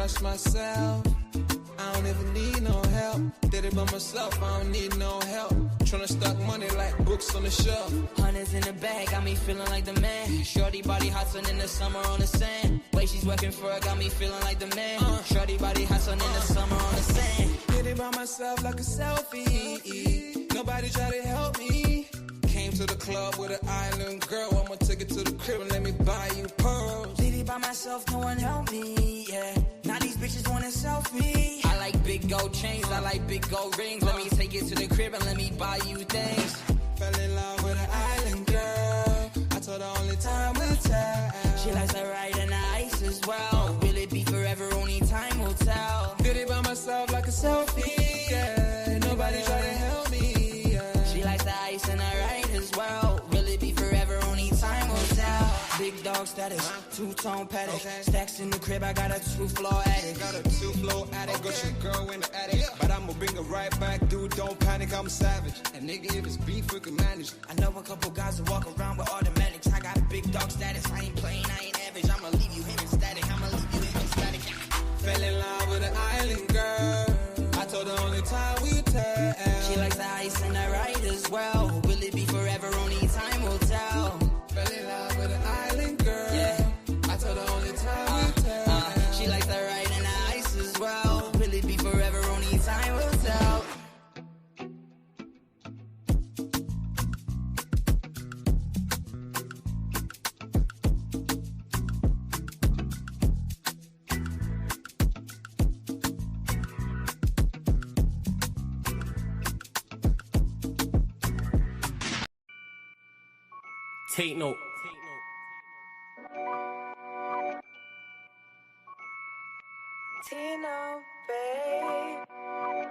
trust myself. I don't even need no help. Did it by myself, I don't need no help. Tryna stack money like books on the shelf. Hundreds in the bag, got me feeling like the man. Shorty body hot in the summer on the sand. Way she's working for it, got me feeling like the man. Shorty body hot in the summer on the sand. Did it by myself like a selfie. Nobody try to help me. Came to the club with an island girl. I'ma take it to the crib and let me buy you pearls. Did it by myself, no one helped me, yeah. Now these bitches want a selfie. I like big gold chains, I like big gold rings. Let me take it to the crib and let me buy you things. Fell in love with an island girl. I told her only time will tell. She likes to ride in the ice as well. Will it be forever? Only time will tell. Did it by myself like a selfie, yeah. Nobody try to help me, yeah. She likes the ice and I ride as well. Will it be forever? Only time will tell. Big dog status, two-tone paddock. Stacks in the crib, I got a two-floor attic. Got a two-floor attic, got your girl in the attic. But I'ma bring her right back, dude, don't panic, I'm savage. And nigga, if it's beef, we can manage. I know a couple guys who walk around with automatics. I got big dog status, I ain't playing, I ain't average. I'ma leave you in static, I'ma leave you in static. Fell in love with an island girl. I told her only time we tell. She likes the ice and the ride as well. Will it be forever? Only time will tell. Fell in love with an island girl. Yeah. I told her only time we tell. She likes the ride and the ice as well. Will it be forever? Only time will tell. Take note. Tino, babe.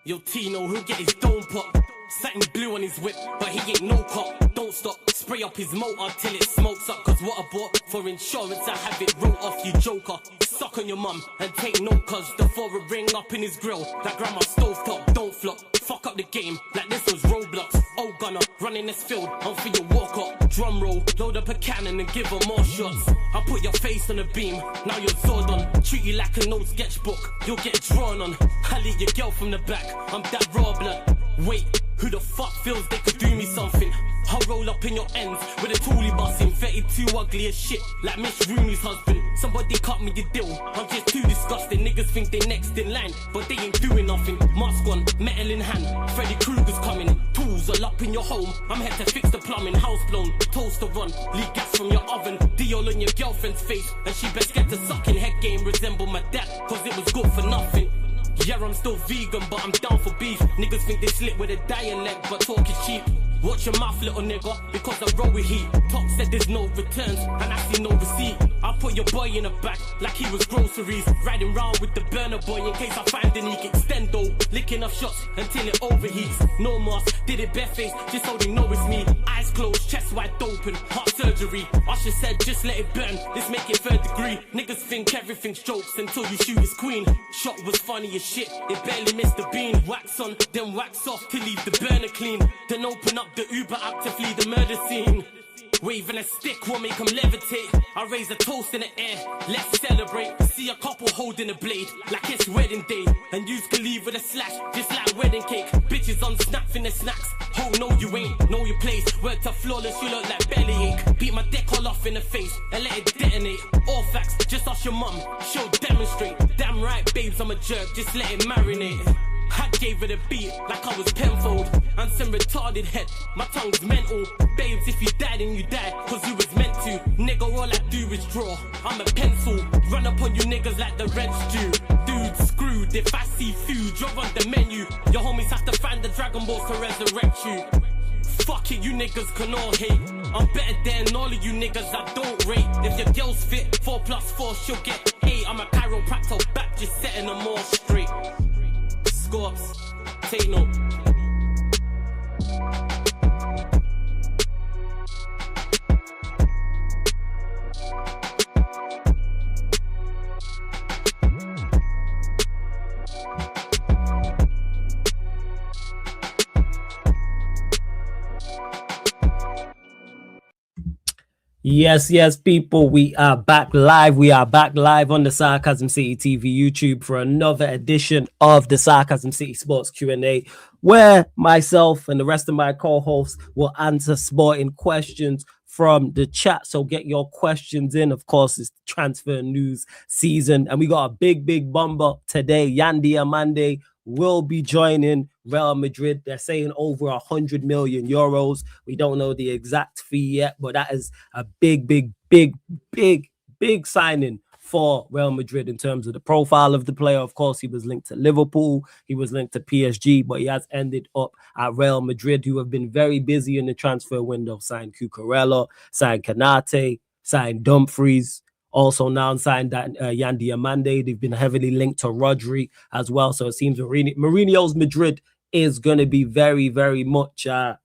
Yo, Tino, he'll get his dome pop. Satin blue on his whip, but he ain't no cop. Don't stop, spray up his motor till it smokes up. Cause what I bought for insurance, I have it wrote off, you joker. Suck on your mum and take note, cause the four ring up in his grill. That grandma stove top, don't flop. Fuck up the game, like this was Roblox. Oh gunner, running this field, I'm for your walk up. Drum roll, load up a cannon and give her more shots. I put your face on a beam, now you're Zordon. Treat you like an old sketchbook, you'll get drawn on. I lead your girl from the back, I'm that raw blood. Wait, who the fuck feels they could do me something? I'll roll up in your ends with a toolie busting. 32 ugly as shit, like Miss Rooney's husband. Somebody cut me a deal, I'm just too disgusting. Niggas think they next in line, but they ain't doing nothing. Mask on, metal in hand, Freddy Krueger's coming. Tools all up in your home, I'm here to fix the plumbing. House blown, toaster run, leak gas from your oven. Diol on your girlfriend's face, and she best get to sucking. Head game resemble my dad, cause it was good for nothing. Yeah, I'm still vegan, but I'm down for beef. Niggas think they slip with a dialect, but talk is cheap. Watch your mouth, little nigga, because I roll with heat. Top said there's no returns, and I see no receipt. I put your boy in the back, like he was groceries. Riding round with the burner boy in case I find an eke. Extendo, licking off shots until it overheats. No mask, did it barefaced, just so they know it's me. Eyes closed, chest wide open, heart surgery. Usher said just let it burn, let's make it third degree. Niggas think everything's jokes until you shoot his queen. Shot was funny as shit, it barely missed the bean. Wax on, then wax off to leave the burner clean. Then open up the Uber app to flee the murder scene. Waving a stick will make them levitate. I raise a toast in the air, let's celebrate. See a couple holding a blade, like it's wedding day. And you can leave with a slash, just like wedding cake. Bitches on snap in the snacks. Oh no you ain't, know your place. Word to flawless, you look like bellyache. Beat my dick all off in the face, and let it detonate. All facts, just ask your mum, she'll demonstrate. Damn right babes, I'm a jerk, just let it marinate. I gave it a beat like I was Penfold. And some retarded head, my tongue's mental. Babes, if you died and you died, cause you was meant to. Nigga, all I do is draw, I'm a pencil. Run up on you niggas like the rents do. Dude, screwed, if I see food, you're on the menu. Your homies have to find the Dragon Balls to resurrect you. Fuck it, you niggas can all hate. I'm better than all of you niggas I don't rate. If your girl's fit, 4+4, she'll get 8. I'm a chiropractor back, just setting them all straight. Scorps, take note. Yes, people, we are back live. We are back live on the Sarcasm City TV YouTube for another edition of the Sarcasm City Sports Q&A, where myself and the rest of my co-hosts will answer sporting questions from the chat. So get your questions in. Of course, it's transfer news season, and we got a big bomber today. DIOMANDE will be joining Real Madrid. They're saying over 100 million euros. We don't know the exact fee yet, but that is a big signing for Real Madrid in terms of the profile of the player. Of course, he was linked to Liverpool, he was linked to PSG, but he has ended up at Real Madrid, who have been very busy in the transfer window. Signed Cucurella, signed Canate, signed Dumfries, also now signed DIOMANDE. They've been heavily linked to Rodri as well. So it seems Mourinho's Madrid is going to be very much, a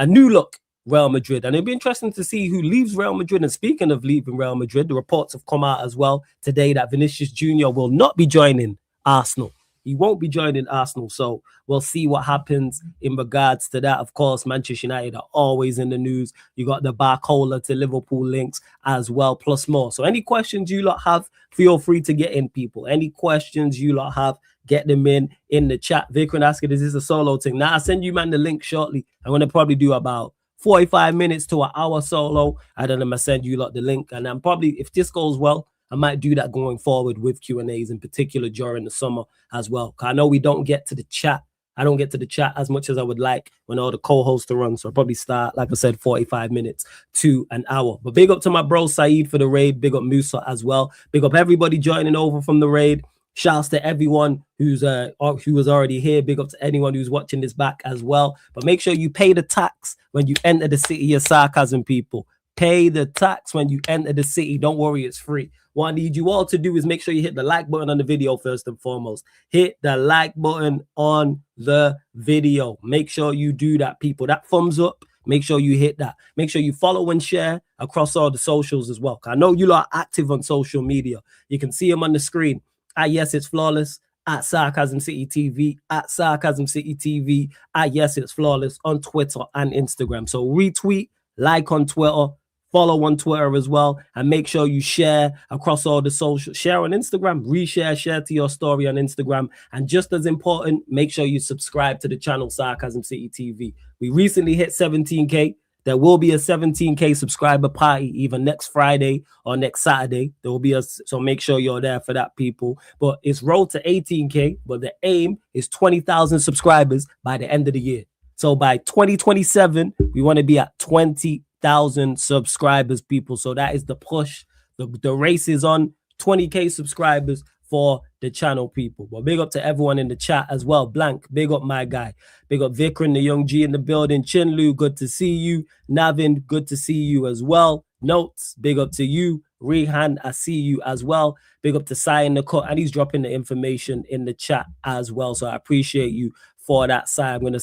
new look Real Madrid. And it'll be interesting to see who leaves Real Madrid. And speaking of leaving Real Madrid, the reports have come out as well today that Vinicius Jr. will not be joining Arsenal. He won't be joining Arsenal. So we'll see what happens in regards to that. Of course, Manchester United are always in the news. You got the Barcola to Liverpool links as well, plus more. So any questions you lot have, feel free to get in, people. Any questions you lot have, get them in the chat. Vikram asking, is this a solo thing? Now, I'll send you, man, the link shortly. I'm going to probably do about 45 minutes to an hour solo. And then I'm going to send you lot the link. And I'm probably, if this goes well, I might do that going forward with Q&As, in particular during the summer as well. I know we don't get to the chat. I don't get to the chat as much as I would like when all the co-hosts are run. So I'll probably start, like I said, 45 minutes to an hour. But big up to my bro Saeed for the raid. Big up Musa as well. Big up everybody joining over from the raid. Shouts to everyone who was already here. Big up to anyone who's watching this back as well. But make sure you pay the tax when you enter the city of sarcasm, people. Pay the tax when you enter the city. Don't worry, it's free. What I need you all to do is make sure you hit the like button on the video first and foremost. Hit the like button on the video. Make sure you do that, people. That thumbs up, make sure you hit that. Make sure you follow and share across all the socials as well. I know you lot are active on social media. You can see them on the screen. Yes, it's flawless. At Sarcasm City TV, at Sarcasm City TV, at Yes, it's flawless on Twitter and Instagram. So retweet, like on Twitter, follow on Twitter as well, and make sure you share across all the social. Share on Instagram, reshare, share to your story on Instagram. And just as important, make sure you subscribe to the channel Sarcasm City TV. We recently hit 17K. There will be a 17K subscriber party either next Friday or next Saturday. There will be so make sure you're there for that, people. But it's road to 18K, but the aim is 20,000 subscribers by the end of the year. So by 2027, we want to be at 20,000 subscribers, people. So that is the push. The race is on 20K subscribers for the channel, people. But big up to everyone in the chat as well. Blank, big up my guy. Big up Vikram, the young G in the building. Chinlu, good to see you. Navin, good to see you as well. Notes, big up to you. Rehan, I see you as well. Big up to Sai in the cut, and he's dropping the information in the chat as well. So I appreciate you for that, Sai. I'm gonna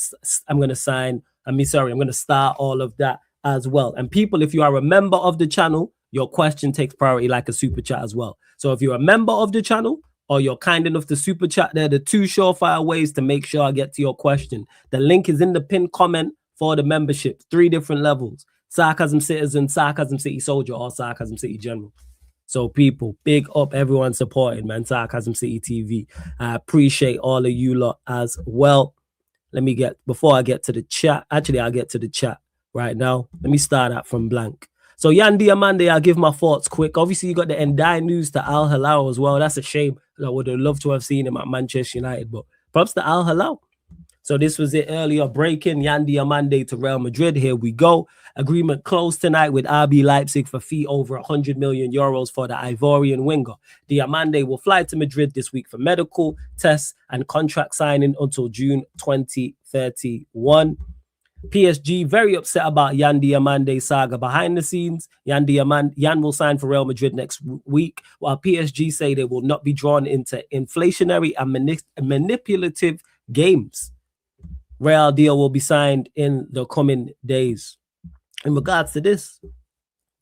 start all of that as well. And people, if you are a member of the channel, your question takes priority like a super chat as well. So if you're a member of the channel or you're kind enough to super chat, they're the two surefire ways to make sure I get to your question. The link is in the pinned comment for the membership. 3 different levels: Sarcasm Citizen, Sarcasm City Soldier, or Sarcasm City General. So people, big up everyone supporting, man. Sarcasm City TV. I appreciate all of you lot as well. Before I get to the chat, actually I'll get to the chat right now. Let me start out from blank. So DIOMANDE, I'll give my thoughts quick. Obviously, you got the Ndai news to Al Hilal as well. That's a shame. I would have loved to have seen him at Manchester United, but props to Al Hilal. So this was it earlier. Breaking DIOMANDE to Real Madrid. Here we go. Agreement closed tonight with RB Leipzig for fee over 100 million euros for the Ivorian winger. DIOMANDE will fly to Madrid this week for medical tests and contract signing until June 2031. PSG very upset about DIOMANDE saga behind the scenes. Yan will sign for Real Madrid next week, while PSG say they will not be drawn into inflationary and manipulative games. Real deal will be signed in the coming days. In regards to this,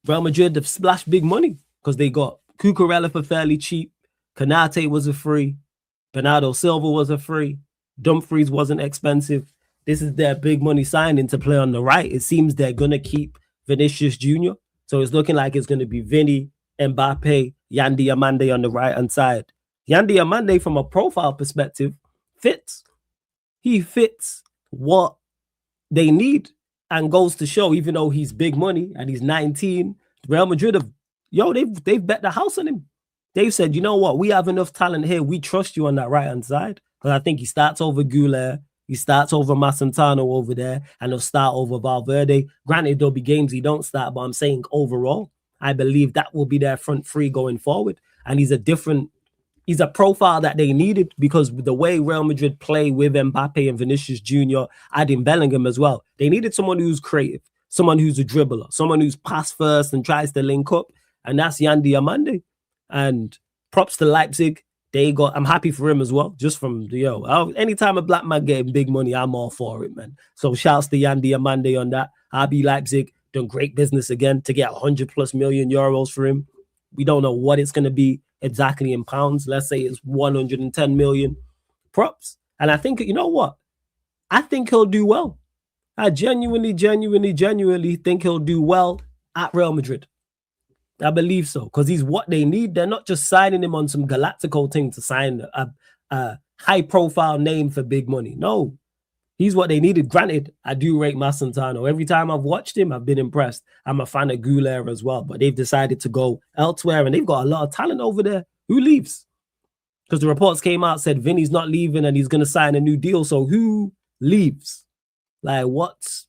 Real Madrid have splashed big money because they got Cucurella for fairly cheap. Canate was a free. Bernardo Silva was a free. Dumfries wasn't expensive. This is their big money signing to play on the right. It seems they're going to keep Vinicius Jr. So it's looking like it's going to be Vini, Mbappe, Yan Diomande on the right-hand side. Yan Diomande, from a profile perspective, fits. He fits what they need and goes to show, even though he's big money and he's 19, Real Madrid they've bet the house on him. They've said, you know what, we have enough talent here. We trust you on that right-hand side. Because I think he starts over Goulet, he starts over Massantano over there, and he'll start over Valverde. Granted, there'll be games he don't start, but I'm saying overall, I believe that will be their front three going forward. And he's a profile that they needed, because the way Real Madrid play with Mbappe and Vinicius Jr., adding Bellingham as well, they needed someone who's creative, someone who's a dribbler, someone who's pass first and tries to link up, and that's Yan Diomande. And props to Leipzig. I'm happy for him as well, just from anytime a black man getting big money, I'm all for it, man. So shouts to Yan Diomande on that. RB Leipzig done great business again to get 100+ million euros for him. We don't know what it's going to be exactly in pounds. Let's say it's 110 million. Props. And I think, you know what? I think he'll do well. I genuinely think he'll do well at Real Madrid. I believe so, because he's what they need. They're not just signing him on some Galactico thing to sign a high-profile name for big money. No, he's what they needed. Granted, I do rate Massantano. Every time I've watched him, I've been impressed. I'm a fan of Goulet as well, but they've decided to go elsewhere, and they've got a lot of talent over there. Who leaves? Because the reports came out, said Vini's not leaving and he's going to sign a new deal. So who leaves? Like, what's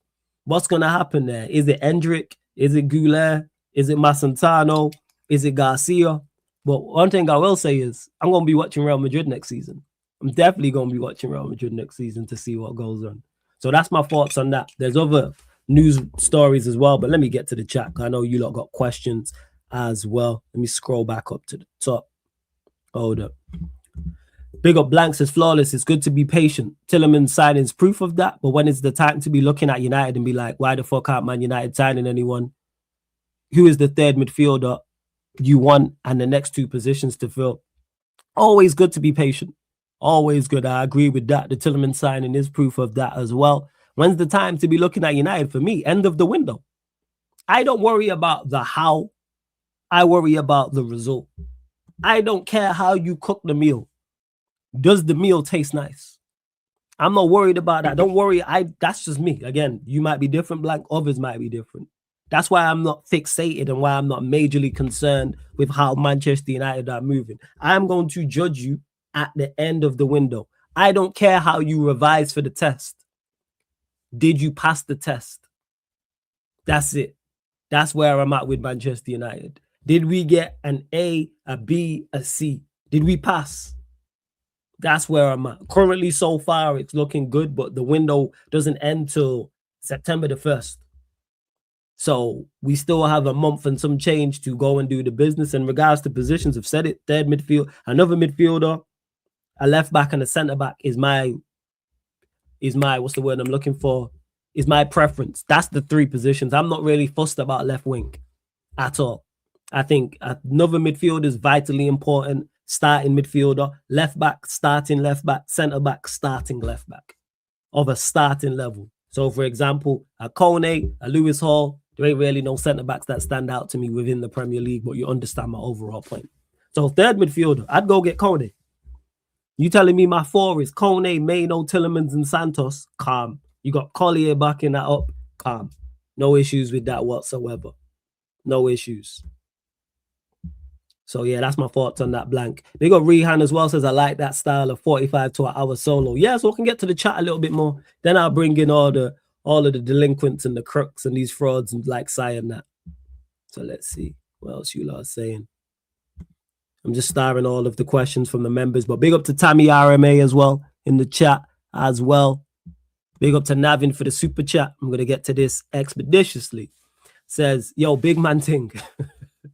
going to happen there? Is it Endrick? Is it Goulet? Is it Massantano? Is it Garcia? But one thing I will say is I'm going to be watching Real Madrid next season. I'm definitely going to be watching Real Madrid next season to see what goes on. So that's my thoughts on that. There's other news stories as well, but let me get to the chat. I know you lot got questions as well. Let me scroll back up to the top. Hold up. Big up Blank says, flawless. It's good to be patient. Tielemans signing's proof of that. But when is the time to be looking at United and be like, why the fuck aren't Man United signing anyone? Who is the third midfielder you want and the next two positions to fill? Always good to be patient. Always good. I agree with that. The Tielemans signing is proof of that as well. When's the time to be looking at United? For me, end of the window. I don't worry about the how. I worry about the result. I don't care how you cook the meal. Does the meal taste nice? I'm not worried about that. Don't worry. That's just me. Again, you might be different, Blank. Others might be different. That's why I'm not fixated and why I'm not majorly concerned with how Manchester United are moving. I'm going to judge you at the end of the window. I don't care how you revise for the test. Did you pass the test? That's it. That's where I'm at with Manchester United. Did we get an A, a B, a C? Did we pass? That's where I'm at. Currently, so far, it's looking good, but the window doesn't end till September the 1st. So we still have a month and some change to go and do the business. In regards to positions, I've said it, third midfield, another midfielder, a left back and a centre back is my what's the word I'm looking for? Is my preference. That's the three positions. I'm not really fussed about left wing at all. I think another midfielder is vitally important. Starting midfielder, left back, starting left back, centre back, starting left back of a starting level. So, for example, a Kone, a Lewis Hall, there ain't really no centre backs that stand out to me within the Premier League, but you understand my overall point. So, third midfielder, I'd go get Kone. You telling me my four is Kone, Maino, Tielemans, and Santos? Calm. You got Collier backing that up? Calm. No issues with that whatsoever. No issues. So, yeah, that's my thoughts on that, Blank. Big up Rehan as well, says, I like that style of 45 to an hour solo. Yeah, so I can get to the chat a little bit more. Then I'll bring in all of the delinquents and the crooks and these frauds and like saying that. So let's see what else you lot are saying. I'm just starring all of the questions from the members, but big up to Tammy RMA as well in the chat as well. Big up to Navin for the super chat. I'm going to get to this expeditiously. Says, yo, big man thing.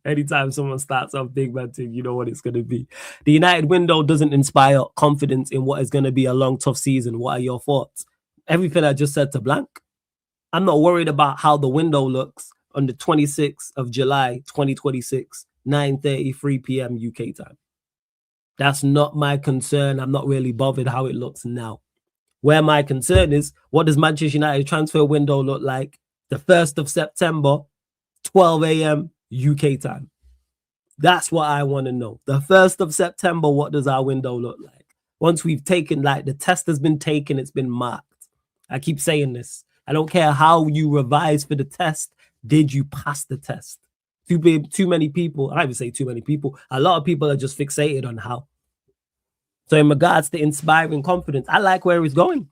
Anytime someone starts off big man thing, you know what it's going to be. The United window doesn't inspire confidence in what is going to be a long, tough season. What are your thoughts? Everything I just said to Blank. I'm not worried about how the window looks on the 26th of July, 2026, 9:33 p.m. UK time. That's not my concern. I'm not really bothered how it looks now. Where my concern is, what does Manchester United transfer window look like the 1st of September 12 a.m. UK time. That's what I want to know. The 1st of September, what does our window look like? Once we've taken, like, the test has been taken, it's been marked. I keep saying this. I don't care how you revise for the test. Did you pass the test? Too many people, I don't even say too many people, a lot of people are just fixated on how. So in regards to inspiring confidence, I like where he's going.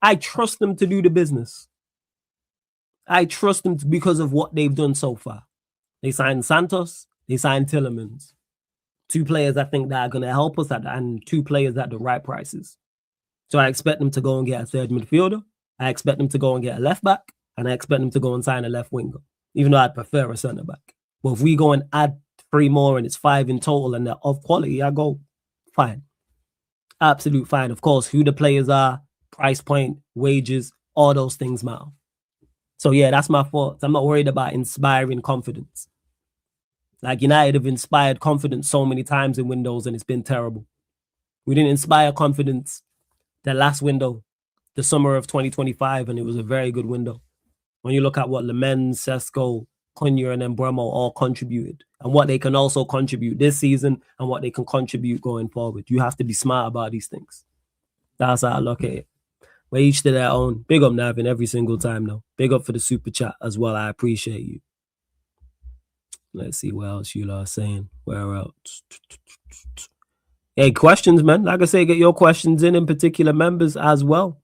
I trust them to do the business. I trust them because of what they've done so far. They signed Santos, they signed Tillemans. 2 players I think that are going to help us and 2 players at the right prices. So I expect them to go and get a 3rd midfielder. I expect them to go and get a left back. And I expect them to go and sign a left winger, even though I'd prefer a centre back. But if we go and add 3 more and it's 5 in total and they're of quality, I go, fine. Absolute fine. Of course, who the players are, price point, wages, all those things matter. So yeah, that's my thoughts. I'm not worried about inspiring confidence. Like United have inspired confidence so many times in windows and it's been terrible. We didn't inspire confidence the last window, the summer of 2025, and it was a very good window. When you look at what Lemens, Sesko, Cunha and Mbeumo all contributed and what they can also contribute this season and what they can contribute going forward. You have to be smart about these things. That's how I look at it. We're each to their own. Big up Navin every single time though. Big up for the super chat as well. I appreciate you. Let's see what else you are saying. Where else? Hey, questions, man. Like I say, get your questions in particular members as well.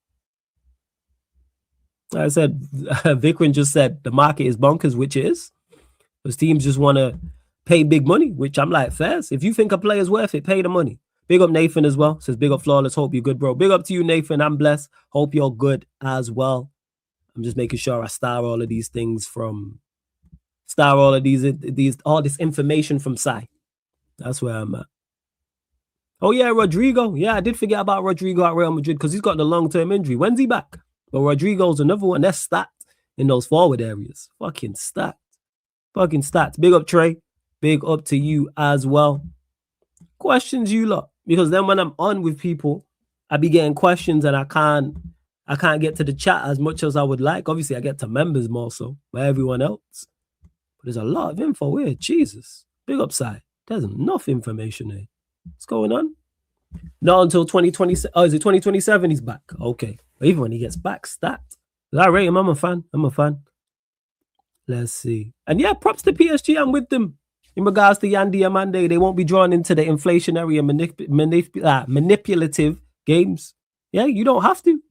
Like I said, Vikram just said the market is bonkers, which it is. Because teams just want to pay big money, which I'm like, fairs. If you think a player's worth it, pay the money. Big up Nathan as well. Says big up Flawless. Hope you're good, bro. Big up to you, Nathan. I'm blessed. Hope you're good as well. I'm just making sure I star all of these things from all this information from Sai. That's where I'm at. Oh yeah, Rodrigo. Yeah, I did forget about Rodrigo at Real Madrid because he's got the long-term injury. When's he back? But Rodrigo's another one that's stacked in those forward areas. Fucking stacked. Fucking stacked. Big up Trey. Big up to you as well. Questions you lot. Because then when I'm on with people, I be getting questions and I can't get to the chat as much as I would like. Obviously, I get to members more so, but everyone else. But there's a lot of info here. Jesus. Big upside. There's enough information here. What's going on? Not until 2027. Oh, is it 2027 he's back? Okay. But even when he gets back, stacked. I rate him. I'm a fan. Let's see. And yeah, props to PSG. I'm with them. In regards to DIOMANDE, they won't be drawn into the inflationary and manipulative games. Yeah, you don't have to. You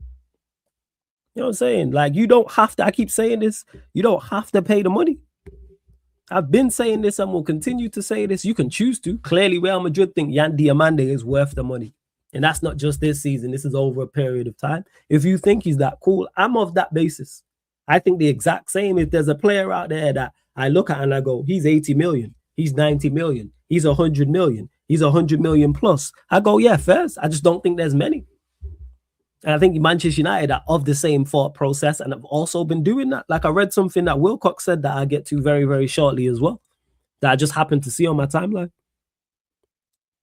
know what I'm saying? Like, you don't have to. I keep saying this. You don't have to pay the money. I've been saying this and will continue to say this. You can choose to. Clearly, Real Madrid think DIOMANDE is worth the money. And that's not just this season. This is over a period of time. If you think he's that cool, I'm of that basis. I think the exact same. If there's a player out there that I look at and I go, he's 80 million. He's 90 million. He's 100 million. He's 100 million plus. I go, yeah, first. I just don't think there's many. And I think Manchester United are of the same thought process and have also been doing that. Like I read something that Wilcox said that I'll get to very, very shortly as well. That I just happened to see on my timeline.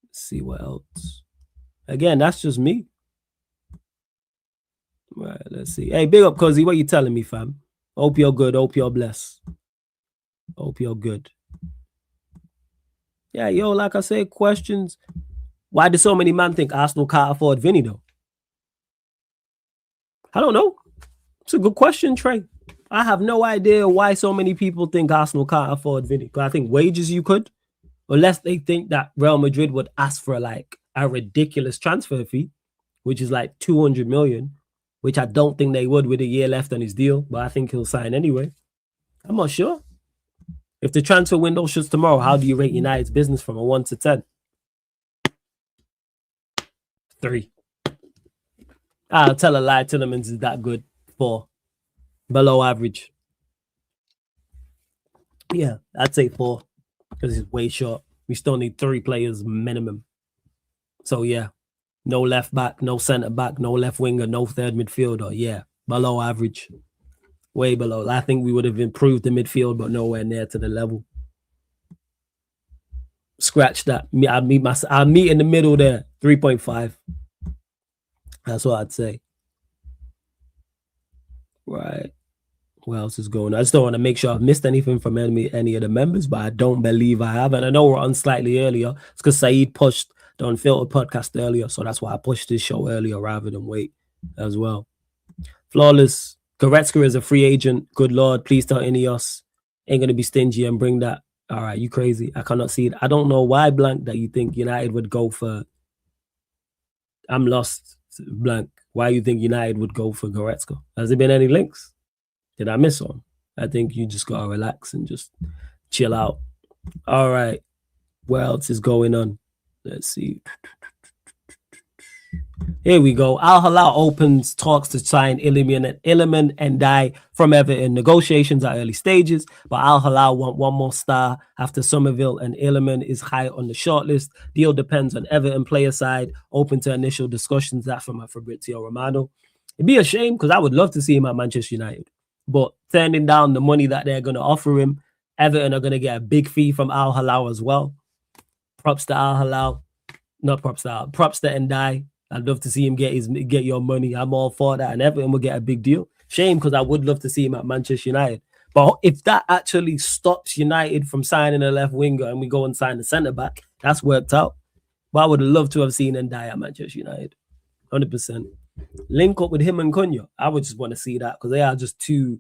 Let's see what else. Again, that's just me. Right, let's see. Hey, big up, Cuzzy. What you telling me, fam? Hope you're good. Hope you're blessed. Hope you're good. Yeah, yo, like I said, questions. Why do so many men think Arsenal can't afford Vinny, though? I don't know. It's a good question, Trey. I have no idea why so many people think Arsenal can't afford Vinny. Because I think wages you could, unless they think that Real Madrid would ask for like a ridiculous transfer fee, which is like 200 million, which I don't think they would with a year left on his deal, but I think he'll sign anyway. I'm not sure. If the transfer window shuts tomorrow, how do you rate United's business from a 1 to 10? 3. I'll tell a lie. Tillemans is that good. 4. Below average. Yeah, I'd say 4 because he's way short. We still need 3 players minimum. So yeah, no left back, no centre back, no left winger, no third midfielder. Yeah, below average. Way below. I think we would have improved the midfield, but nowhere near to the level. Scratch that. I'll meet in the middle there. 3.5. That's what I'd say. Right. What else is going on? I just don't want to make sure I've missed anything from any of the members, but I don't believe I have. And I know we're on slightly earlier. It's because Saeed pushed the Unfiltered podcast earlier, so that's why I pushed this show earlier rather than wait as well. Flawless. Goretzka is a free agent. Good Lord, please tell Ineos ain't going to be stingy and bring that. All right, you crazy. I cannot see it. I don't know why, Blank, that you think United would go for... I'm lost, Blank. Why you think United would go for Goretzka? Has there been any links? Did I miss one? I think you just got to relax and just chill out. All right. What else is going on? Let's see. Here we go. Al Hilal opens talks to sign Iliman and Dye from Everton. Negotiations are early stages, but Al Hilal want one more star after Somerville, and Iliman is high on the shortlist. Deal depends on Everton player side. Open to initial discussions. That from Fabrizio Romano. It'd be a shame because I would love to see him at Manchester United, but turning down the money that they're going to offer him, Everton are going to get a big fee from Al Hilal as well. Props to Al Hilal. Not props to Al. Props to Ndai. I'd love to see him get your money. I'm all for that. And Everton will get a big deal. Shame because I would love to see him at Manchester United. But if that actually stops United from signing a left winger and we go and sign a centre-back, that's worked out. But I would love to have seen Ndai at Manchester United. 100%. Link up with him and Cunha. I would just want to see that because they are just two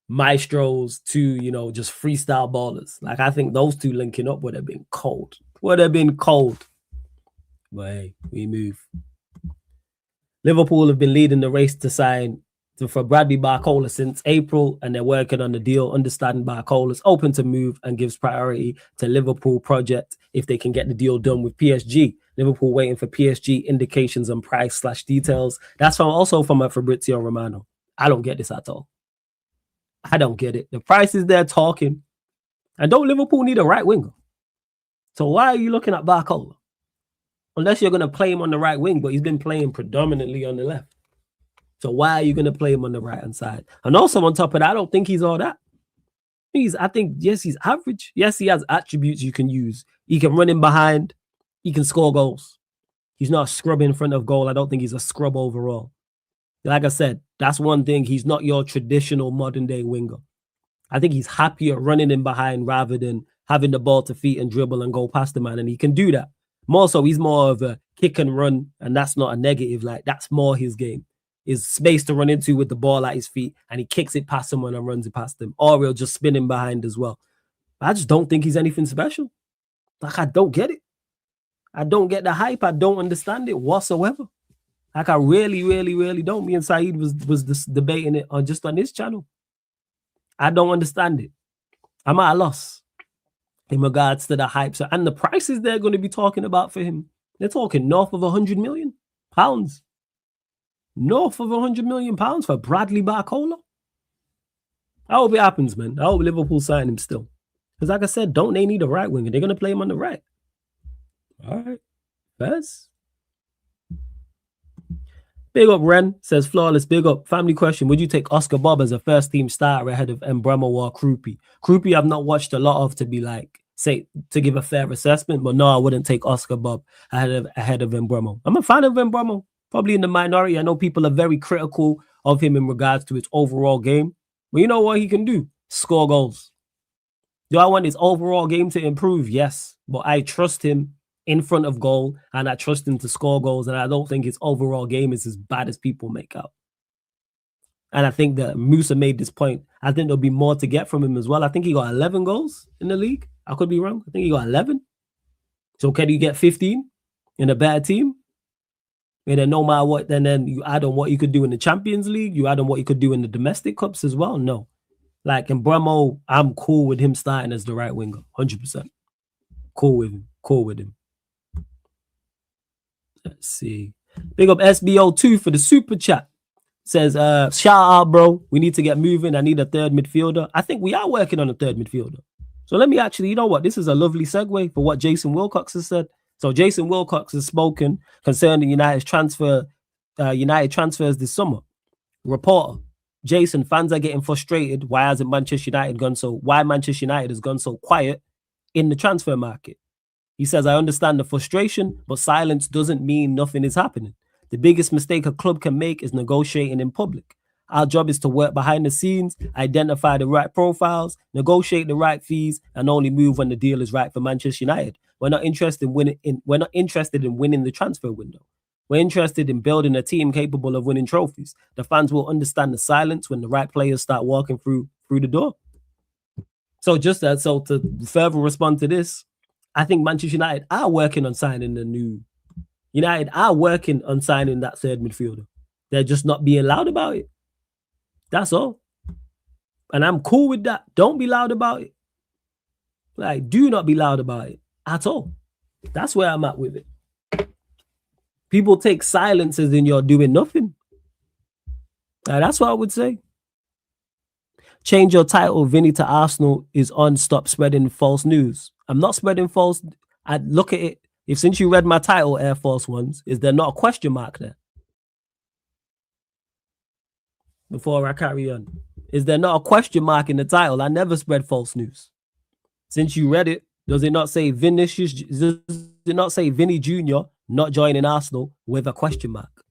maestros, two, just freestyle ballers. Like, I think those two linking up would have been cold. Would have been cold. But hey, we move. Liverpool have been leading the race to sign for Bradley Barcola since April, and they're working on the deal. Understanding Barcola's open to move and gives priority to Liverpool project if they can get the deal done with PSG. Liverpool waiting for PSG indications on price/details. That's also from Fabrizio Romano. I don't get this at all. I don't get it. The price is there talking. And don't Liverpool need a right winger? So why are you looking at Barcola? Unless you're going to play him on the right wing, but he's been playing predominantly on the left. So why are you going to play him on the right-hand side? And also on top of that, I don't think he's all that. I think, yes, he's average. Yes, he has attributes you can use. He can run in behind. He can score goals. He's not a scrub in front of goal. I don't think he's a scrub overall. Like I said, that's one thing. He's not your traditional modern-day winger. I think he's happier running in behind rather than having the ball to feet and dribble and go past the man, and he can do that. More so, he's more of a kick and run, and that's not a negative. Like, that's more his game. Is space to run into with the ball at his feet, and he kicks it past someone and runs it past them. Or he'll just spin him behind as well. I just don't think he's anything special. Like, I don't get it. I don't get the hype. I don't understand it whatsoever. Like, I really, really, really don't. Me and Saeed was debating it on this channel. I don't understand it. I'm at a loss in regards to the hype. So, and the prices they're going to be talking about for him, they're talking north of £100 million. North of £100 million for Bradley Barcola. I hope it happens, man. I hope Liverpool sign him still. Because like I said, don't they need a right winger? They're going to play him on the right. All right. Fez. Big up, Ren. Says Flawless. Big up. Family question. Would you take Oscar Bob as a first team starter ahead of Mbeumo or Krupi? Krupi I've not watched a lot of to give a fair assessment, but no, I wouldn't take Oscar Bob ahead of Mbeumo. I'm a fan of Mbeumo. Probably in the minority. I know people are very critical of him in regards to his overall game. But you know what he can do? Score goals. Do I want his overall game to improve? Yes. But I trust him in front of goal, and I trust him to score goals, and I don't think his overall game is as bad as people make out. And I think that Musa made this point. I think there'll be more to get from him as well. I think he got 11 goals in the league. I could be wrong. I think he got 11. So can you get 15 in a better team? And then no matter what, then you add on what you could do in the Champions League, you add on what you could do in the domestic cups as well. No. Like in Mbeumo, I'm cool with him starting as the right winger. 100%. Cool with him. Let's see. Big up SBO2 for the super chat. Says, shout out, bro. We need to get moving. I need a third midfielder. I think we are working on a third midfielder. So let me actually, you know what? This is a lovely segue for what Jason Wilcox has said. So Jason Wilcox has spoken concerning United transfers this summer. Reporter, Jason, fans are getting frustrated. Why Manchester United has gone so quiet in the transfer market? He says, I understand the frustration, but silence doesn't mean nothing is happening. The biggest mistake a club can make is negotiating in public. Our job is to work behind the scenes, identify the right profiles, negotiate the right fees, and only move when the deal is right for Manchester United. We're not interested in winning the transfer window. We're interested in building a team capable of winning trophies. The fans will understand the silence when the right players start walking through the door. So to further respond to this, I think Manchester United are working on signing United are working on signing that third midfielder. They're just not being loud about it. That's all. And I'm cool with that. Don't be loud about it. Like, do not be loud about it at all. That's where I'm at with it. People take silence as in you're doing nothing. That's what I would say. Change your title, Vinny, to Arsenal is on. Stop spreading false news. I'm not spreading false. I look at it. If since you read my title, Air Force Ones, is there not a question mark there? Before I carry on, is there not a question mark in the title? I never spread false news. Since you read it, does it not say Vinicius? Does it not say Vinny Jr. not joining Arsenal with a question mark?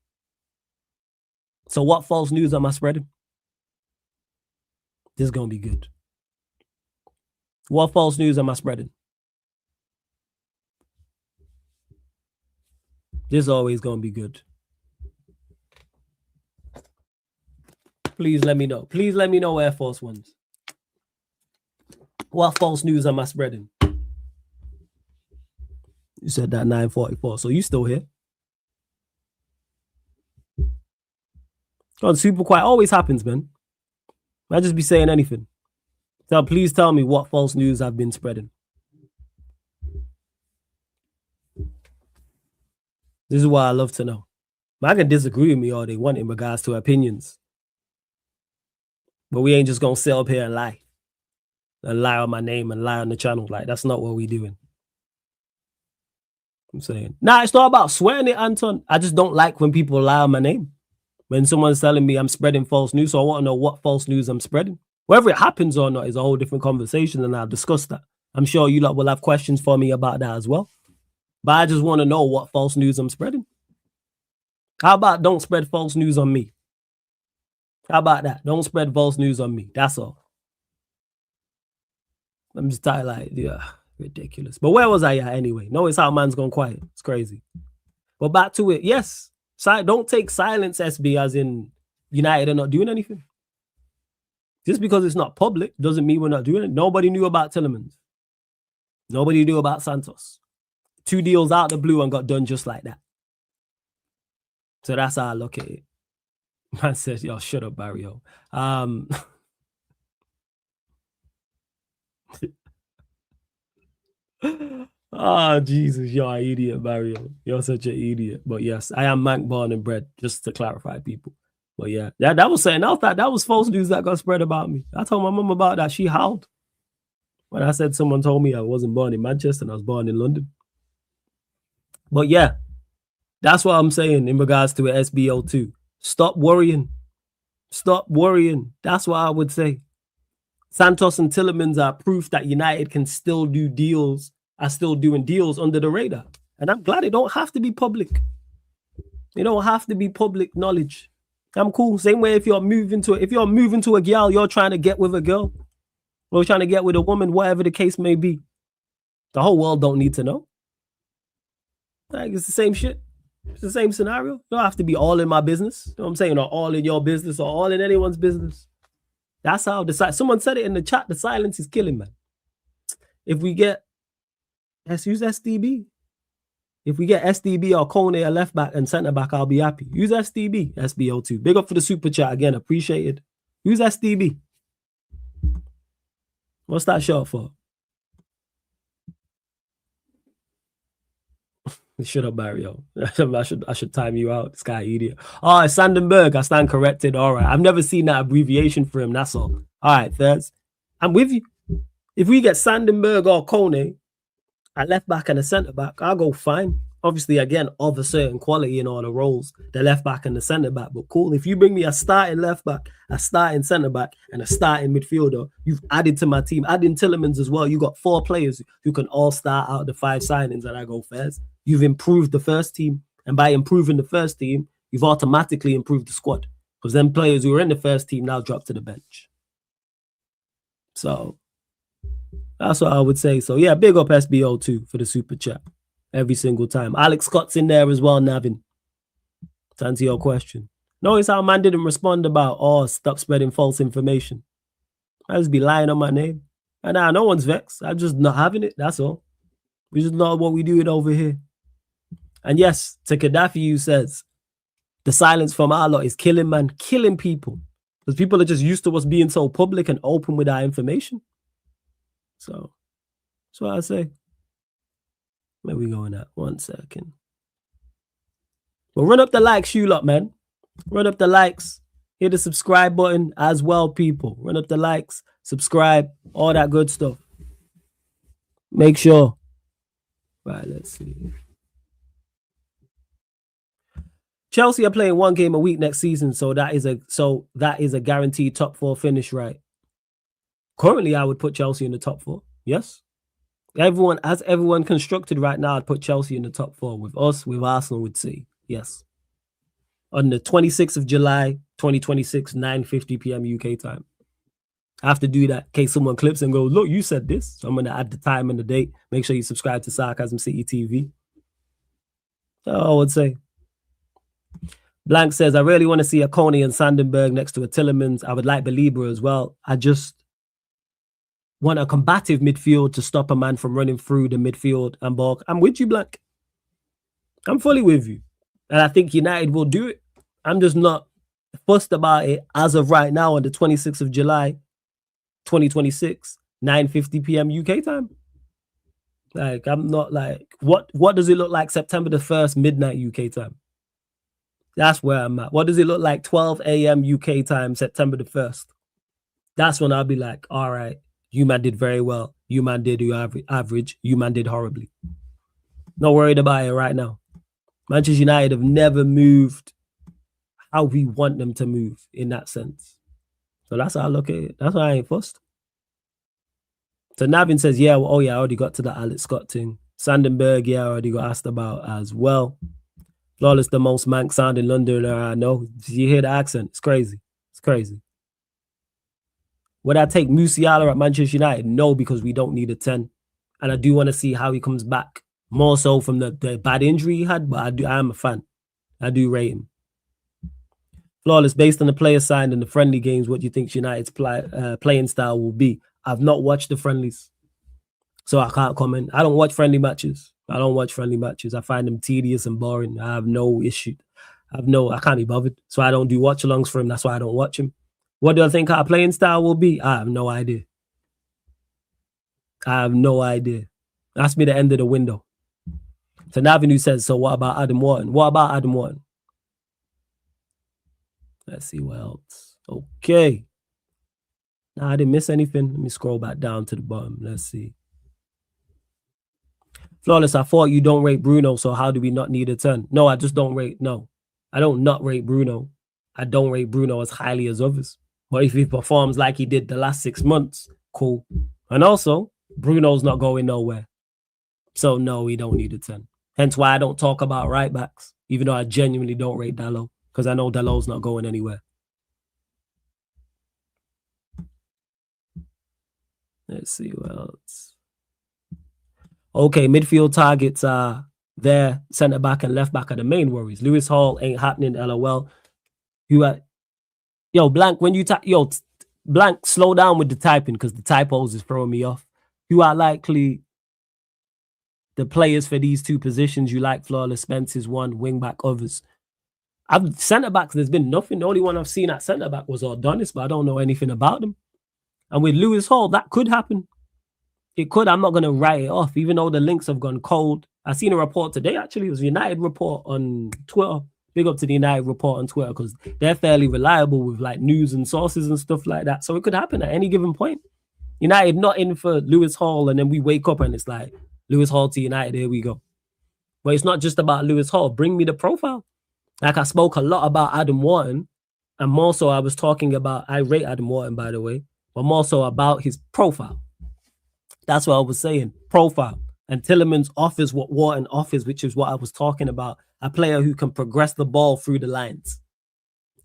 So what false news am I spreading? This is gonna be good. What false news am I spreading? This is always gonna be good. Please let me know. Please let me know, Air Force Ones. What false news am I spreading? You said that 9:44, so you still here? God, super quiet. Always happens, man. I just be saying anything. So please tell me what false news I've been spreading. This is what I love to know. I can disagree with me all they want in regards to opinions. But we ain't just going to sit up here and lie. And lie on my name and lie on the channel. Like, that's not what we doing. I'm saying. Nah, it's not about swearing it, Anton. I just don't like when people lie on my name. When someone's telling me I'm spreading false news, so I want to know what false news I'm spreading. Whether it happens or not is a whole different conversation, and I'll discuss that. I'm sure you lot will have questions for me about that as well. But I just want to know what false news I'm spreading. How about don't spread false news on me? How about that? Don't spread false news on me. That's all. I'm just tired, like, yeah, ridiculous. But where was I at anyway? Notice how man's gone quiet. It's crazy. But back to it. Yes. Don't take silence, SB, as in United are not doing anything. Just because it's not public doesn't mean we're not doing it. Nobody knew about Tielemans. Nobody knew about Santos. 2 deals out the blue and got done just like that. So that's how I look at it. Man says, yo, shut up, Barrio. Oh, Jesus, you're an idiot, Barrio. You're such an idiot. But yes, I am Manc born and bred, just to clarify people. But yeah, that was saying, I thought that was false news that got spread about me. I told my mom about that. She howled when I said someone told me I wasn't born in Manchester and I was born in London. But yeah, that's what I'm saying in regards to SBO2. Stop worrying. Stop worrying. That's what I would say. Santos and Tielemans are proof that United can still do deals, are still doing deals under the radar. And I'm glad it don't have to be public. It don't have to be public knowledge. I'm cool. Same way if you're moving to a girl, you're trying to get with a girl, or trying to get with a woman, whatever the case may be. The whole world don't need to know. Like, it's the same shit. It's the same scenario. You don't have to be all in my business. You know what I'm saying? Or all in your business or all in anyone's business. That's how someone said it in the chat. The silence is killing, man. If we get, let's use SDB. If we get SDB or Kone a left back and centre back, I'll be happy. Use SDB, SBO2. Big up for the super chat again. Appreciated. Use SDB. What's that short for? Shut up, Mario. I should time you out. This guy idiot. Oh, it's Sandenberg. I stand corrected. All right. I've never seen that abbreviation for him. That's all. All right, Thurs. I'm with you. If we get Sandenberg or Kone, a left back and a centre back, I'll go fine. Obviously, again, of a certain quality in all the roles, the left back and the centre back. But cool. If you bring me a starting left back, a starting centre back, and a starting midfielder, you've added to my team. Adding Tielemans as well. You got 4 players who can all start out the 5 signings, and I go first. You've improved the first team. And by improving the first team, you've automatically improved the squad. Because then players who were in the first team now drop to the bench. So that's what I would say. So yeah, big up SBO2 for the super chat every single time. Alex Scott's in there as well, Navin. To answer your question. Notice how man didn't respond about, oh, stop spreading false information. I just be lying on my name. And now no one's vexed. I'm just not having it. That's all. We just know what we do it over here. And yes, to Gaddafi, who says, the silence from our lot is killing, man, killing people. Because people are just used to us being so public and open with our information. So that's what I say. Where we going at? 1 second. Well, run up the likes, you lot, man. Run up the likes. Hit the subscribe button as well, people. Run up the likes, subscribe, all that good stuff. Make sure. Right, let's see. Chelsea are playing 1 game a week next season, so that is a guaranteed top 4 finish, right? Currently, I would put Chelsea in the top 4. Yes. Everyone constructed right now, I'd put Chelsea in the top 4 with us, with Arsenal, with City. Yes. On the 26th of July, 2026, 9:50 p.m. UK time. I have to do that in case someone clips and goes, look, you said this. So I'm going to add the time and the date. Make sure you subscribe to Sarcasm City TV. So I would say. Blank says, I really want to see a Coney and Sandenberg next to a Tillemans. I would like Belieber as well. I just want a combative midfield to stop a man from running through the midfield and ball. I'm with you, Blank. I'm fully with you. And I think United will do it. I'm just not fussed about it as of right now on the 26th of July, 2026, 9:50 p.m. UK time. Like, I'm not like, what does it look like September the 1st, midnight UK time? That's where I'm at. What does it look like 12 a.m. UK time, September the 1st? That's when I'll be like, all right, you man did very well. You man did your average. You man did horribly. Not worried about it right now. Manchester United have never moved how we want them to move in that sense. So that's how I look at it. That's why I ain't fussed. So Navin says, yeah, well, oh yeah, I already got to the Alex Scott thing. Sandenberg, yeah, I already got asked about as well. Flawless, the most Manx sounding Londoner I know. You hear the accent? It's crazy. It's crazy. Would I take Musiala at Manchester United? No, because we don't need a 10. And I do want to see how he comes back. More so from the bad injury he had, but I am a fan. I do rate him. Flawless, based on the player signed and the friendly games, what do you think United's playing style will be? I've not watched the friendlies, so I can't comment. I don't watch friendly matches. I find them tedious and boring. I have no issue. I can't be bothered. So I don't do watch-alongs for him. That's why I don't watch him. What do I think our playing style will be? I have no idea. Ask me the end of the window. So Navinu says, so what about Adam Wharton? Let's see what else. Okay. Nah, I didn't miss anything. Let me scroll back down to the bottom. Let's see. Flawless, I thought you don't rate Bruno, so how do we not need a 10? No, I just don't rate. No, I don't not rate Bruno. I don't rate Bruno as highly as others. But if he performs like he did the last 6 months, cool. And also, Bruno's not going nowhere. So no, we don't need a 10. Hence why I don't talk about right backs, even though I genuinely don't rate Dalot, because I know Dalot's not going anywhere. Let's see what else. Okay, midfield targets are there. Centre back and left back are the main worries. Lewis Hall ain't happening. LOL. Blank, when you Blank, slow down with the typing because the typos is throwing me off. Who are likely the players for these 2 positions you like? Flawless, Spence is one, wing back others. Centre backs, there's been nothing. The only one I've seen at centre back was Adonis, but I don't know anything about them. And with Lewis Hall, that could happen. It could. I'm not going to write it off, even though the links have gone cold. I seen a report today, actually. It was a United report on Twitter. Big up to the United report on Twitter because they're fairly reliable with like news and sources and stuff like that. So it could happen at any given point. United not in for Lewis Hall, and then we wake up and it's like, Lewis Hall to United, here we go. But it's not just about Lewis Hall. Bring me the profile. Like I spoke a lot about Adam Wharton, and more so I was talking about, I rate Adam Wharton, by the way, but more so about his profile. That's what I was saying, profile. And Tillemans offers what Wharton offers, which is what I was talking about. A player who can progress the ball through the lines.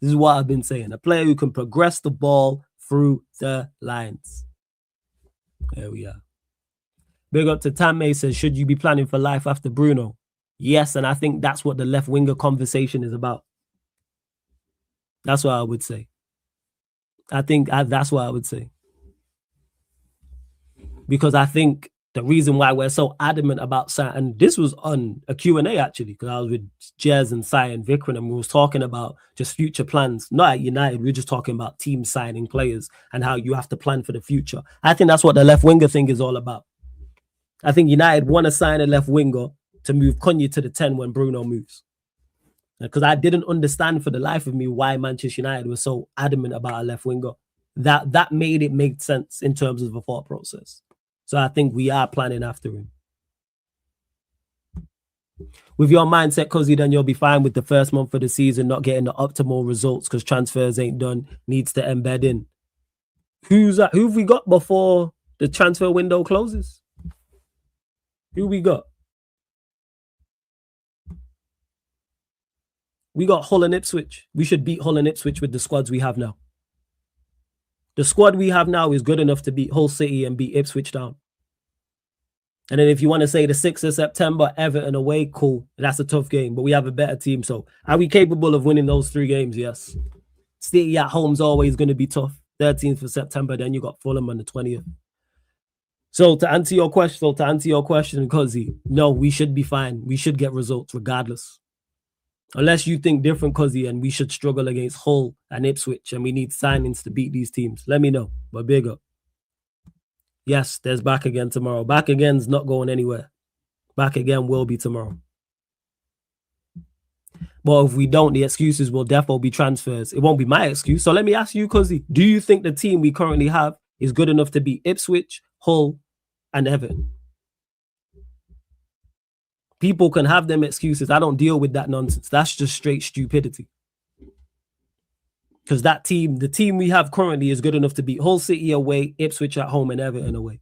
This is what I've been saying. A player who can progress the ball through the lines. There we are. Big up to Tamme says, should you be planning for life after Bruno? Yes, and I think that's what the left winger conversation is about. That's what I would say. That's what I would say. Because I think the reason why we're so adamant about signing, and this was on a Q&A actually, because I was with Jez and Sai and Vikram, and we was talking about just future plans. Not at United, we were just talking about team signing players and how you have to plan for the future. I think that's what the left winger thing is all about. I think United want to sign a left winger to move Cunha to the 10 when Bruno moves. Because I didn't understand for the life of me why Manchester United was so adamant about a left winger. That made it make sense in terms of the thought process. So I think we are planning after him. With your mindset, Cuzzy, then you'll be fine with the first month of the season not getting the optimal results because transfers ain't done, needs to embed in. Who's that? Who have we got before the transfer window closes? Who we got? We got Hull and Ipswich. We should beat Hull and Ipswich with the squads we have now. The squad we have now is good enough to beat Hull City and beat Ipswich down. And then if you want to say the 6th of September, Everton away, cool. That's a tough game, but we have a better team. So are we capable of winning those 3 games? Yes. City at home's always going to be tough. 13th of September, then you got Fulham on the 20th. So to answer your question, Cuzzy, no, we should be fine. We should get results regardless. Unless you think different, Cuzzy, and we should struggle against Hull and Ipswich and we need signings to beat these teams. Let me know. But big up. Yes, there's back again tomorrow. Back again's not going anywhere. Back again will be tomorrow. But if we don't, the excuses will definitely be transfers. It won't be my excuse. So let me ask you, Cuzzy, do you think the team we currently have is good enough to beat Ipswich, Hull, and Everton? People can have them excuses. I don't deal with that nonsense. That's just straight stupidity. Because that team, the team we have currently is good enough to beat Hull City away, Ipswich at home, and Everton away.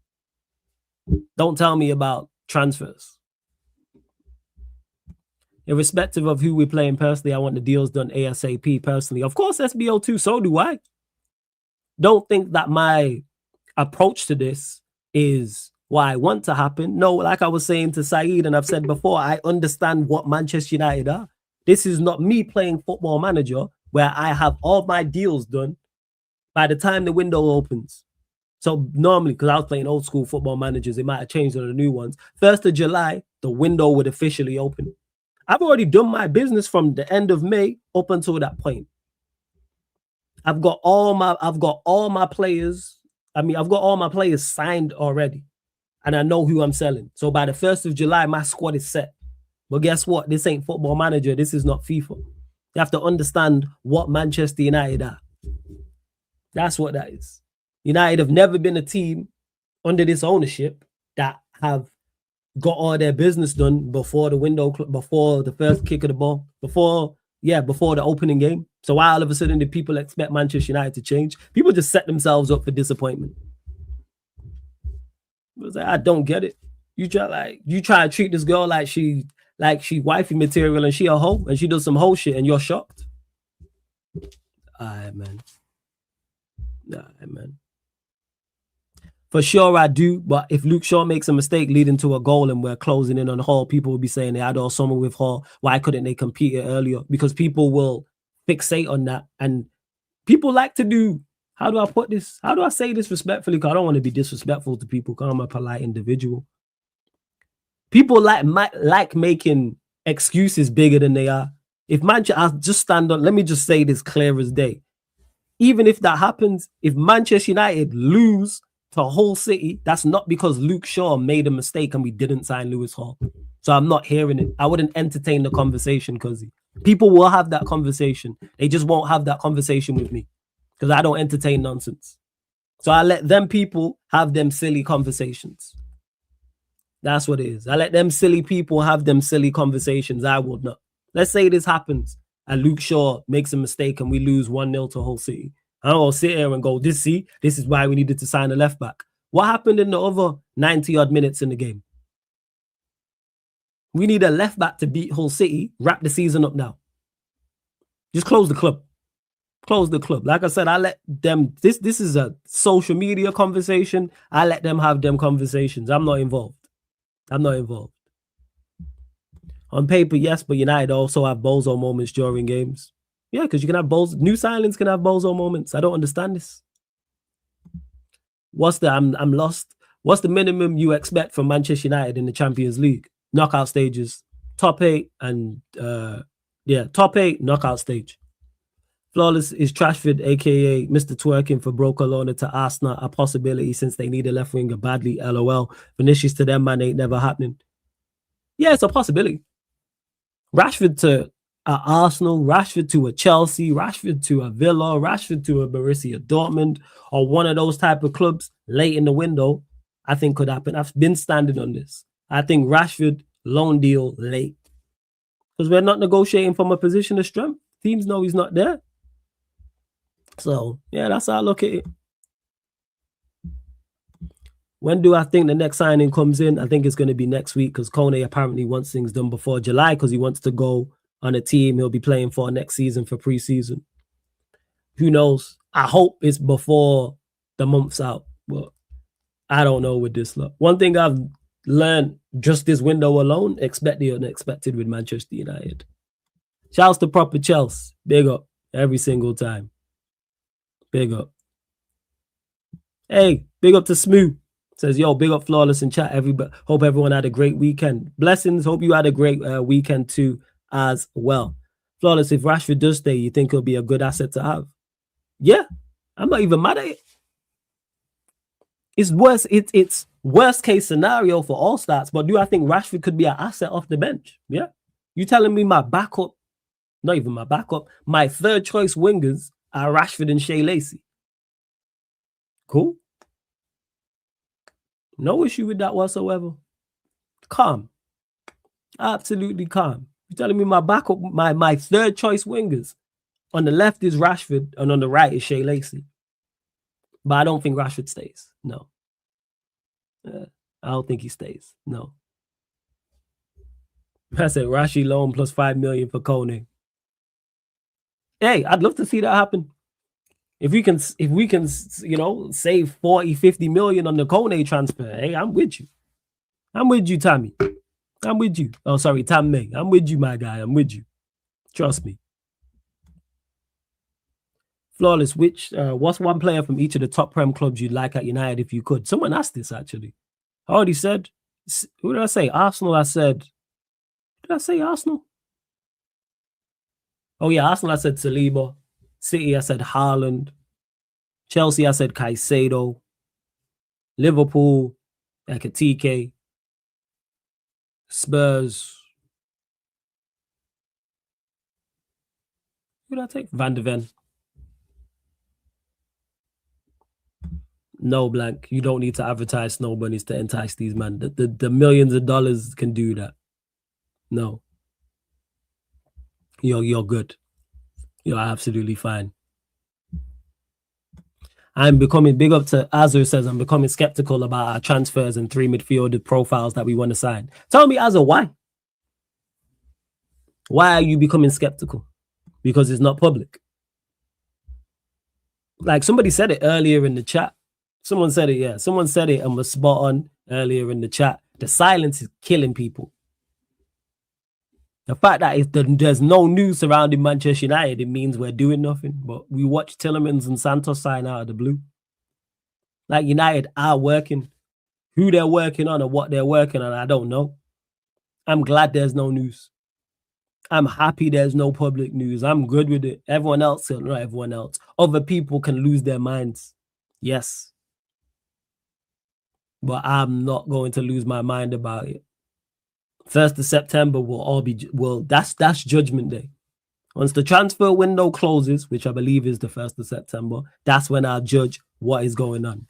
Don't tell me about transfers. Irrespective of who we're playing personally, I want the deals done ASAP personally. Of course, SBO too, so do I. Don't think that my approach to this is what I want to happen. No, like I was saying to Saeed, and I've said before, I understand what Manchester United are. This is not me playing Football Manager where I have all my deals done by the time the window opens. So normally, because I was playing old school Football Managers, it might have changed on the new ones. 1st of July, the window would officially open. I've already done my business from the end of May up until that point. I've got all my players signed already. And I know who I'm selling. So by the 1st of July, my squad is set. But guess what? This ain't Football Manager. This is not FIFA. You have to understand what Manchester United are. That's what that is. United have never been a team under this ownership that have got all their business done before the window, before the first kick of the ball, before the opening game. So why all of a sudden do people expect Manchester United to change? People just set themselves up for disappointment. I don't get it. You try to treat this girl like she wifey material and she a hoe and she does some hoe shit and you're shocked. Alright, man. For sure I do, but if Luke Shaw makes a mistake leading to a goal and we're closing in on Hall, people will be saying they had all summer with Hall. Why couldn't they compete it earlier? Because people will fixate on that, and people like to do. How do I put this? How do I say this respectfully? Because I don't want to be disrespectful to people because I'm a polite individual. People like making excuses bigger than they are. If Manchester, I'll just stand on, let me just say this clear as day. Even if that happens, if Manchester United lose to Hull City, that's not because Luke Shaw made a mistake and we didn't sign Lewis Hall. So I'm not hearing it. I wouldn't entertain the conversation, because people will have that conversation. They just won't have that conversation with me, because I don't entertain nonsense. So I let them people have them silly conversations. That's what it is. I let them silly people have them silly conversations. I would not. Let's say this happens and Luke Shaw makes a mistake and we lose 1-0 to Hull City. I don't sit here and go, this is why we needed to sign a left back. What happened in the other 90 odd minutes in the game? We need a left back to beat Hull City. Wrap the season up now. Just close the club. Close the club. Like I said, I let them. This is a social media conversation. I let them have them conversations. I'm not involved. I'm not involved. On paper, yes, but United also have bozo moments during games. Yeah, because you can have bozo. New signings can have bozo moments. I don't understand this. What's the? I'm lost. What's the minimum you expect from Manchester United in the Champions League knockout stages? Top 8 and top 8 knockout stage. Flawless is Trashford, aka Mr. Twerking for Barcelona to Arsenal, a possibility since they need a left winger badly. LOL. Vinicius to them, man, ain't never happening. Yeah, it's a possibility. Rashford to Arsenal, Rashford to a Chelsea, Rashford to a Villa, Rashford to a Borussia Dortmund, or one of those type of clubs late in the window, I think could happen. I've been standing on this. I think Rashford loan deal late because we're not negotiating from a position of strength. Teams know he's not there. So, yeah, that's how I look at it. When do I think the next signing comes in? I think it's going to be next week because Kone apparently wants things done before July because he wants to go on a team he'll be playing for next season for preseason. Who knows? I hope it's before the month's out, but I don't know with this lot. One thing I've learned just this window alone, expect the unexpected with Manchester United. Shouts to proper Chelsea. Big up every single time. Big up. Hey, big up to Smooth. Says, yo, big up Flawless in chat. Everybody, hope everyone had a great weekend. Blessings. Hope you had a great weekend too as well. Flawless, if Rashford does stay, you think he'll be a good asset to have? Yeah, I'm not even mad at it. It's worse. It's worst case scenario for all stats. But do I think Rashford could be an asset off the bench? Yeah. You telling me my backup, not even my backup, my third choice wingers are Rashford and Shea Lacey. Cool. No issue with that whatsoever. Calm. Absolutely calm. You're telling me my backup, my third choice wingers. On the left is Rashford and on the right is Shea Lacey. But I don't think Rashford stays. No. I don't think he stays. No. I said Rashi loan plus 5 million for Kone. Hey, I'd love to see that happen. If we can, save 40, 50 million on the Kone transfer, hey, I'm with you. I'm with you, Tommy. I'm with you. Oh, sorry, Tammy. I'm with you, my guy. I'm with you. Trust me. Flawless, what's one player from each of the top Prem clubs you'd like at United if you could? Someone asked this, actually. I already said, who did I say? Arsenal, I said. Did I say Arsenal? Oh, yeah, Arsenal, I said Saliba. City, I said Haaland. Chelsea, I said Caicedo. Liverpool, Ekatike. Spurs. Who did I take? Van de Ven. No, Blank. You don't need to advertise snow bunnies to entice these men. The millions of dollars can do that. No. You're good. You're absolutely fine. I'm becoming, big up to Azur says, I'm becoming skeptical about our transfers and 3 midfielder profiles that we want to sign. Tell me, Azur, why? Why are you becoming skeptical? Because it's not public. Like somebody said it earlier in the chat. Someone said it, yeah. Someone said it and was spot on earlier in the chat. The silence is killing people. The fact that if there's no news surrounding Manchester United, it means we're doing nothing. But we watch Tielemans and Santos sign out of the blue. Like United are working. Who they're working on and what they're working on, I don't know. I'm glad there's no news. I'm happy there's no public news. I'm good with it. Everyone else, not everyone else. Other people can lose their minds. Yes. But I'm not going to lose my mind about it. 1st of September will all be, that's Judgment Day. Once the transfer window closes, which I believe is the 1st of September, that's when I'll judge what is going on.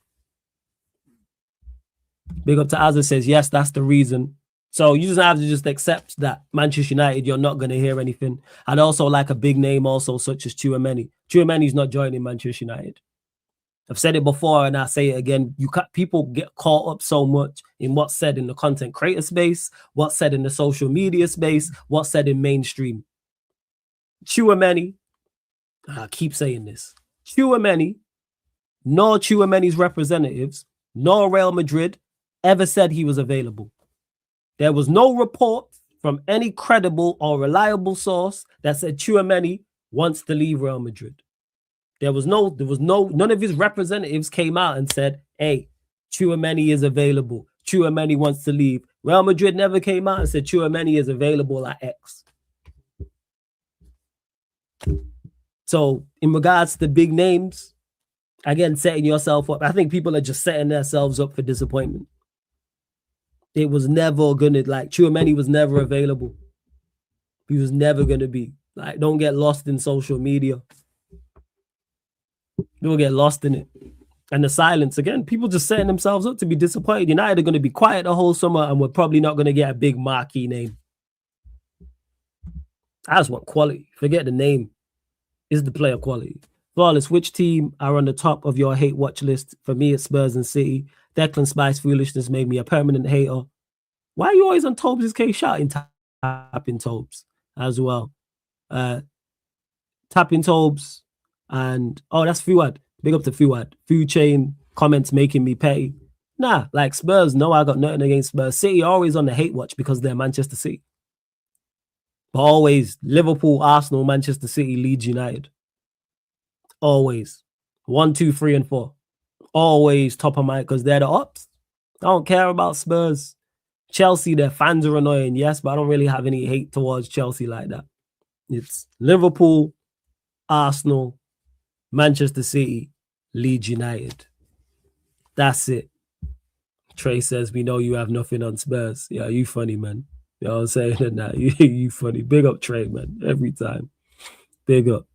Big up to Azza says, yes, that's the reason. So you just have to just accept that Manchester United, you're not going to hear anything. I'd also like a big name also, such as Tchouaméni. Tchouaméni's not joining Manchester United. I've said it before and I say it again. People get caught up so much in what's said in the content creator space, what's said in the social media space, what's said in mainstream. Tchouaméni I keep saying this. Tchouaméni, nor Tchouaméni's representatives, nor Real Madrid ever said he was available. There was no report from any credible or reliable source that said Tchouaméni wants to leave Real Madrid. None of his representatives came out and said, hey, Tchouaméni is available. Tchouaméni wants to leave. Real Madrid never came out and said Tchouaméni is available at X. So in regards to the big names, again, setting yourself up, I think people are just setting themselves up for disappointment. It was never going to, like, Tchouaméni was never available. He was never going to be. Like, don't get lost in social media. Don't get lost in it. And the silence, again, people just setting themselves up to be disappointed. United are going to be quiet the whole summer and we're probably not going to get a big marquee name. I just want quality. Forget the name. Is the player quality? Flawless, which team are on the top of your hate watch list? For me, it's Spurs and City. Declan Spice foolishness made me a permanent hater. Why are you always on Tobes' case shouting tapping Tobes as well? Tapping Tobes and that's Fuad. Big up to Fuad. Food chain comments making me petty. Nah, like Spurs, no, I got nothing against Spurs. City always on the hate watch because they're Manchester City. But always Liverpool, Arsenal, Manchester City, Leeds United. Always. 1, 2, 3, and 4. Always top of mind because they're the ups. I don't care about Spurs. Chelsea, their fans are annoying, yes, but I don't really have any hate towards Chelsea like that. It's Liverpool, Arsenal, Manchester City, Leeds United. That's it. Trey says, we know you have nothing on Spurs. Yeah, you funny, man. You know what I'm saying? Nah, you funny. Big up Trey, man. Every time. Big up.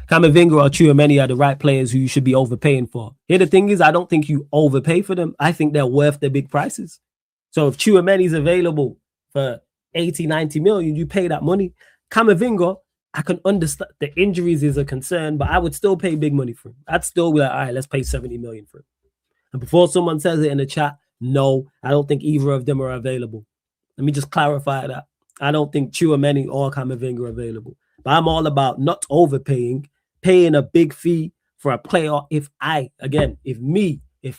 Camavinga or Tchouaméni are the right players who you should be overpaying for. Here, the thing is, I don't think you overpay for them. I think they're worth their big prices. So if Tchouaméni is available for 80, 90 million, you pay that money. Camavinga, I can understand the injuries is a concern, but I would still pay big money for him. I'd still be like, all right, let's pay 70 million for him. And before someone says it in the chat, no, I don't think either of them are available. Let me just clarify that. I don't think Tchouaméni or Camavinga are available. But I'm all about not overpaying, paying a big fee for a player if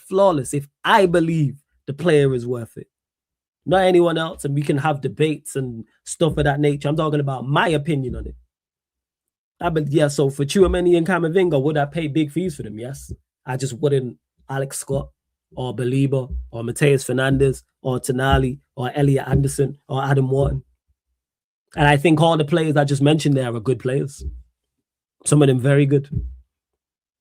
Flawless, if I believe the player is worth it. Not anyone else, and we can have debates and stuff of that nature. I'm talking about my opinion on it. So for Tchouaméni and Camavinga, would I pay big fees for them? Yes. I just wouldn't Alex Scott or Belieber or Mateus Fernandes or Tonali or Elliot Anderson or Adam Wharton. And I think all the players I just mentioned there are good players. Some of them very good.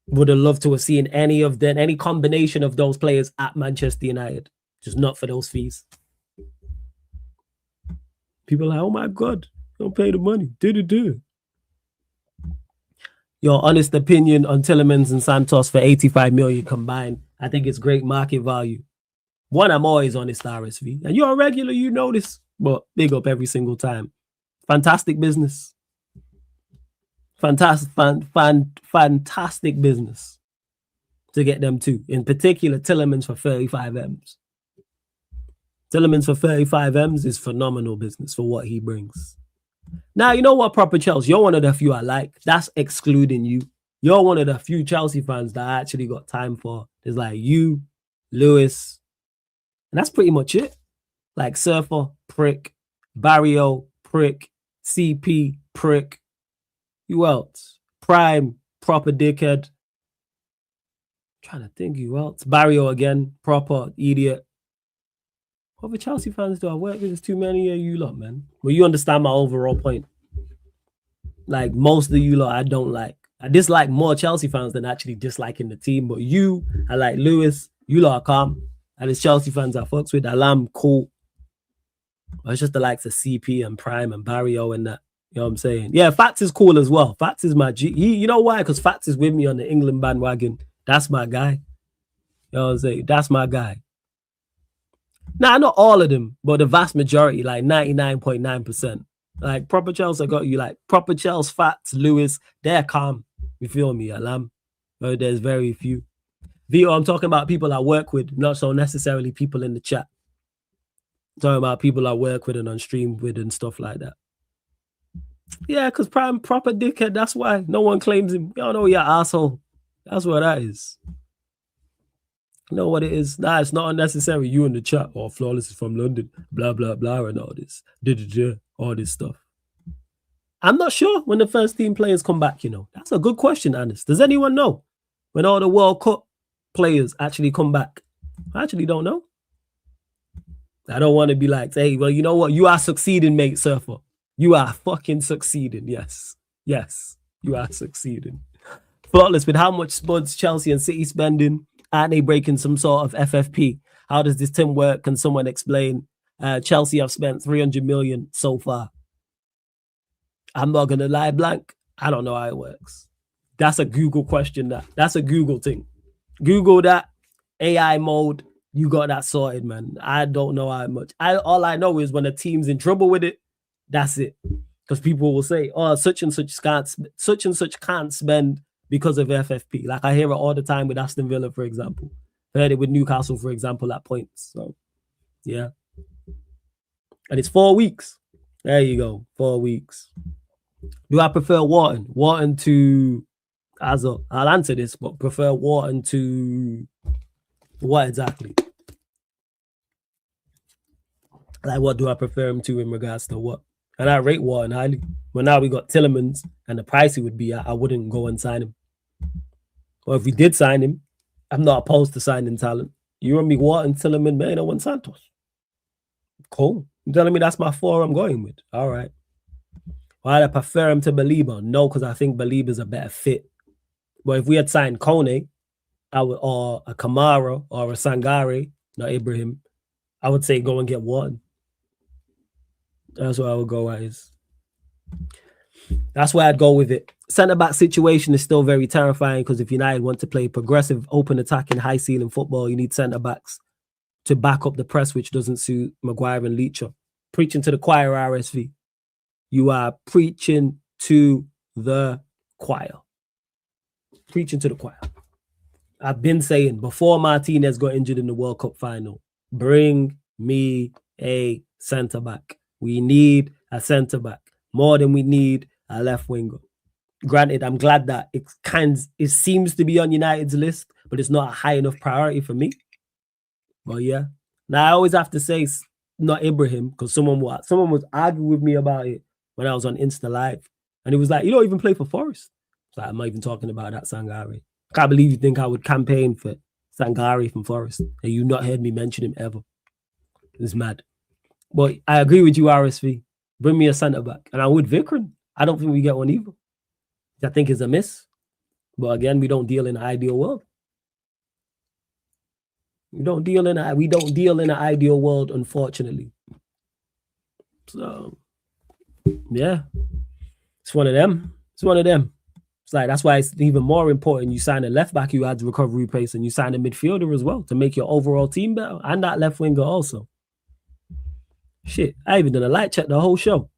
Would have loved to have seen any combination of those players at Manchester United. Just not for those fees. People are like, oh my God, don't pay the money. Do. Your honest opinion on Tielemans and Santos for 85 million combined. I think it's great market value. One, I'm always honest, RSV. And you're a regular, you know this. But big up every single time. Fantastic business. Fantastic business to get them two. In particular, Tielemans for 35 M's. Tielemans for 35 M's is phenomenal business for what he brings. Now, you know what, Proper Chelsea? You're one of the few I like. That's excluding you. You're one of the few Chelsea fans that I actually got time for. There's like you, Lewis, and that's pretty much it. Like Surfer, prick, Barrio, prick, CP, prick. Who else? Prime, proper dickhead. I'm trying to think who else. Barrio again, proper idiot. What other Chelsea fans do I work with? There's too many of you lot, man. Well, you understand my overall point. Like, most of you lot I don't like. I dislike more Chelsea fans than actually disliking the team. But you, I like Lewis. You lot are calm. And it's Chelsea fans I fucks with. Alam, cool. But it's just the likes of CP and Prime and Barrio and that. You know what I'm saying? Yeah, Fats is cool as well. Fats is my G. You know why? Because Fats is with me on the England bandwagon. That's my guy. You know what I'm saying? That's my guy. Nah, not all of them, but the vast majority, like 99.9%. Like, proper Chelsea, I got you. Like, proper Chelsea, Fats, Lewis, they're calm. You feel me, Alam? But there's very few. Vito, I'm talking about people I work with, not so necessarily people in the chat. I'm talking about people I work with and on stream with and stuff like that. Yeah, because prime proper dickhead. That's why no one claims him. Y'all know you're asshole. That's what that is. You know what it is? Nah, it's not unnecessary. You in the chat, or Flawless is from London, blah, blah, blah, and all this. All this stuff. I'm not sure when the first team players come back, you know. That's a good question, Anis. Does anyone know when all the World Cup players actually come back? I actually don't know. I don't want to be like, hey, well, you know what? You are succeeding, mate, Surfer. You are fucking succeeding. Yes. Yes, you are succeeding. Flawless, with how much Spuds, Chelsea, and City spending, aren't they breaking some sort of FFP? How does this team work? Can someone explain? Chelsea have spent 300 million so far. I'm not going to lie, blank. I don't know how it works. That's a Google question. That's a Google thing. Google that. AI mode. You got that sorted, man. I don't know how much. All I know is when a team's in trouble with it, that's it. Because people will say, oh, such and such can't spend because of FFP. Like I hear it all the time with Aston Villa, for example. I heard it with Newcastle, for example, at points. So, yeah. And it's 4 weeks. There you go. 4 weeks. Do I prefer Wharton? Wharton to I'll answer this, but prefer Wharton to what exactly? Like, what do I prefer him to in regards to what? And I rate Wharton highly. But now we got Tillemans, and the price he would be at, I wouldn't go and sign him. Or if we did sign him, I'm not opposed to signing talent. You want me Wharton, Tillemans, man, I want Santos. Cool. You're telling me that's my four I'm going with. All right. Why I prefer him to Belieber? No, because I think Belieber's a better fit. But if we had signed Kone, or a Kamara or a Sangare, not Ibrahim, I would say go and get Wharton. That's what I would go as. That's where I'd go with it. Centre-back situation is still very terrifying because if United want to play progressive, open attacking, high-ceiling football, you need centre-backs to back up the press, which doesn't suit Maguire and Leacher. Preaching to the choir, RSV. You are preaching to the choir. Preaching to the choir. I've been saying before Martinez got injured in the World Cup final, bring me a centre-back. We need a centre-back more than we need a left winger. Granted, I'm glad that it seems to be on United's list, but it's not a high enough priority for me. But yeah. Now I always have to say not Ibrahim, because someone was arguing with me about it when I was on Insta Live. And it was like, you don't even play for Forest. So I'm not even talking about that Sangare. I can't believe you think I would campaign for Sangare from Forest and you not heard me mention him ever. It's mad. But I agree with you, RSV. Bring me a centre-back. And I would Vikram. I don't think we get one either. I think it's a miss. But again, we don't deal in an ideal world. We don't deal in an ideal world, unfortunately. So, yeah. It's one of them. It's like, that's why it's even more important you sign a left back who adds recovery pace and you sign a midfielder as well to make your overall team better. And that left winger also. Shit, I even done a light check the whole show.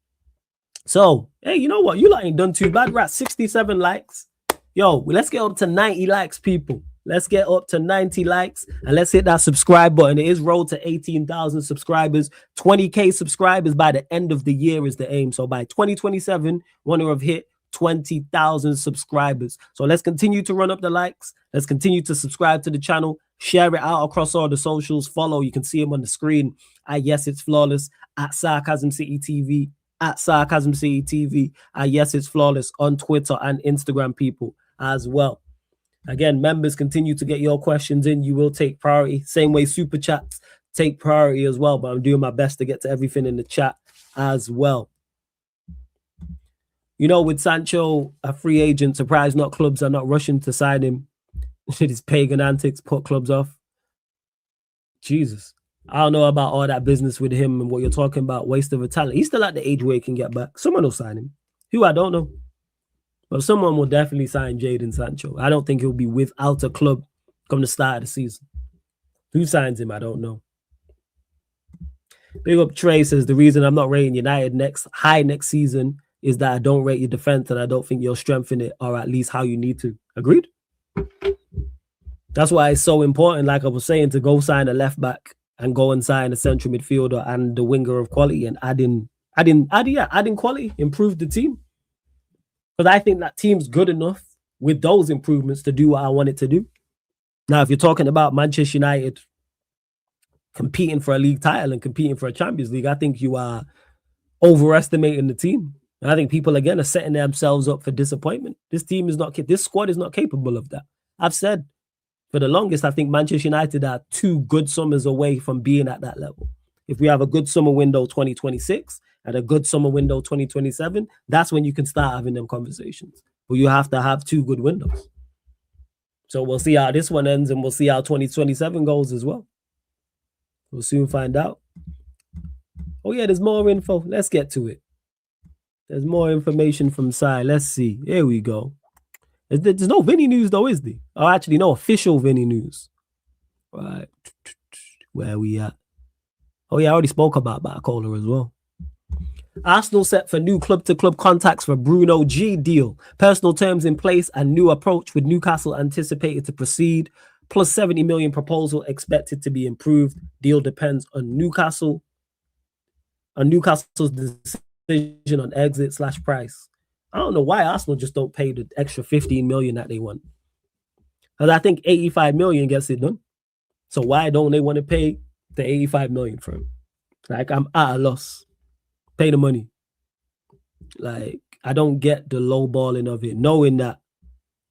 So, hey, you know what? You lot ain't done too bad. We're at 67 likes. Yo, let's get up to 90 likes, people. Let's get up to 90 likes and let's hit that subscribe button. It is rolled to 18,000 subscribers. 20K subscribers by the end of the year is the aim. So by 2027, want to have hit 20,000 subscribers. So let's continue to run up the likes. Let's continue to subscribe to the channel. Share it out across all the socials. Follow. You can see them on the screen. Yes, it's Flawless at Sarcasm City TV. At Sarcasm City TV. Yes, it's Flawless on Twitter and Instagram, people, as well. Again, members, continue to get your questions in. You will take priority. Same way super chats take priority as well. But I'm doing my best to get to everything in the chat as well. You know, with Sancho, a free agent, surprised not clubs are not rushing to sign him. His pagan antics put clubs off. Jesus. I don't know about all that business with him and what you're talking about. Waste of a talent. He's still at the age where he can get back. Someone will sign him. Who, I don't know. But someone will definitely sign Jadon Sancho. I don't think he'll be without a club come the start of the season. Who signs him? I don't know. Big up Trey says the reason I'm not rating United next season is that I don't rate your defense and I don't think you'll strengthen it, or at least how you need to. Agreed? That's why it's so important, like I was saying, to go sign a left back and go and sign a central midfielder and the winger of quality and add in adding quality, improved the team. Because I think that team's good enough with those improvements to do what I want it to do. Now, if you're talking about Manchester United competing for a league title and competing for a Champions League, I think you are overestimating the team. And I think people, again, are setting themselves up for disappointment. This squad is not capable of that. I've said for the longest, I think Manchester United are 2 good summers away from being at that level. If we have a good summer window 2026 and a good summer window 2027, that's when you can start having them conversations. But you have to have 2 good windows. So we'll see how this one ends, and we'll see how 2027 goes as well. We'll soon find out. Oh yeah, there's more info. Let's get to it. There's more information from Sai. Let's see. Here we go. There's no Vinny news though, is there? Oh, actually, no official Vinny news. Right. Where are we at? Oh yeah, I already spoke about Barcola as well. Arsenal set for new club-to-club contacts for Bruno G deal. Personal terms in place and new approach with Newcastle anticipated to proceed. Plus 70 million proposal expected to be improved. Deal depends on Newcastle's decision on exit/price. I don't know why Arsenal just don't pay the extra 15 million that they want. Because I think 85 million gets it done. So why don't they want to pay the 85 million for him? Like, I'm at a loss. Pay the money. Like, I don't get the low balling of it, knowing that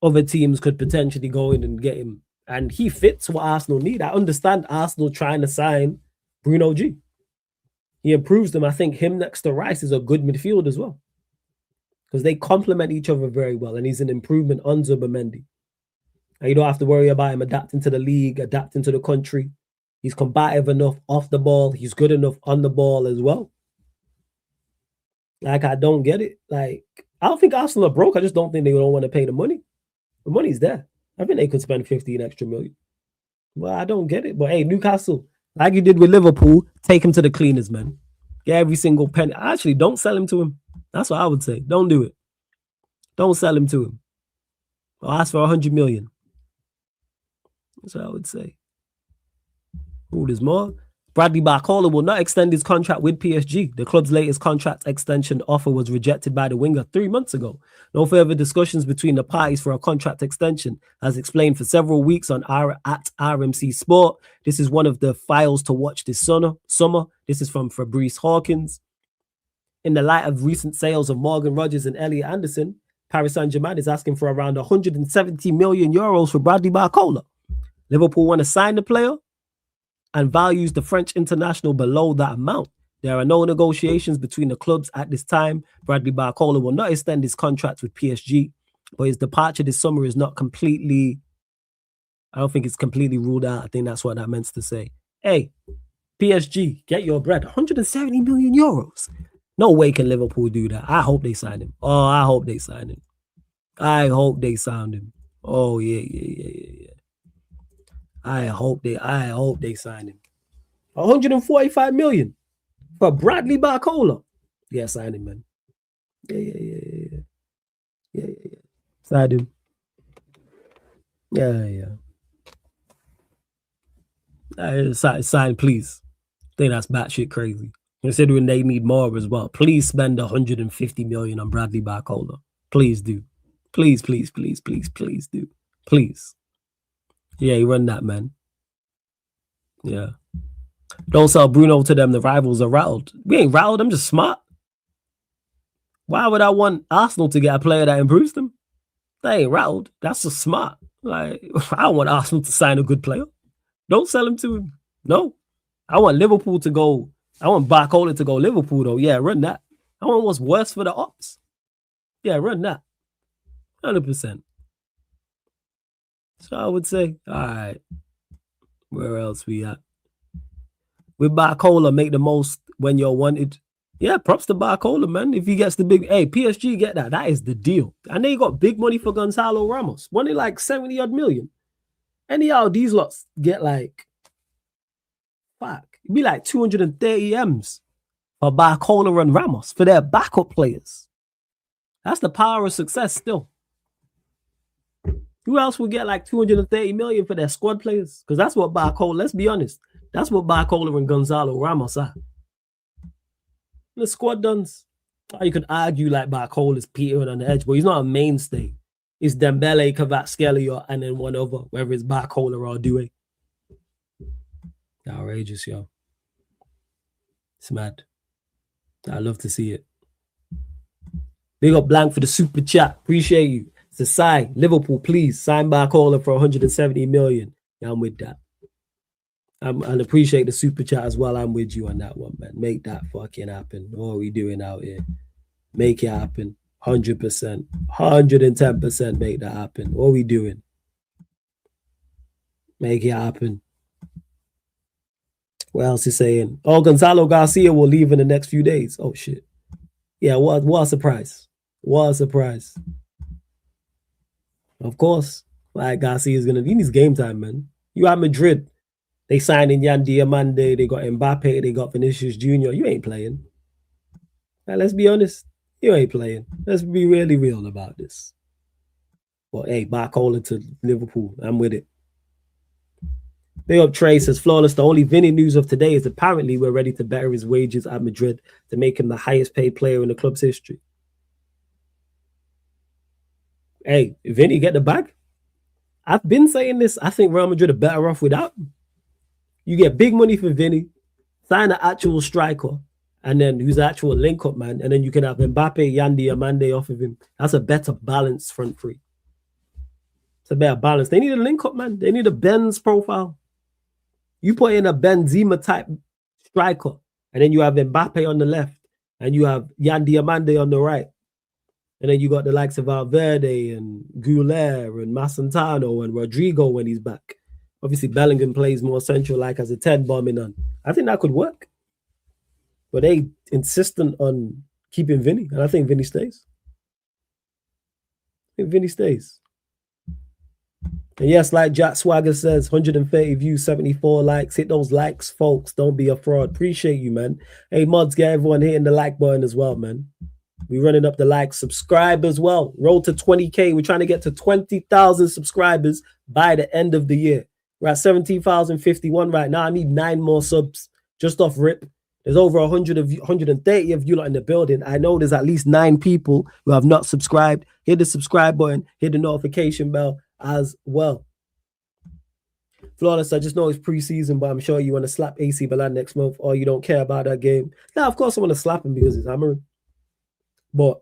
other teams could potentially go in and get him. And he fits what Arsenal need. I understand Arsenal trying to sign Bruno G. He improves them. I think him next to Rice is a good midfield as well. Because they complement each other very well. And he's an improvement on Zubimendi. And you don't have to worry about him adapting to the league, adapting to the country. He's combative enough off the ball. He's good enough on the ball as well. Like, I don't get it. Like, I don't think Arsenal are broke. I just don't think they don't want to pay the money. The money's there. I think they could spend 15 extra million. Well, I don't get it. But hey, Newcastle, like you did with Liverpool, take him to the cleaners, man. Get every single penny. Actually, don't sell him to him. That's what I would say. Don't do it. Don't sell him to him. Or ask for 100 million. That's what I would say. Ooh, there's more. Bradley Barcola will not extend his contract with PSG. The club's latest contract extension offer was rejected by the winger 3 months ago. No further discussions between the parties for a contract extension, as explained for several weeks at RMC Sport. This is one of the files to watch this summer. This is from Fabrice Hawkins. In the light of recent sales of Morgan Rogers and Elliot Anderson, Paris Saint-Germain is asking for around 170 million euros for Bradley Barcola. Liverpool want to sign the player and values the French international below that amount. There are no negotiations between the clubs at this time. Bradley Barcola will not extend his contract with PSG, but his departure this summer is not completely, I don't think it's completely ruled out. I think that's what that meant to say. Hey, PSG, get your bread. 170 million euros. No way can Liverpool do that. I hope they sign him. Oh, I hope they sign him. I hope they sign him. Oh, yeah. I hope they sign him. 145 million for Bradley Barcola. Yeah, sign him, man. Yeah. Sign him. Yeah. Sign, please. I think that's batshit crazy. Considering they need more as well. Please spend 150 million on Bradley Barcola. Please do. Please do. Please. Yeah, you run that, man. Yeah. Don't sell Bruno to them. The rivals are rattled. We ain't rattled. I'm just smart. Why would I want Arsenal to get a player that improves them? They ain't rattled. That's just smart. Like, I don't want Arsenal to sign a good player. Don't sell him to him. No. I want Liverpool to go. I want Barcola to go Liverpool, though. Yeah, run that. I want what's worse for the ops. Yeah, run that. 100%. So I would say, all right, where else we at? With Barcola, make the most when you're wanted. Yeah, props to Barcola, man. If he gets the big, hey, PSG get that. That is the deal. And they got big money for Gonzalo Ramos. Money like 70 odd million. Anyhow, these lots get like, fuck, it'd be like 230 M's for Barcola and Ramos for their backup players. That's the power of success still. Who else would get like 230 million for their squad players? Because that's what Barcola, let's be honest, that's what Barcola and Gonzalo Ramos are. The squad duns. You could argue like Barcola's Peter on the edge, but he's not a mainstay. It's Dembele, Kvaratskhelia, and then one other, whether it's Barcola or Due. Outrageous, yo. It's mad. I love to see it. Big up Blank for the super chat. Appreciate you. It's a sign. Liverpool, please sign Barcola for 170 million. Yeah, I'm with that. And appreciate the super chat as well. I'm with you on that one, man. Make that fucking happen. What are we doing out here? Make it happen. 100%. 110% make that happen. What are we doing? Make it happen. What else is saying? Oh, Gonzalo Garcia will leave in the next few days. Oh, shit. Yeah, what a surprise. What a surprise. Of course. Like Garcia is going to... He needs game time, man. You at Madrid. They signed in Yan Diomande. They got Mbappe. They got Vinicius Jr. You ain't playing. Now, let's be honest. You ain't playing. Let's be really real about this. Well, hey, Barcola to Liverpool. I'm with it. Big up Trey says, flawless. The only VINI news of today is apparently we're ready to better his wages at Madrid to make him the highest paid player in the club's history. Hey, VINI, get the bag. I've been saying this. I think Real Madrid are better off without him. You get big money for VINI, sign an actual striker, and then who's the actual link-up man, and then you can have Mbappe, Yan Diomande off of him. That's a better balanced front three. It's a better balance. They need a link-up man. They need a Benz profile. You put in a Benzema type striker, and then you have Mbappe on the left, and you have Yan Diomande on the right. And then you got the likes of Valverde and Goulet and Massantano and Rodrigo when he's back. Obviously, Bellingham plays more central, like as a 10 bombing on. I think that could work. But they insistent on keeping VINI, and I think VINI stays. I think VINI stays. And yes, like Jack Swagger says, 130 views, 74 likes. Hit those likes, folks. Don't be a fraud. Appreciate you, man. Hey, mods, get everyone hitting the like button as well, man. We're running up the likes. Subscribe as well. Roll to 20K. We're trying to get to 20,000 subscribers by the end of the year. We're at 17,051 right now. I need 9 more subs just off rip. There's over 130 of you lot in the building. I know there's at least 9 people who have not subscribed. Hit the subscribe button. Hit the notification bell as well. Flawless, I just know it's preseason, but I'm sure you want to slap AC Milan next month or you don't care about that game. Now, of course, I want to slap him because it's hammering. But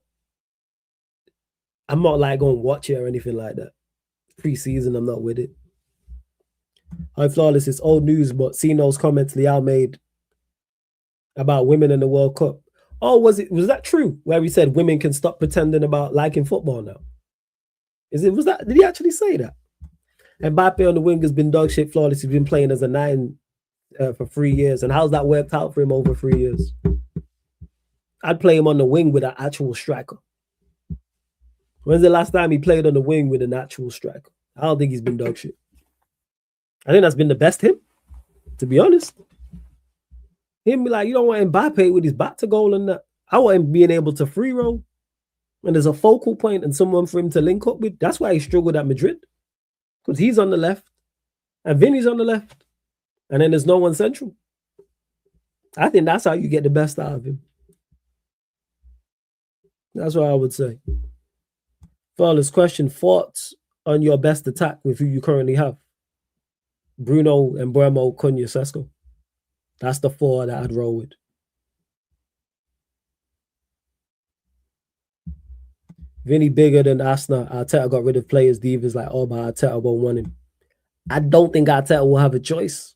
I'm not like going to watch it or anything like that. Preseason, I'm not with it. Hi, Flawless, it's old news, but seeing those comments Liao made about women in the World Cup. Oh, was that true? Where he said women can stop pretending about liking football now? Did he actually say that? And Mbappe on the wing has been dog shit. Flawless. He's been playing as a 9 for 3 years. And how's that worked out for him over 3 years? I'd play him on the wing with an actual striker. When's the last time he played on the wing with an actual striker? I don't think he's been dog shit. I think that's been the best him, to be honest. Him be like, you don't want Mbappe with his back to goal and that. I want him being able to free roll. And there's a focal point and someone for him to link up with. That's why he struggled at Madrid. Because he's on the left. And Vini's on the left. And then there's no one central. I think that's how you get the best out of him. That's what I would say. Flawless question. Thoughts on your best attack with who you currently have? Bruno, Mbeumo, Cunha, Sesko. That's the 4 that I'd roll with. Vinny bigger than Arsenal. Arteta got rid of players. Divas like, oh, but Arteta won't want him. I don't think Arteta will have a choice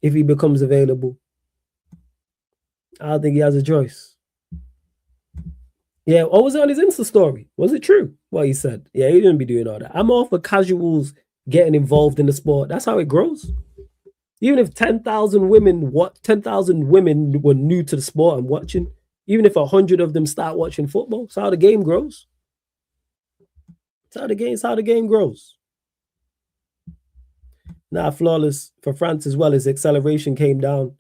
if he becomes available. I don't think he has a choice. Yeah, what was it on his Insta story? Was it true what he said? Yeah, he didn't be doing all that. I'm all for casuals getting involved in the sport. That's how it grows. Even if 10,000 women were new to the sport and watching, even if 100 of them start watching football, it's how the game grows. It's how the game grows. Now, Flawless for France as well, his acceleration came down.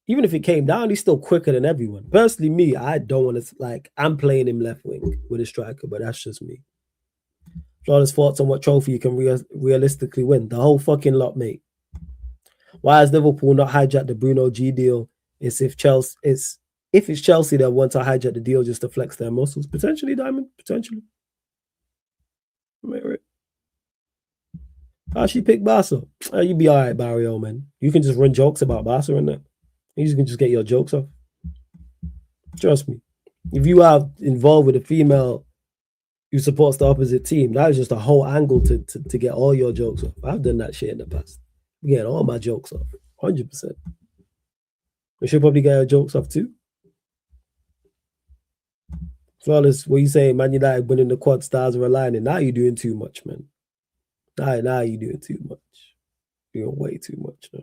Even if it came down, he's still quicker than everyone. Personally, me, I don't want to, I'm playing him left wing with a striker, but that's just me. Flawless thoughts on what trophy you can realistically win. The whole fucking lot, mate. Why has Liverpool not hijacked the Bruno G deal? It's if Chelsea, it's If it's Chelsea that want to hijack the deal just to flex their muscles, potentially, Diamond, potentially. How she pick Barca? You be all right, Barrio, man. You can just run jokes about Barca and that. You can just get your jokes off. Trust me. If you are involved with a female who supports the opposite team, that is just a whole angle to get all your jokes off. I've done that shit in the past. I'm getting all my jokes off. 100%. We should probably get our jokes off too. Flawless, what you saying, Man United winning the quad, stars are aligning. Now you're doing too much, man. Now you're doing too much. You're doing way too much now.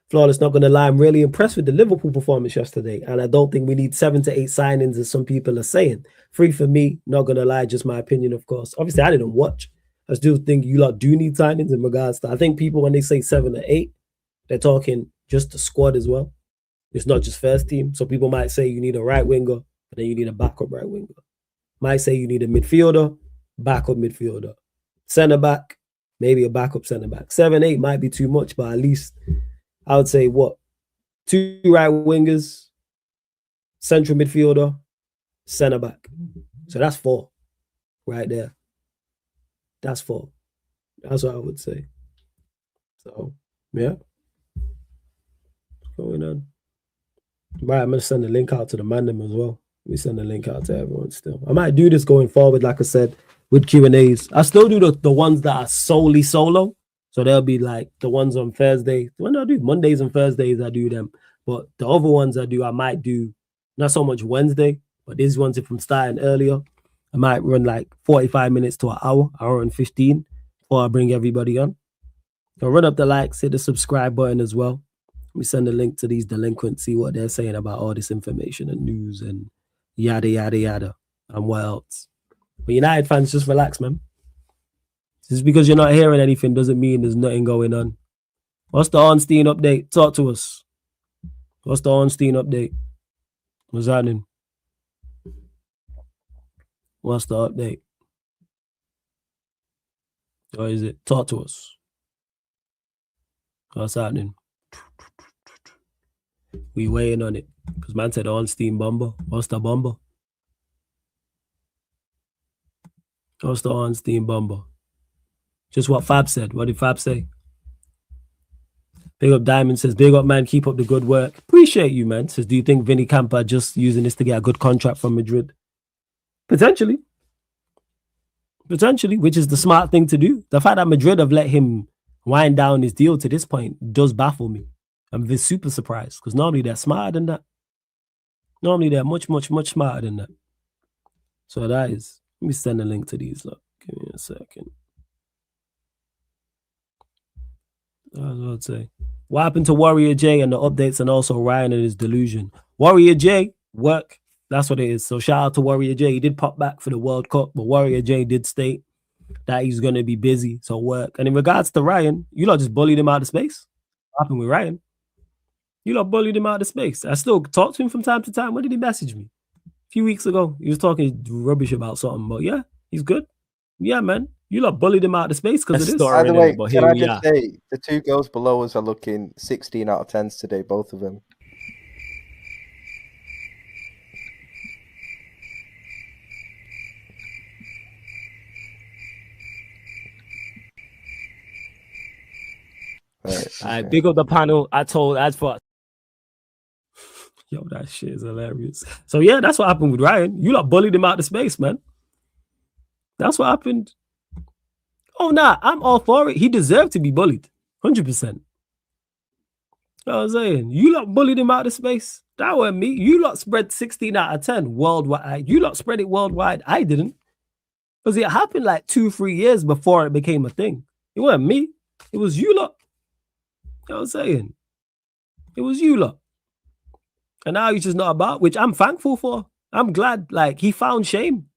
Flawless, not going to lie, I'm really impressed with the Liverpool performance yesterday, and I don't think we need 7 to 8 signings, as some people are saying. 3 for me, not going to lie, just my opinion, of course. Obviously, I didn't watch. I still think you lot do need signings in regards to, I think people, when they say 7 or 8, they're talking just the squad as well. It's not just first team. So people might say you need a right winger, and then you need a backup right winger. Might say you need a midfielder, backup midfielder. Centre back, maybe a backup centre back. 7, 8 might be too much, but at least I would say what? 2 right wingers, central midfielder, centre back. So that's 4 right there. That's 4. That's what I would say. So, yeah. What's going on? Right, I'm going to send the link out to the mandem as well. We send the link out to everyone still. I might do this going forward, like I said, with Q&As. I still do the ones that are solely solo. So they'll be like the ones on Thursday. When I do Mondays and Thursdays, I do them. But the other ones I might do not so much Wednesday, but these ones, if I'm starting earlier, I might run like 45 minutes to an hour and 15 before I bring everybody on. So run up the likes, hit the subscribe button as well. We send a link to these delinquents, see what they're saying about all this information and news and yada, yada, yada, and what else. But United fans, just relax, man. Just because you're not hearing anything doesn't mean there's nothing going on. What's the Ornstein update? Talk to us. What's the Ornstein update? What's happening? What's the update? Or is it? Talk to us. What's happening? We waiting on it. Because man said Ornstein bomber. What's the bomber? What's the Ornstein bomber? Just what Fab said. What did Fab say? Big up Diamond says, big up, man. Keep up the good work. Appreciate you, man. Says, do you think Vinny Camper just using this to get a good contract from Madrid? Potentially. Potentially, which is the smart thing to do. The fact that Madrid have let him wind down his deal to this point does baffle me. I'm super surprised because normally they're smarter than that. Normally they're much, much, much smarter than that. So that is, let me send a link to these. Look, give me a second. That's what I'd say. What happened to Warrior J and the updates, and also Ryan and his delusion? Warrior J, work. That's what it is. So shout out to Warrior J. He did pop back for the World Cup, but Warrior J did state that he's going to be busy. So work. And in regards to Ryan, you lot just bullied him out of space. What happened with Ryan? You lot bullied him out of space. I still talk to him from time to time. When did he message me? A few weeks ago. He was talking rubbish about something, but yeah, he's good. Yeah, man. You lot bullied him out of space because of this. By the way, can I just say, the 2 girls below us are looking 16 out of 10s today, both of them. Right, big up the panel. I told as for yo, that shit is hilarious. So yeah, that's what happened with Ryan. You lot bullied him out of space, man. That's what happened. Oh nah, I'm all for it. He deserved to be bullied. 100%. You know what I'm saying? You lot bullied him out of space. That wasn't me. You lot spread 16 out of 10 worldwide. You lot spread it worldwide. I didn't. Because it happened like 2-3 years before it became a thing. It wasn't me. It was you lot. You know what I'm saying? It was you lot. And now he's just not about, which I'm thankful for. I'm glad, like, he found shame.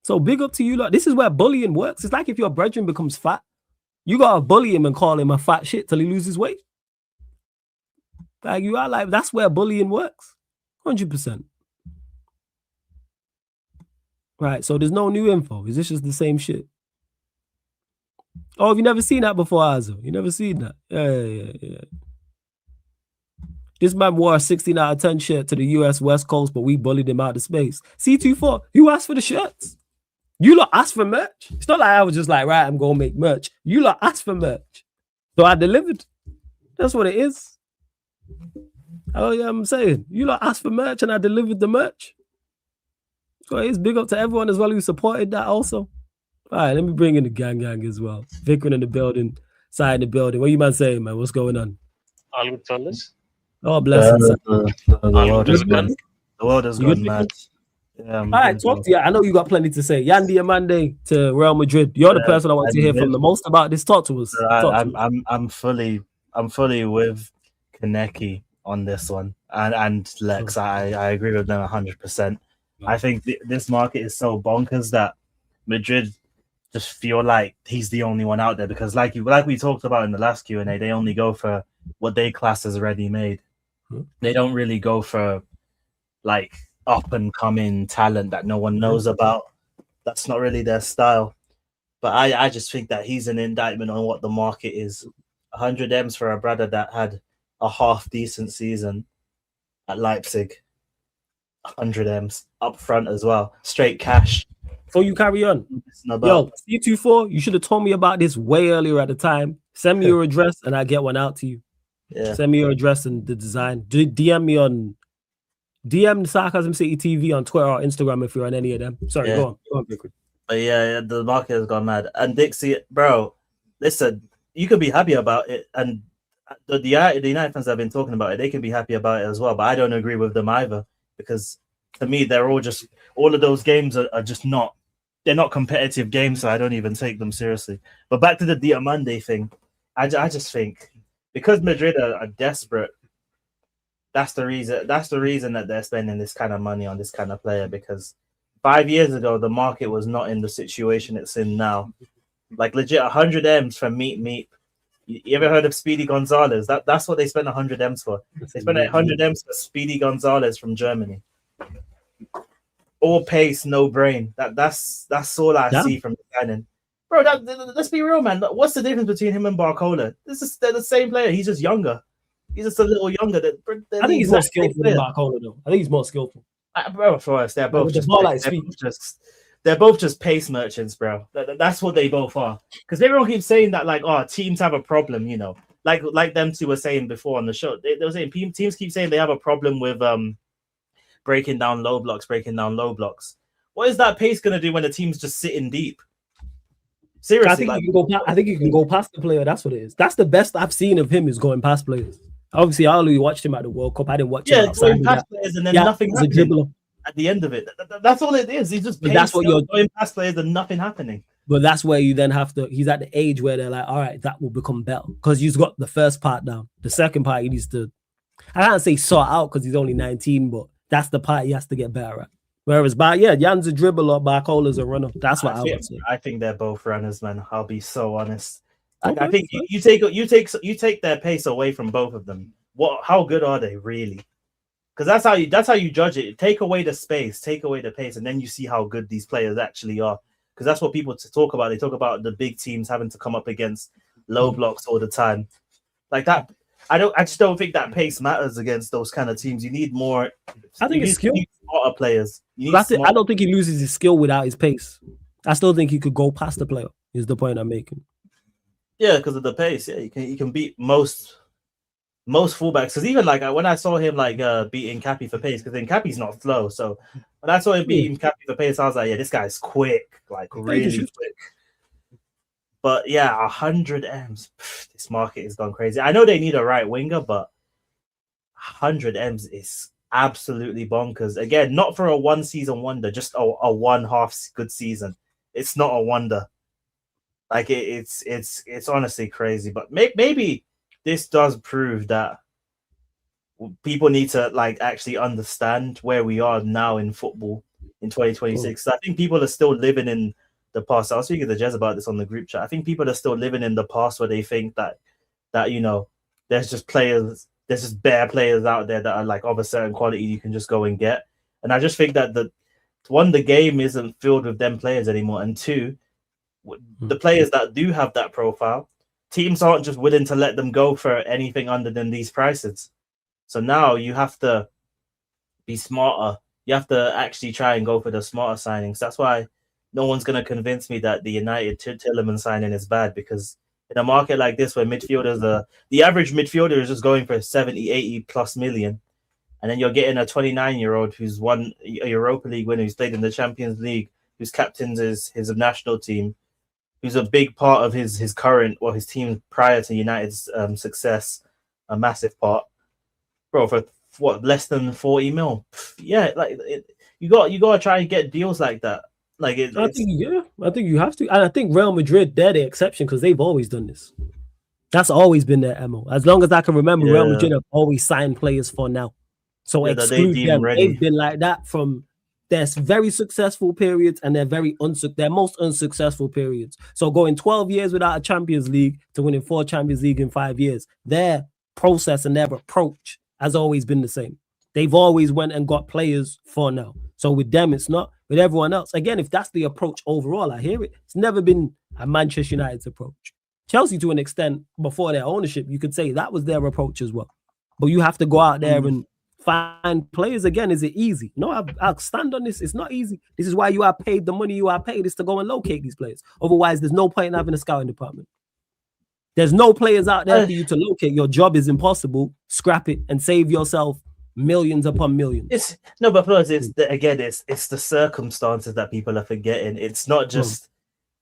So big up to you lot. This is where bullying works. It's like if your brethren becomes fat, you gotta bully him and call him a fat shit till he loses weight. Like, you are like, that's where bullying works. 100%. Right, so there's no new info. Is this just the same shit? Oh, have you never seen that before, Azo? You never seen that? Yeah. This man wore a 16 out of 10 shirt to the US West Coast, but we bullied him out of space. C24, you asked for the shirts. You lot asked for merch. It's not like I was just like, right, I'm going to make merch. You lot asked for merch. So I delivered. That's what it is. Oh, yeah, I'm saying. You lot asked for merch and I delivered the merch. So it's big up to everyone as well who supported that also. All right, let me bring in the gang as well. Vikram in the building, Sai in the building. What you man saying, man? What's going on? All good, fellas. Oh, blessings. The world has gone mad. Yeah, all right, talk to you. I know you got plenty to say. Yan DIOMANDE to Real Madrid. You're the person I want to hear from the most about this. Talk to us. I'm fully with Kaneki on this one, and Lex. I agree with them 100%. I think this market is so bonkers that Madrid just feel like he's the only one out there because, like we talked about in the last Q&A, they only go for what they class as ready-made. They don't really go for like up-and-coming talent that no one knows about. That's not really their style. But I just think that he's an indictment on what the market is. 100 M's for a brother that had a half-decent season at Leipzig. 100 M's up front as well. Straight cash. Before you carry on, yo, C24, you should have told me about this way earlier at the time. Send me your address and I'll get one out to you. Yeah. Send me your address and the design. DM me on DM Sarcasm City TV on Twitter or Instagram if you're on any of them. Sorry, go on. But yeah, the market has gone mad. And Dixie, bro, listen, you could be happy about it. And the United fans that have been talking about it, they can be happy about it as well. But I don't agree with them either. Because to me, they're all of those games are just not, they're not competitive games, so I don't even take them seriously. But back to the DIOMANDE thing, I just think because Madrid are desperate, that's the reason that they're spending this kind of money on this kind of player. Because 5 years ago, the market was not in the situation it's in now. Like legit 100 M's for Meep. You ever heard of Speedy Gonzalez? That's what they spent 100 M's for. They spent 100 M's for Speedy Gonzalez from Germany. All pace, no brain. That's all I see from the signing. Bro, let's be real, man. What's the difference between him and Barcola? They're the same player. He's just younger. He's just a little younger. I think he's more skillful than Barcola, though. I think he's more skillful. Bro, for us, they're both just pace merchants, bro. That's what they both are. Because everyone keeps saying that, like, oh, teams have a problem, you know. Like them two were saying before on the show. They were saying teams keep saying they have a problem with breaking down low blocks. What is that pace going to do when the team's just sitting deep? Seriously, I think you can go past the player. That's what it is. That's the best I've seen of him is going past players. Obviously, I only watched him at the World Cup. I didn't watch him outside. Going past players and then nothing happening at the end of it. That's all it is. He's just going past players and nothing happening. But that's where you then have to. He's at the age where they're like, all right, that will become better because he's got the first part down. The second part he needs to. I can't say sort out because he's only 19, but that's the part he has to get better at. Whereas, Jan's a dribbler, Barcola's a runner. That's what I would say. I think they're both runners, man. I'll be so honest. Okay. I think you take their pace away from both of them. How good are they really? Because that's how you judge it. Take away the space, take away the pace, and then you see how good these players actually are. Because that's what people talk about. They talk about the big teams having to come up against low blocks all the time, like that. I just don't think that pace matters against those kind of teams. You need more. I think it's skill. Smarter players. I don't think he loses his skill without his pace. I still think he could go past the player. Is the point I'm making? Yeah, because of the pace. Yeah, he can beat most fullbacks. Because even like when I saw him like beating Cappy for pace, because then Cappy's not slow. So when I saw him beating Cappy for pace, I was like, yeah, this guy's quick, like really quick. But yeah, 100 M's. This market has gone crazy. I know they need a right winger, but 100 M's is absolutely bonkers. Again, not for a one season wonder, just a one half good season. It's not a wonder. Like it's honestly crazy. But maybe this does prove that people need to like actually understand where we are now in football in 2026. So I think people are still living in the past. I was speaking to Jez about this on the group chat. I think people are still living in the past where they think that you know there's just bare players out there that are like of a certain quality you can just go and get. And I just think that the game isn't filled with them players anymore, and two, the players that do have that profile, teams aren't just willing to let them go for anything under than these prices. So now you have to be smarter. You have to actually try and go for the smarter signings. That's why no one's going to convince me that the United Tillman signing is bad, because in a market like this where midfielders the average midfielder is just going for 70, 80 plus million. And then you're getting a 29-year-old who's won a Europa League winner, who's played in the Champions League, who's captains his national team, who's a big part of his current or his team prior to United's success, a massive part, bro. For what, less than 40 mil? Yeah, like you got to try and get deals like that. Like I think you have to, and I think Real Madrid, they're the exception because they've always done this. That's always been their MO. As long as I can remember, Real Madrid have always signed players for now. So exclude them. They've been like that from their very successful periods and their most unsuccessful periods. So going 12 years without a Champions League to winning 4 Champions League in 5 years, their process and their approach has always been the same. They've always went and got players for now. So with them, it's not. With everyone else, again, if that's the approach overall, I hear it. It's never been a Manchester United's approach. Chelsea, to an extent, before their ownership, you could say that was their approach as well. But you have to go out there and find players again. Is it easy? No, I'll stand on this. It's not easy. This is why you are paid the money you are paid, is to go and locate these players. Otherwise, there's no point in having a scouting department. There's no players out there for you to locate. Your job is impossible. Scrap it and save yourself millions upon millions. It's the circumstances that people are forgetting. It's not just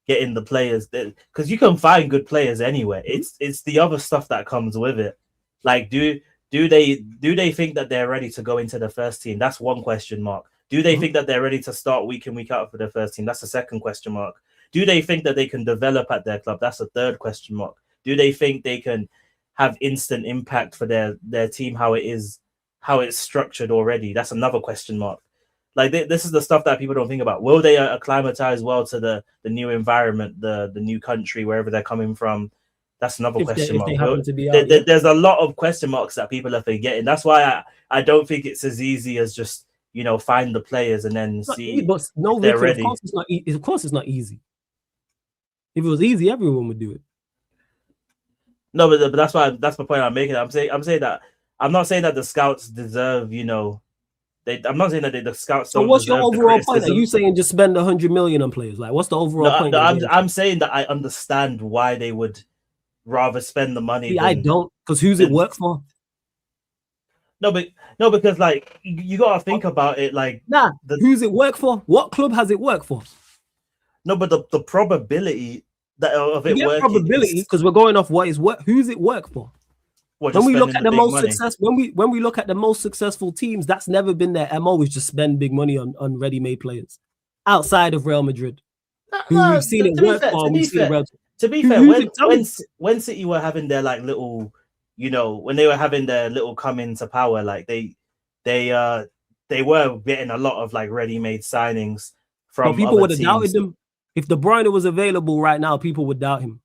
getting the players, because you can find good players anywhere. It's the other stuff that comes with it. Like, do they think that they're ready to go into the first team? That's one question mark. Do they think that they're ready to start week in, week out for the first team? That's a second question mark. Do they think that they can develop at their club? That's a third question mark. Do they think they can have instant impact for their team, how it's structured already? That's another question mark. Like, this is the stuff that people don't think about. Will they acclimatize well to the new environment, the new country, wherever they're coming from? That's another question mark. There's a lot of question marks that people are forgetting. That's why I don't think it's as easy as just, find the players and then see if they're ready. Of course it's not easy. If it was easy, everyone would do it. No, but that's my point I'm making. I'm saying that I'm not saying that the scouts deserve, I'm not saying that the scouts. So what's your overall point? Are you saying just spend 100 million on players? Like, what's the overall point? I'm saying that I understand why they would rather spend the money. See, I don't, because who's it work for? No, because like you gotta think about it. Like, who's it work for? What club has it worked for? No, but the probability of it working, probability, because we're going off what is what. Who's it work for? When we look at the most successful, when we look at the most successful teams, that's never been their MO, is just spend big money on ready-made players outside of Real Madrid. We've seen it work for. To be fair, when City were having their like little, when they were having their little come into power, like they were getting a lot of like ready-made signings from. But people would have doubted them if De Bruyne was available right now. People would doubt him.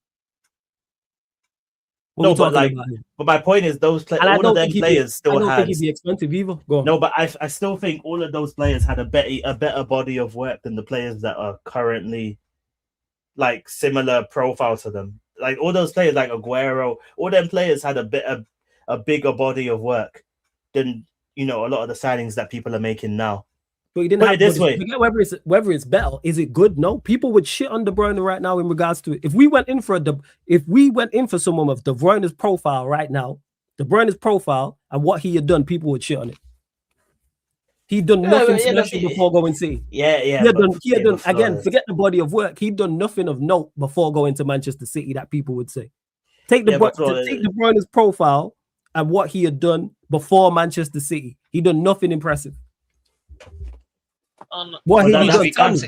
But my point is, those players, all of them players still had. I don't think he'd be expensive either. Go on. No, but I still think all of those players had a better body of work than the players that are currently like similar profile to them. Like all those players, like Aguero, all them players had a bigger body of work than a lot of the signings that people are making now. But you didn't have this way. Whether it's better, is it good? No, people would shit on De Bruyne right now in regards to it. If we went in for someone with De Bruyne's profile right now, De Bruyne's profile and what he had done, people would shit on it. He'd done nothing special before going City. He had done again. Forget the body of work. He'd done nothing of note before going to Manchester City that people would say. Take De Bruyne's profile and what he had done before Manchester City. He done nothing impressive. That's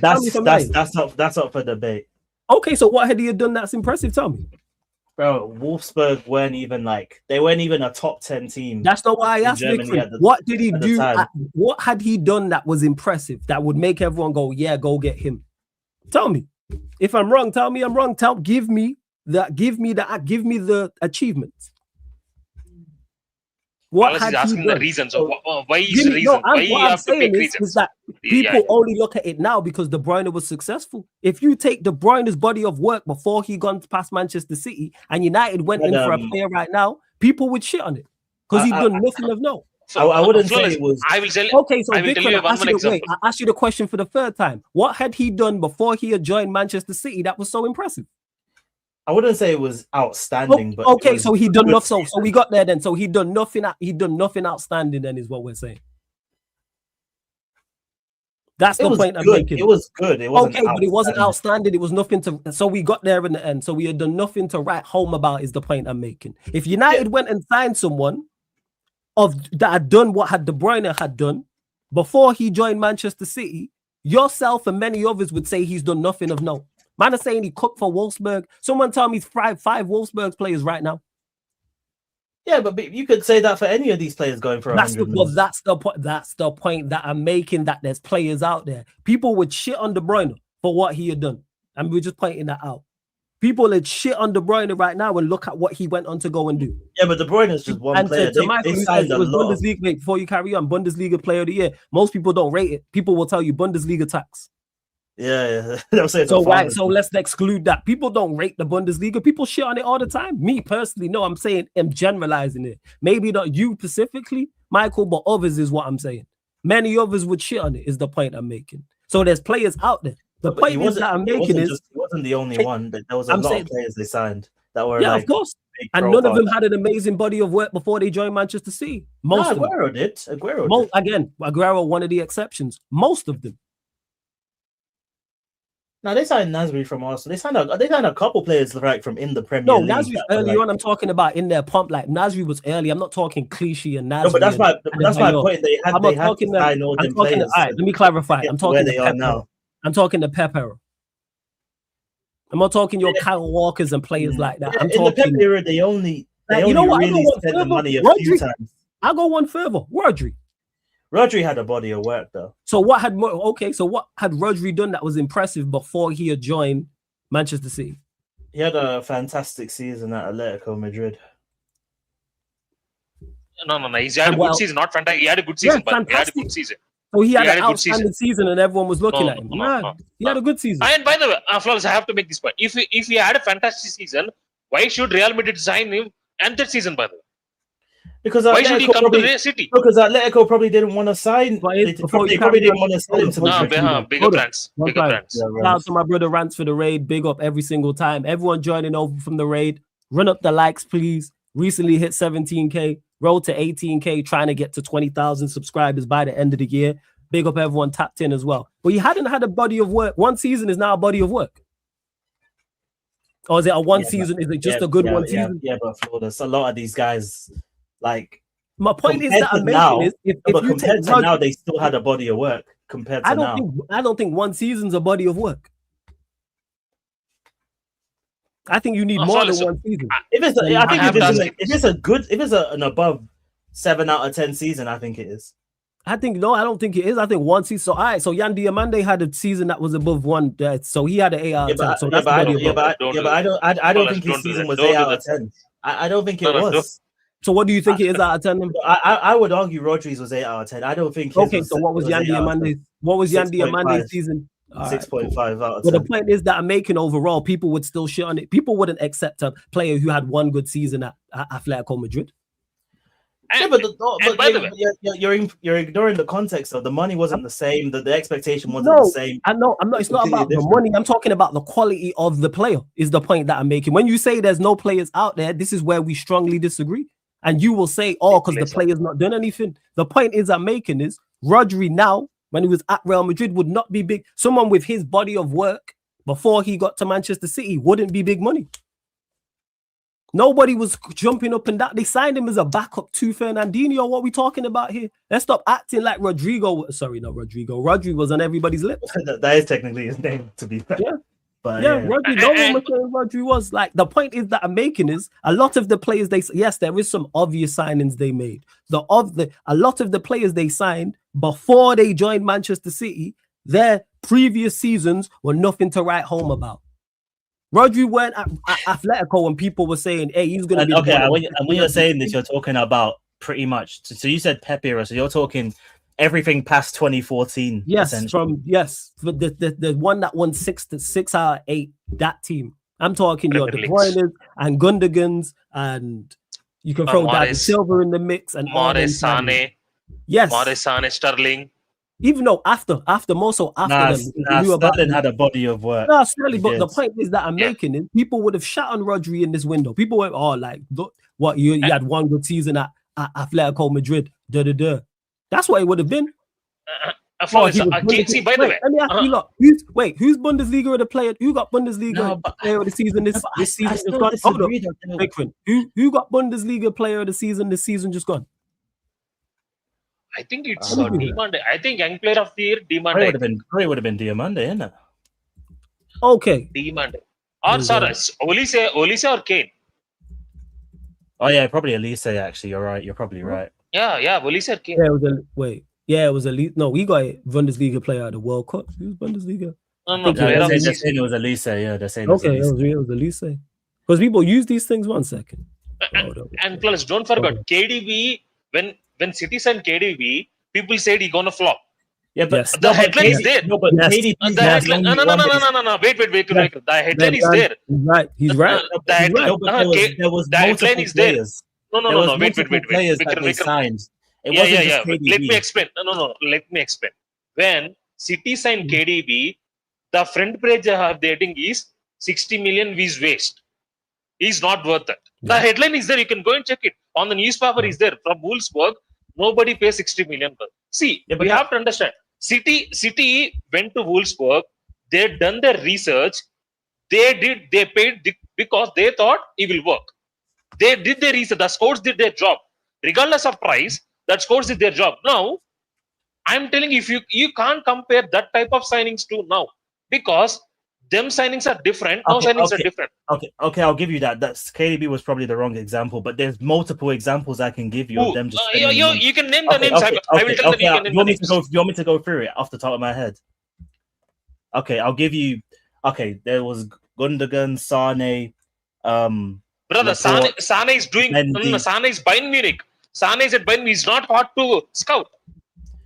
up for debate. Okay, so what had he done that's impressive? Tell me. Bro, Wolfsburg weren't even a top 10 team. That's not why I asked Victor. What did he do? What had he done that was impressive that would make everyone go, yeah, go get him? Tell me. If I'm wrong, tell me I'm wrong. Give me the achievements. What had asking the reasons of why is the reason? Why you have to pick reasons? Is that people only look at it now because De Bruyne was successful. If you take De Bruyne's body of work before he gone past Manchester City and United went in for a player right now, people would shit on it because he's done nothing of note. So, I wouldn't say it was. I will tell. Okay, so I will tell you one example. I asked you the question for the third time. What had he done before he had joined Manchester City that was so impressive? I wouldn't say it was outstanding, but okay, so he done nothing. So we got there then. So he done nothing. He done nothing outstanding. Then is what we're saying. That's the point I'm making. It was good. It wasn't okay, but it wasn't outstanding. It was nothing to. So we got there in the end. So we had done nothing to write home about. Is the point I'm making? If United went and signed someone that had done what De Bruyne had done before he joined Manchester City, yourself and many others would say he's done nothing of note. Man is saying he cooked for Wolfsburg. Someone tell me five Wolfsburg players right now. Yeah, but you could say that for any of these players going for 100 million. That's the point. That's the point that I'm making. That there's players out there. People would shit on De Bruyne for what he had done, and we're just pointing that out. People would shit on De Bruyne right now and look at what he went on to go and do. Yeah, but De Bruyne is just one player. They signed a lot. Bundesliga, before you carry on, Bundesliga Player of the Year. Most people don't rate it. People will tell you Bundesliga tax. Yeah. So let's exclude that. People don't rate the Bundesliga. People shit on it all the time. Me personally, no, I'm generalizing it. Maybe not you specifically, Michael, but others is what I'm saying. Many others would shit on it, is the point I'm making. So there's players out there. The point that I'm making is he wasn't the only one. There was a lot of players they signed that were of course. And none of them had an amazing body of work before they joined Manchester City. Aguero did. Aguero, one of the exceptions. Most of them. Now they signed Nasri from Arsenal. They signed a couple players from in the Premier League. No, Nasri's early on. I'm talking about in their pump. Like Nasri was early. I'm not talking Clichy and Nasri. No, but that's my point. They had to sign all them players. All right, let me clarify. I'm talking where they are now. I'm talking the Pep era. I'm not talking your Kyle Walkers and players like that. I'm talking the Pep era. They only really spent the money a few times. I'll go one further. Rodri had a body of work though. So what had Rodri done that was impressive before he had joined Manchester City? He had a fantastic season at Atletico Madrid. No. He had a good season, not fantastic. He had a good season, but he had a good season. So he had an outstanding season and everyone was looking at him. He had a good season. And by the way, Flawless, I have to make this point. If he had a fantastic season, why should Real Madrid sign him and that season, by the way? Because why should he come to the City? Because Atletico probably didn't want to sign. They probably didn't want to sign him to bigger plans. Shout out to my brother Rants for the raid. Big up every single time. Everyone joining over from the raid. Run up the likes, please. Recently hit 17K. Road to 18K. Trying to get to 20,000 subscribers by the end of the year. Big up everyone tapped in as well. But you hadn't had a body of work. One season is now a body of work. Or is it a one season? Is it just a good one season? Yeah, but Flawless, a lot of these guys, like my point is that I'm making is if compared to now, they still had a body of work compared to now. I don't think one season's a body of work. I think you need more than one season. If it's an above 7 out of 10 season, I think it is. I don't think it is. I think one season. So all right, so Yan Diomande had a season that was above 1. So he had an 8 out of 10. So that's I don't think his season was 8 out of 10. I don't think it was. So what do you think it is out of 10? I would argue Rodri's was 8 out of 10. I don't think. Okay, so what was Yan Diomande? What was Yan Diamande's season? 6.5 out of 10. But the point is that I'm making overall, people would still shit on it. People wouldn't accept a player who had one good season at Atletico Madrid. You're ignoring the context. So the money wasn't the same. The expectation wasn't the same. I know. I'm not. It's not about the money. I'm talking about the quality of the player. Is the point that I'm making. When you say there's no players out there, this is where we strongly disagree. And you will say, because the player's not done anything. The point is I'm making is Rodri now, when he was at Real Madrid, would not be big. Someone with his body of work before he got to Manchester City wouldn't be big money. Nobody was jumping up and down. They signed him as a backup to Fernandinho. What are we talking about here? Let's stop acting like Rodrigo. Sorry, not Rodrigo. Rodri was on everybody's lips. That is technically his name, to be fair. Yeah. But Rodri, no one was saying Rodri was. Like, the point is that I'm making is a lot of the players there is some obvious signings they made. A lot of the players they signed before they joined Manchester City, their previous seasons were nothing to write home about. Rodri went at Atletico when people were saying, "Hey, he's gonna be." Okay, and when you're saying this, you're talking about pretty much. So you said Pep era, so you're talking everything past 2014. Yes, the one that won 6 out of 8. That team. I'm talking your De Bruyne and Gundogan's and You can throw David Morris. Silva in the mix and Morris, Sane. Sane, Yes. Morris, Sane, Sterling. Even though after more so after them. Nah, We knew about Sterling had a body of work. No, Sterling, but the Yes. point is that I'm making is people would have shot on Rodri in this window. People went, oh, like, look, what, you had one good season at Atletico Madrid. That's what it would have been. Flawless. See, by the way, let me ask you, look, who's Bundesliga of the player? Who got Bundesliga player of the season this season just gone? Hold on, big friend. Who got Bundesliga player of the season this season just gone? I think it's DIOMANDE. I think young player of the year, DIOMANDE. Probably would have been DIOMANDE, isn't it? Okay. DIOMANDE. Or sorry, Olise or Kane. Oh yeah, probably Elise. Actually, you're right. You're probably right. Yeah, Olise or Kane. Yeah, it was Elise. No, we got a Bundesliga player at the World Cup. Who's Bundesliga? No, They're saying it was Elise. Yeah, they're saying okay, it was Elise. Because people use these things 1 second. And plus, don't forget, KDB, when City signed KDB, people said he's gonna flop. Yeah, but the headline is there. No, but KDB the headline. No. Wait. The headline is there. He's right. The headline is there. No. Wait. Players that they signed. Yeah. Let me explain. No. Let me explain. When City signed KDB, the front page of the heading is 60 million is waste. He's not worth it. The headline is there. You can go and check it. On the newspaper is there. From Wolfsburg, nobody pays 60 million. See, we have to understand. City went to Wolfsburg. They done their research. They paid because they thought it will work. They did their research. The scouts did their job. Regardless of price, that scouts did their job. Now, I'm telling you, you can't compare that type of signings to now. Because them signings are different. Now signings are different. Okay, I'll give you that. That's KDB was probably the wrong example, but there's multiple examples I can give you of them just. You can name the names. I will tell them you can name the names. You want me to go through it off the top of my head? Okay, I'll give you. Okay, there was Gundogan, Sane. Brother, Sane is doing. Sane is Bayern Munich. Sane is at Bayern. He's not hard to scout.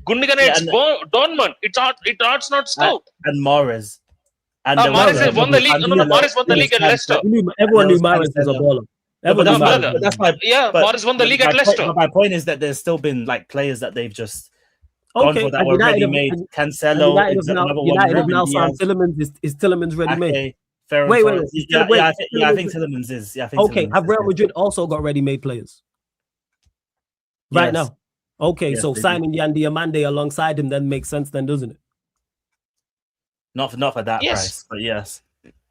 Gundogan is Dortmund. It's not scout. And Morris. And Morris won the league. Morris won the league at Leicester. Everyone knew Morris was a baller. Morris won the league at Leicester. My point is that there's still been like players that they've just gone for that were ready made. Cancelo, United now signed Tielemans. Is Tielemans ready made? Wait. I think Tielemans is. Okay, have Real Madrid also got ready made players right now? Okay, so signing DIOMANDE alongside him then makes sense, then, doesn't it? Not for that price, but yes.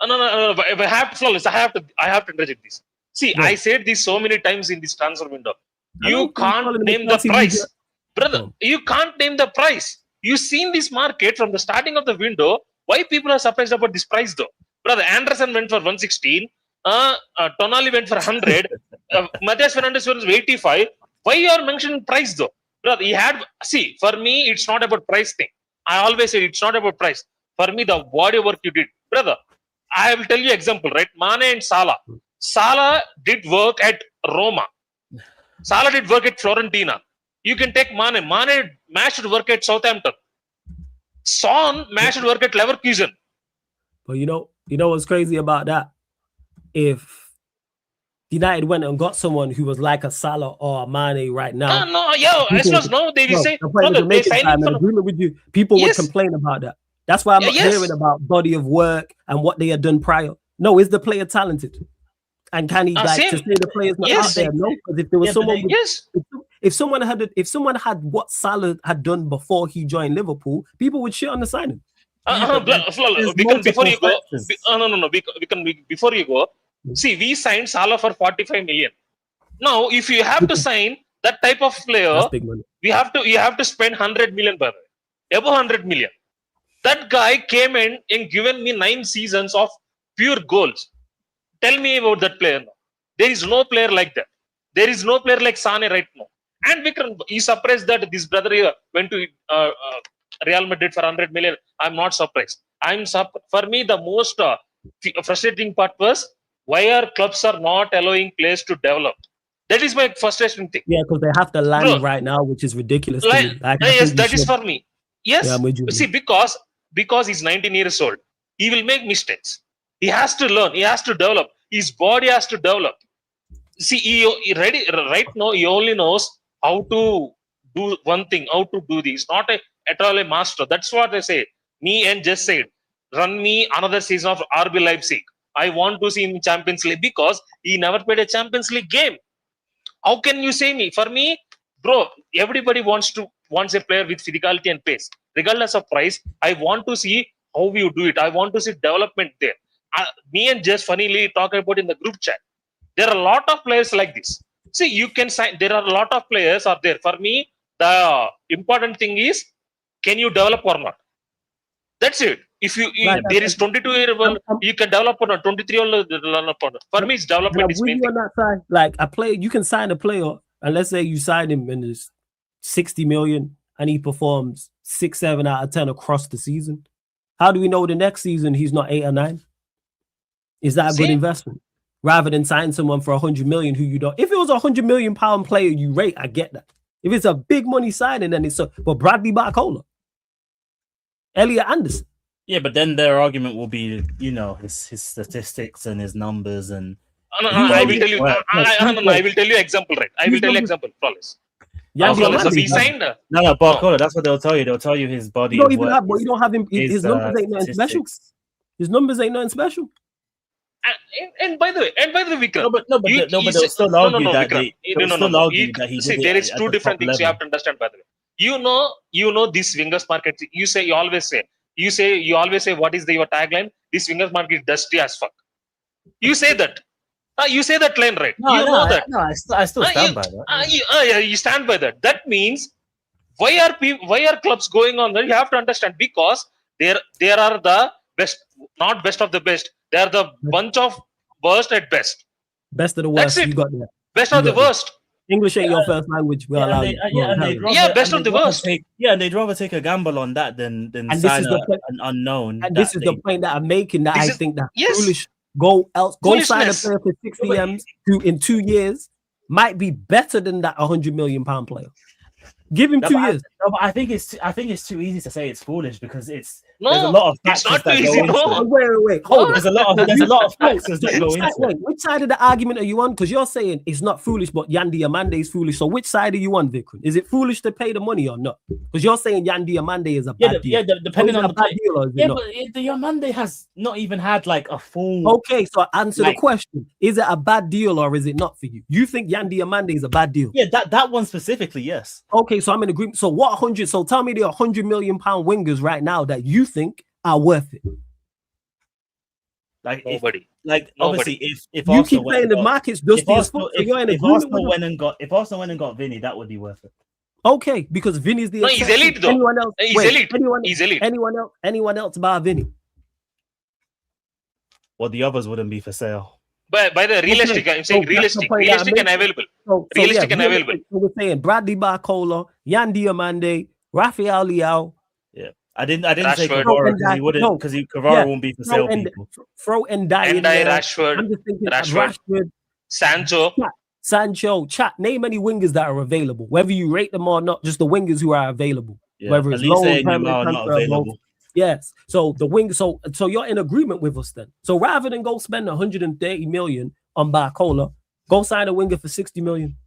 No. If I have to flawless, I have to interject this. See, I said this so many times in this transfer window. You can't name the price, brother. You can't name the price. You've seen this market from the starting of the window. Why people are surprised about this price, though, brother? Anderson went for 116. Tonali went for 100. Matheus Fernandes went for 85. Why you are mentioning price, though, brother? For me, it's not about price thing. I always say it's not about price. For me, the body work you did, brother. I will tell you example, right? Mane and Salah. Salah did work at Roma. Salah did work at Fiorentina. You can take Mane. Mane matched work at Southampton. Son matched work at Leverkusen. But you know what's crazy about that? If United went and got someone who was like a Salah or a Mane right now. They will say, brother, they sign him agreement with you. People would complain about that. That's why I'm not hearing about body of work and what they had done prior. No, is the player talented? And can he to say the player's not out there? No, because if there was someone, if someone had what Salah had done before he joined Liverpool, people would shit on the signing. Before you go, see, we signed Salah for 45 million. Now, if you have to sign that type of player, you have to spend 100 million, brother, above 100 million. That guy came in and given me 9 seasons of pure goals. Tell me about that player now. There is no player like that. There is no player like Sane right now. And Vikram, he's surprised that this brother here went to Real Madrid for 100 million. I'm not surprised. For me, the most frustrating part was why our clubs are not allowing players to develop. That is my frustration thing. Yeah, because they have to land right now, which is ridiculous. Yes, that is for me. Yes, see, because he's 19 years old, he will make mistakes. He has to learn. He has to develop. His body has to develop. See, he ready right now. He only knows how to do one thing, how to do this. Not at all a master. That's what I say. Me and just said, run me another season of RB Leipzig. I want to see him in Champions League because he never played a Champions League game. How can you say me? For me, bro, everybody wants a player with physicality and pace. Regardless of price, I want to see how you do it. I want to see development there. Me and just funnily talk about in the group chat. There are a lot of players like this. See, you can sign. There are a lot of players are there. For me, the important thing is, can you develop or not? That's it. If Right, there is 22-year-old, you can develop or not. 23-year-old, for me, it's development is main thing. On that side, like a player, you can sign a player, and let's say you sign him and it's 60 million, and he performs 6, 7 out of 10 across the season. How do we know the next season he's not 8 or 9? Is that a good investment? Rather than sign someone for 100 million who you don't. If it was £100 million player you rate, I get that. If it's a big money signing, then it's so. But Bradley Barcola, Elliot Anderson. Yeah, but then their argument will be, his statistics and his numbers and. I will tell you. I will tell you example, right? I will tell you example. Flawless. So he signed. No, Barcola. That's what they'll tell you. They'll tell you his body. You don't even have, but you don't have him. His numbers ain't nothing special. His numbers ain't nothing special. And by the way, Vikram. But they'll still argue that he. See, there is two different things you have to understand. By the way, you know this wingers market. You always say, what is your tagline? This wingers market is dusty as fuck. You say that. You say that line, right? Know that. No, I still stand by that. You stand by that. That means why are clubs going on there? You have to understand because there are the best, not best of the best. They are the bunch of worst at best. Best of the worst. You got that. Best of the worst. English ain't your first language. We allow you. Best of the worst. And they'd rather take a gamble on that than sign an unknown. And this is the point that I'm making. That I think that foolish. Go sign a player for 60 M's who in 2 years might be better than that £100 million player. Give him 2 years. But I think it's too easy to say it's foolish because there's a No, lot of it's factors not too that easy. go into No. it. Wait. Hold on. There's a lot of factors that go into it. Wait, which side of the argument are you on? Because you're saying it's not foolish, but Yandy Amande is foolish. So which side are you on, Vikram? Is it foolish to pay the money or not? Because you're saying Yandy Amande is a bad deal. Depending on the bad deal or is it not? but the Diomande has not even had like a full. Okay, so answer the question. Is it a bad deal or is it not for you? You think Yandy Amande is a bad deal? Yeah, that one specifically, yes. Okay, so I'm in agreement. So what 100? So tell me the £100 million wingers right now that you think are worth it. Like Nobody. Obviously, if you Arsenal keep saying the market's dusty as fuck, if Arsenal went and got Vinny, that would be worth it. Okay, because Vinny's the he's elite though. Anyone else? He's elite. Anyone else bar Vinny? Well, the others wouldn't be for sale. By the realistic, I'm saying realistic and available. Realistic and available. So we're saying Bradley Barcola, Yandy Amande, Rafael Leao. Yeah, I didn't say Rashford. Kvara because he wouldn't because Kvara won't be for sale. Throw Ndiaye in there. Rashford. I'm just thinking Rashford, Sancho. Name any wingers that are available, whether you rate them or not. Just the wingers who are available, whether it's low or not available. Yes. So the wing. So you're in agreement with us then. So rather than go spend 130 million on Barcola, go sign a winger for 60 million,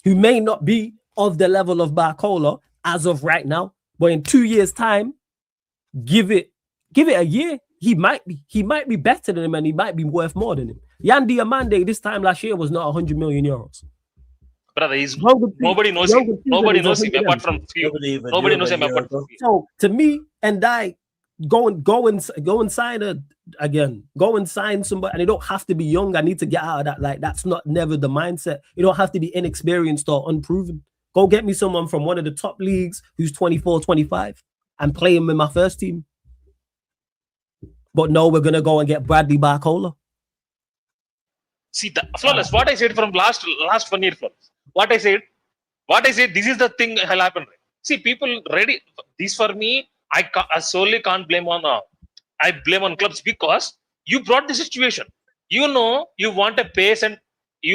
who may not be of the level of Barcola as of right now, but in 2 years' time, give it a year. He might be better than him, and he might be worth more than him. Yandy Amande this time last year was not 100 million euros. Brother, nobody knows him. Nobody knows him apart from few. Nobody knows him apart from few. So to me, and I go and sign go and sign somebody, and you don't have to be young. I need to get out of that. Like that's never the mindset. You don't have to be inexperienced or unproven. Go get me someone from one of the top leagues who's 24, 25 and play him in my first team. But no, we're gonna go and get Bradley Barcola. See, Flawless, what I said from last 1 year, Flawless. What I said, this is the thing that will happen. See, people ready. This for me, I solely can't blame on. I blame on clubs because you brought the situation. You want a pace and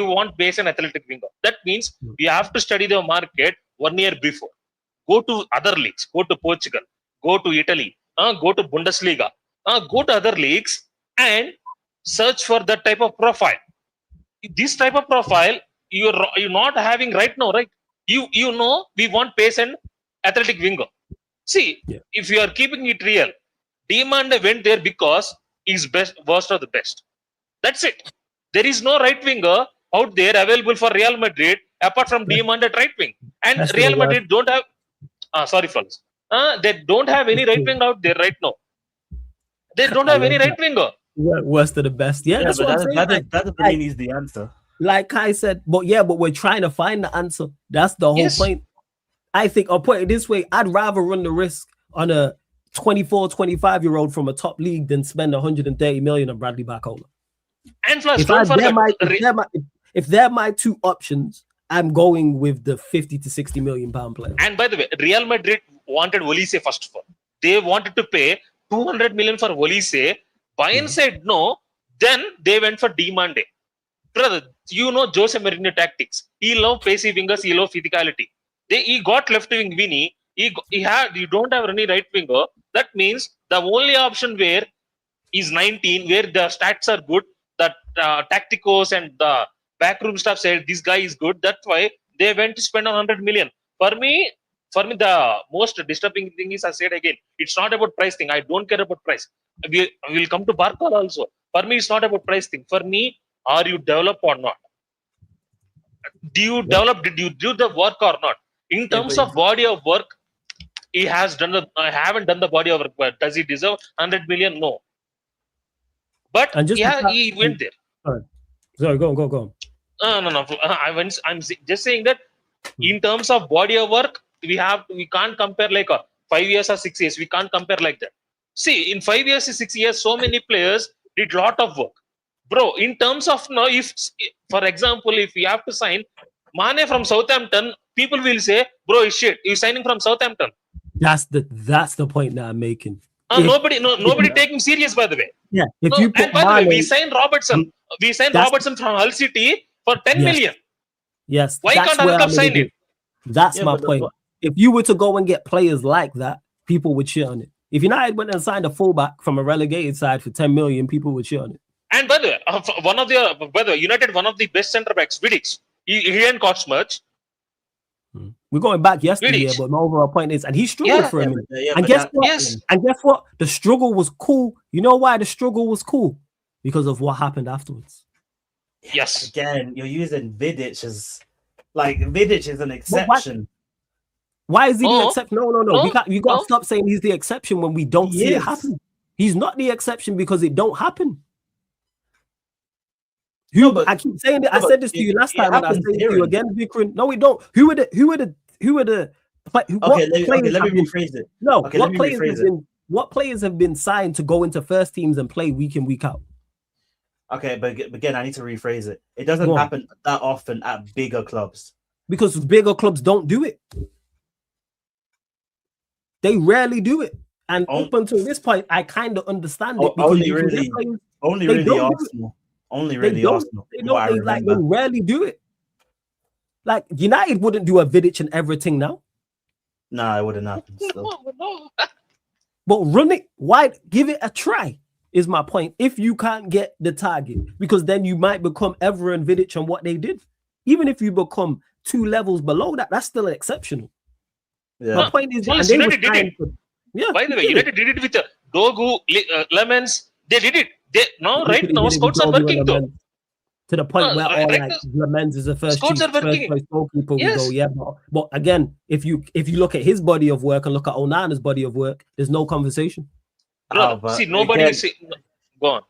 athletic winger. That means you have to study the market 1 year before. Go to other leagues. Go to Portugal. Go to Italy. Go to Bundesliga. Go to other leagues and search for that type of profile. this type of profile you're not having right now, right? You know we want pace and athletic winger. See, if you are keeping it real, DIOMANDE went there because he's worst of the best. That's it. There is no right winger out there available for Real Madrid apart from DIOMANDE at right wing. And Real Madrid don't have. Sorry, fellas. They don't have any right wing out there right now. They don't have any right winger. Worst of the best. Yeah, that's what I'm saying. That really needs the answer. Like Kai said, but we're trying to find the answer. That's the whole point. I think I'll put it this way: I'd rather run the risk on a 24, 25-year-old from a top league than spend 130 million on Bradley Barcola. And plus, don't forget, if they're my two options, I'm going with the 50 to 60 million pound player. And by the way, Real Madrid wanted Olise first of all. They wanted to pay 200 million for Olise. Bayern said no. Then they went for DIOMANDE. Brother, you know Jose Mourinho tactics. He loved pacey wingers. He loved physicality. He got left wing VINI. You don't have any right winger. That means the only option where is 19, where the stats are good, that tacticos and the backroom staff said this guy is good. That's why they went to spend 100 million. For me, the most disturbing thing is, I said again, it's not about price thing. I don't care about price. We will come to Barcola also. For me, it's not about price thing. For me, are you developed or not? Do you develop? Did you do the work or not? In terms of body of work, he has done I haven't done the body of work. But does he deserve 100 million? No. But he went there. Right. Sorry, go on. No. I'm just saying that in terms of body of work, we can't compare like 5 years or 6 years. We can't compare like that. See, in 5 years to 6 years, so many players did lot of work. Bro, in terms of now, if for example, if we have to sign Mane from Southampton, people will say, bro, is shit. You're signing from Southampton. That's the point that I'm making. Nobody take him serious, by the way. Yeah. If you put and by the way, we signed Robertson. We signed Robertson from Hull City for 10 million. Yes. Why can't Hull Cup sign him? That's my point. If you were to go and get players like that, people would shit on it. If United went and signed a fullback from a relegated side for 10 million, people would shit on it. And by the way, United, one of the best centre backs, Vidic, he didn't cost much. We're going back yesterday, but my overall point is, and he struggled for a minute. And guess what? Yes. And guess what? The struggle was cool. You know why the struggle was cool? Because of what happened afterwards. Yes. Again, you're using Vidic as Vidic is an exception. Why is he the exception? No. You got to stop saying he's the exception when we don't see it happen. He's not the exception because it don't happen. I keep saying it. I said this to you last time, and I say it to you again, Vikram. No, we don't. Who are the? Let me rephrase it. No, what players have been signed to go into first teams and play week in, week out? Okay, but again, I need to rephrase it. It doesn't happen that often at bigger clubs. Because bigger clubs don't do it. They rarely do it. And up until this point, I kind of understand it. Only really Arsenal. Only really Arsenal. They rarely do it. Like United wouldn't do a Vidic and everything now. No, it wouldn't happen. But run it wide, give it a try, is my point. If you can't get the target, because then you might become Evra and Vidic on what they did. Even if you become 2 levels below that, that's still exceptional. Yeah. My point is, United did it. By the way, United did it with Dogu, Lemons. They did it. Right now, scouts are working though. To the point where Lemens is the first place goalkeeper. Yes. We go, but again, if you look at his body of work and look at Onana's body of work, there's no conversation. See, nobody is go on.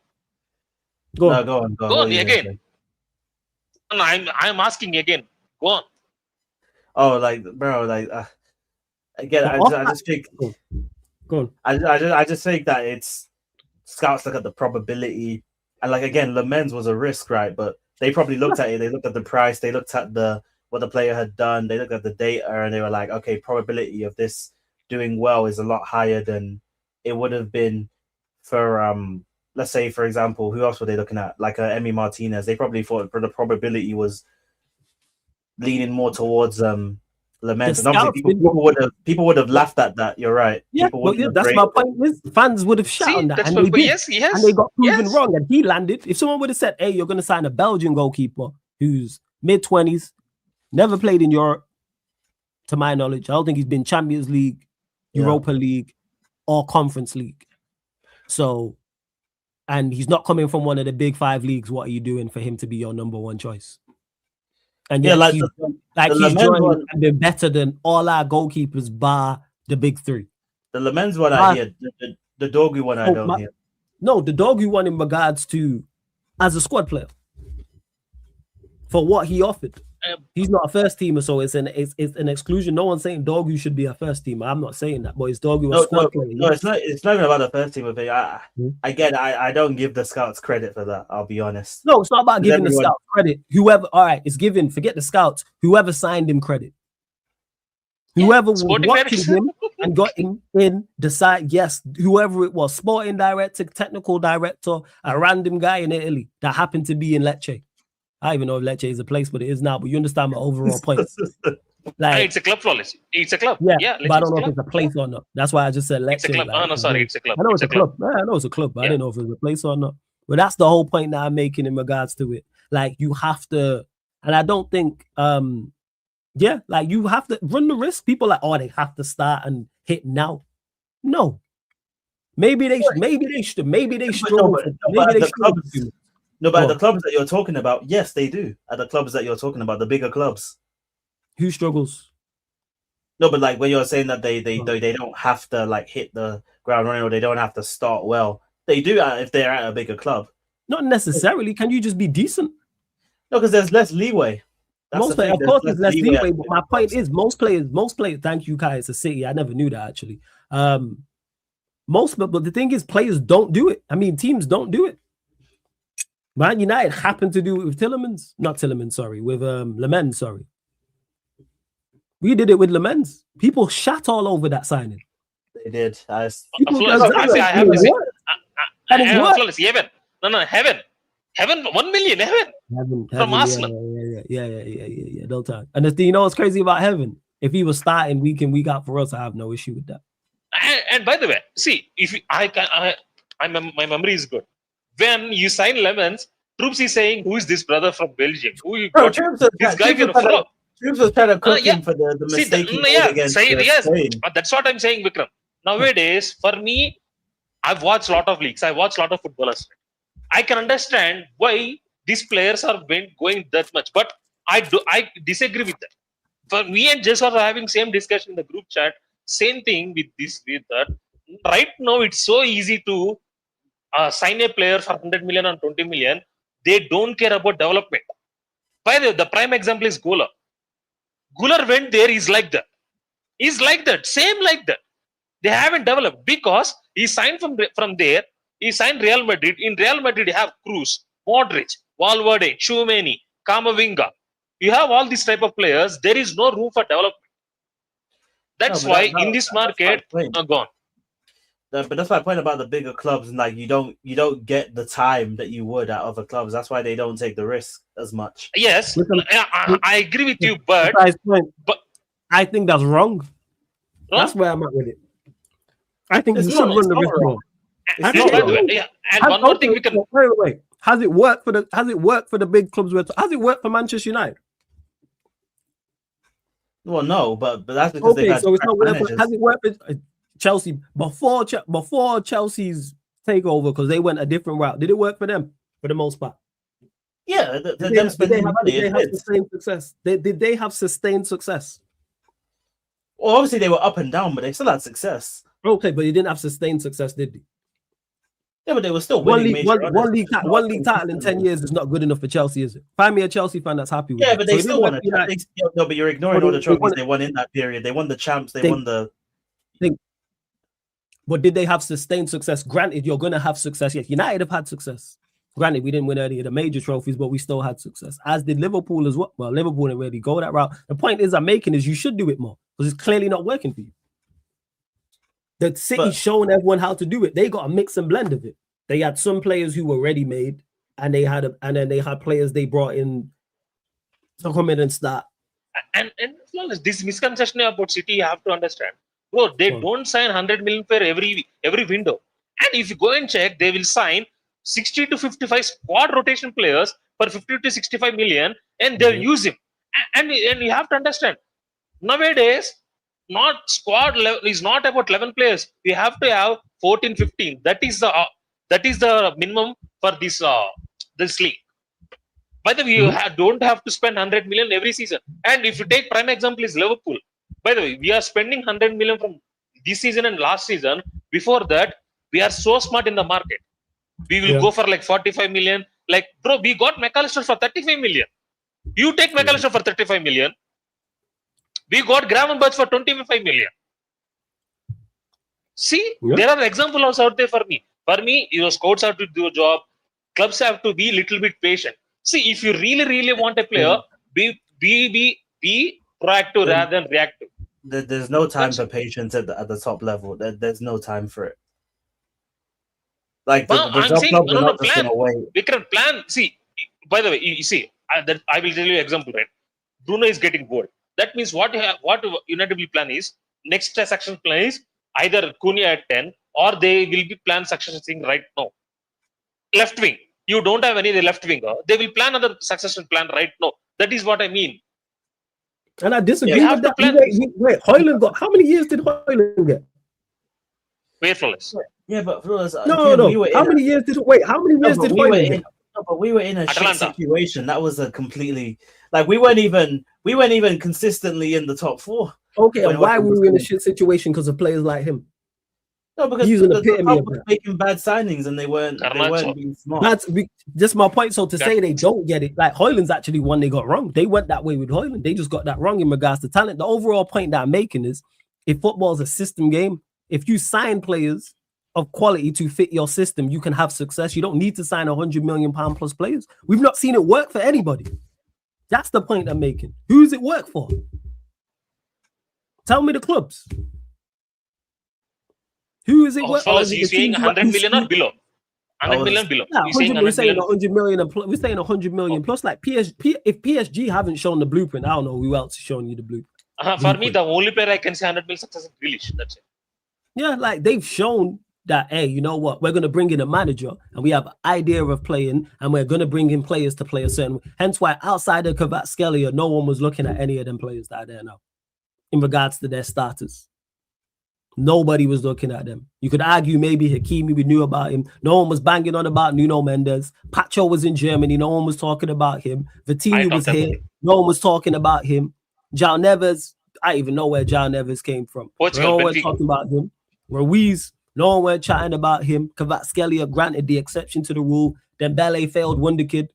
Go on. Go on again. No, I'm asking again. Go on. Oh, again, I just think. Go on. I just think that it's scouts look at the probability, and again, Lemens was a risk, right? But they probably looked at it. They looked at the price. They looked at what the player had done. They looked at the data, and they were like, okay, probability of this doing well is a lot higher than it would have been for let's say, for example, who else were they looking at? Like Emi Martinez. They probably thought the probability was leaning more towards Lament. And obviously, people would have laughed at that. You're right. Yeah, that's my point. Is fans would have shot on that, and they did. Yes, and they got proven wrong, and he landed. If someone would have said, "Hey, you're going to sign a Belgian goalkeeper who's mid-20s, never played in Europe," to my knowledge, I don't think he's been Champions League, Europa League, or Conference League. So, and he's not coming from one of the big 5 leagues. What are you doing for him to be your number one choice? And he's joined and been better than all our goalkeepers bar the big 3. The Lamens one I hear, the Dogu one I don't hear. No, the Dogu one in regards to as a squad player for what he offered. He's not a first teamer, so it's an exclusion. No one's saying Dogu should be a first teamer. I'm not saying that, but it's Dogu a squad player. No, it's not even about the first teamer thing. I don't give the scouts credit for that. I'll be honest. No, it's not about giving the scouts credit. Whoever, all right, it's given. Forget the scouts. Whoever signed him credit. Whoever was watching him and got him in, decide, yes, whoever it was, sporting director, technical director, a random guy in Italy that happened to be in Lecce. I don't even know if Lecce is a place, but it is now. But you understand my overall point. Like, it's a club, flawless. It's a club. Yeah, but I don't know if it's a place or not. That's why I just said Lecce. It's a club. Like, no, sorry, it's a club. I know it's a club. I know it's a club, but I didn't know if it was a place or not. But that's the whole point that I'm making in regards to it. Like, you have to, and I don't think, like you have to run the risk. People are like, they have to start and hit now. No, maybe they should. No, but at the clubs that you're talking about, yes, they do. At the clubs that you're talking about, the bigger clubs. Who struggles? No, but like when you're saying that they don't have to like hit the ground running or they don't have to start well, they do if they're at a bigger club. Not necessarily. Can you just be decent? No, because there's less leeway. Of course, there's less leeway. But my point is, most players. Thank you, Kai. It's a city. I never knew that actually. But the thing is, players don't do it. I mean, teams don't do it. Man United happened to do it with with Lamens, sorry. We did it with Lamens. People shat all over that signing. They did. I have to say, Heaven, 1 million, Heaven from Arsenal. Yeah. Don't talk. And you know what's crazy about Heaven? If he was starting week in, week out for us, I have no issue with that. And by the way, see, if my memory is good. When you sign Lemons, Troops is saying, "Who is this brother from Belgium? Who you got? This guy from Troops was trying to cook him for the mistake he made against Spain. That's what I'm saying, Vikram. Nowadays, for me, I've watched a lot of leagues. I watch a lot of footballers. I can understand why these players are going that much, but I disagree with that. For me and Jess are having same discussion in the group chat. Same thing with that. Right now, it's so easy to sign a player for 100 million or 20 million. They don't care about development. By the way, the prime example is Gola. Guler went there, he's like that. Same like that. They haven't developed because he signed from there. He signed Real Madrid. In Real Madrid, you have Cruz, Modric, Valverde, Tchouameni, Camavinga. You have all these type of players. There is no room for development. That's why in this market, gone. But that's my point about the bigger clubs, and like you don't get the time that you would at other clubs. That's why they don't take the risk as much. Yes, I agree with you, but I think that's wrong. That's where I'm at with it. I think you should run the risk more. And one more thing we can wait. Has it worked for the big clubs? Has it worked for Manchester United? Well, no, but that's because they had. So it's not worth. Has it worked for Chelsea before Chelsea's takeover because they went a different route? Did it work for them for the most part? Yeah, did they have sustained success? Did they have sustained success? Well, obviously they were up and down, but they still had success. Okay, but they didn't have sustained success, did they? Yeah, but they were still winning. One league title in 10 years is not good enough for Chelsea, is it? Find me a Chelsea fan that's happy with it. Yeah, but they still won a trophy. No, but you're ignoring all the trophies they won in that period. They won the champs. They won the. But did they have sustained success? Granted, you're going to have success. Yes, United have had success. Granted, we didn't win any of the major trophies, but we still had success. As did Liverpool as well. Well, Liverpool didn't really go that route. The point is I'm making is you should do it more because it's clearly not working for you. The City's showing everyone how to do it. They got a mix and blend of it. They had some players who were ready-made, and then they had players they brought in to come in and start. And Flawless. This misconception about City, you have to understand. Bro, they don't sign 100 million per every window. And if you go and check, they will sign 60 to 55 squad rotation players for 50 to 65 million, and they'll use him. And you have to understand, nowadays, not squad level is not about 11 players. We have to have 14, 15. That is the minimum for this league. By the way, you don't have to spend 100 million every season. And if you take prime example is Liverpool. By the way, we are spending 100 million from this season and last season. Before that, we are so smart in the market. We will go for like 45 million. Like, bro, we got McAllister for 35 million. You take McAllister for 35 million. We got Gravenberch for 25 million. See, there are examples out there for me. For me, your scouts have to do a job. Clubs have to be a little bit patient. See, if you really want a player, be proactive rather than reactive. There's no time for patience at the top level. There's no time for it. Like I'm saying, no, plan. We can plan. See, by the way, you see, I will tell you an example, right? Bruno is getting bored. That means what United will plan is next succession plan is either Cunha at 10 or they will be plan succession thing right now. Left wing. You don't have any left winger. They will plan another succession plan right now. That is what I mean. And I disagree with that. Wait, Højlund got how many years did Højlund get? Wait, Flawless. Yeah, but Flawless. No. How many years did Højlund get? No, but we were in a shit situation. That was a completely like we weren't even consistently in the top 4. Okay, and why were we in a shit situation? Because of players like him. No, because the club was making bad signings and they weren't being smart. That's my point. So to say they don't get it, like Højlund's actually one they got wrong. They went that way with Højlund. They just got that wrong in regards to talent. The overall point that I'm making is if football is a system game, if you sign players of quality to fit your system, you can have success. You don't need to sign £100 million plus players. We've not seen it work for anybody. That's the point I'm making. Who's it work for? Tell me the clubs. Who is it work for? You're saying 100 million or below? 100 million below. We're saying 100 million. We're saying 100 million plus. Like PSG, if PSG haven't shown the blueprint, I don't know who else is showing you the blueprint. For me, the only player I can say 100 million success is Grealish. That's it. Yeah, like they've shown that, hey, you know what? We're going to bring in a manager and we have an idea of playing and we're going to bring in players to play a certain way. Hence why outside of Kvaratskhelia, no one was looking at any of them players that are there now in regards to their starters. Nobody was looking at them. You could argue maybe Hakimi, we knew about him. No one was banging on about Nuno Mendes. Pacho was in Germany. No one was talking about him. Vitinha was here. No one was talking about him. João Neves, I even know where João Neves came from. No one was talking about him. Ruiz, no one was chatting about him. Kvaratskhelia granted the exception to the rule. Dembele failed wonderkid.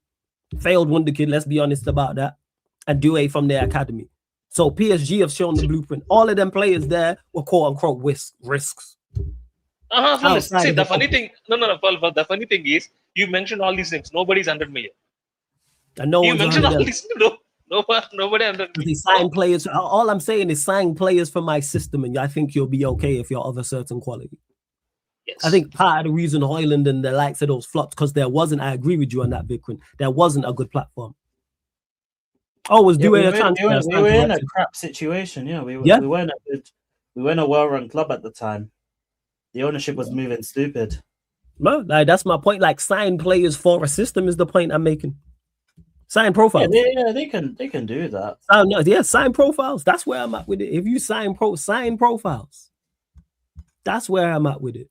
Let's be honest about that. And Doué from their academy. So PSG have shown the blueprint. All of them players there were quote unquote risks. See, the funny thing, the funny thing is you mentioned all these things. Nobody's 100 million. And no you mentioned all these. Nobody 100 million. They sign players. All I'm saying is sign players for my system, and I think you'll be okay if you're of a certain quality. Yes. I think part of the reason Højlund and the likes of those flops because there wasn't. I agree with you on that, Vikram. There wasn't a good platform. Was doing a transfer. We were in a crap situation. Yeah, we weren't a well-run club at the time. The ownership was moving stupid. No, like, that's my point. Like sign players for a system is the point I'm making. Sign profiles. Yeah, they can do that. Sign profiles. That's where I'm at with it. If you sign profiles, that's where I'm at with it.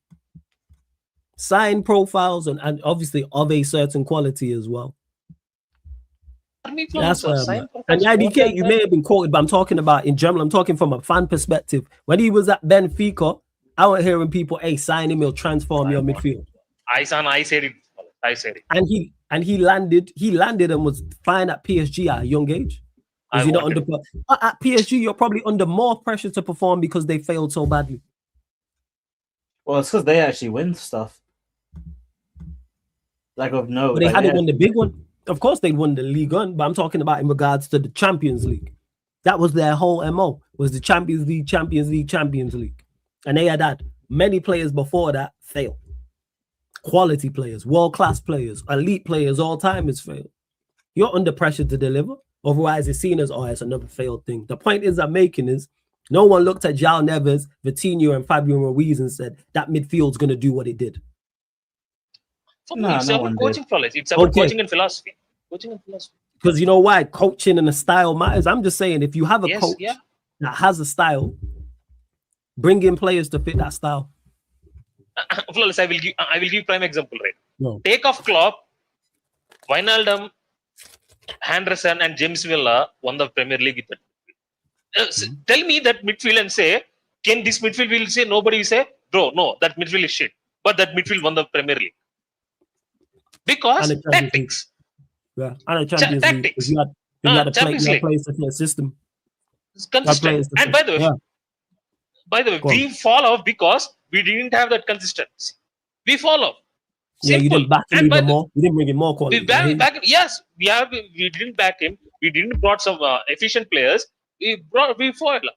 Sign profiles and obviously of a certain quality as well. That's where I'm at. And IDK, you may have been quoted, but I'm talking about in general. I'm talking from a fan perspective. When he was at Benfica, I was hearing people, "Hey, sign him, he'll transform your midfield." I said it. And he landed and was fine at PSG at a young age. At PSG, you're probably under more pressure to perform because they failed so badly. Well, it's because they actually win stuff. But they hadn't won the big one. Of course, they'd won the Ligue 1, but I'm talking about in regards to the Champions League. That was their whole MO, was the Champions League. And they had many players before that failed. Quality players, world-class players, elite players, all-timers failed. You're under pressure to deliver. Otherwise, it's seen as, oh, it's another failed thing. The point is I'm making is no one looked at João Neves, Vitinho, and Fabio Ruiz and said that midfield's going to do what it did. For me, it's about coaching, fellas. It's about coaching and philosophy. Coaching and philosophy. Because you know why? Coaching and the style matters. I'm just saying, if you have a coach that has a style, bring in players to fit that style. Flawless, I will give prime example, right? No. Take off Klopp, Wijnaldum, Henderson, and James Villa won the Premier League with it. Tell me that midfield and say, can this midfield will say, nobody will say, bro, no, that midfield is shit. But that midfield won the Premier League. Because tactics. Yeah, and a Champions League. You had to play a system. It's consistent. And by the way, we fall off because we didn't have that consistency. We fall off. Yeah, you didn't back him even more. You didn't bring in more quality. We didn't back him. We didn't brought some efficient players. We foiled.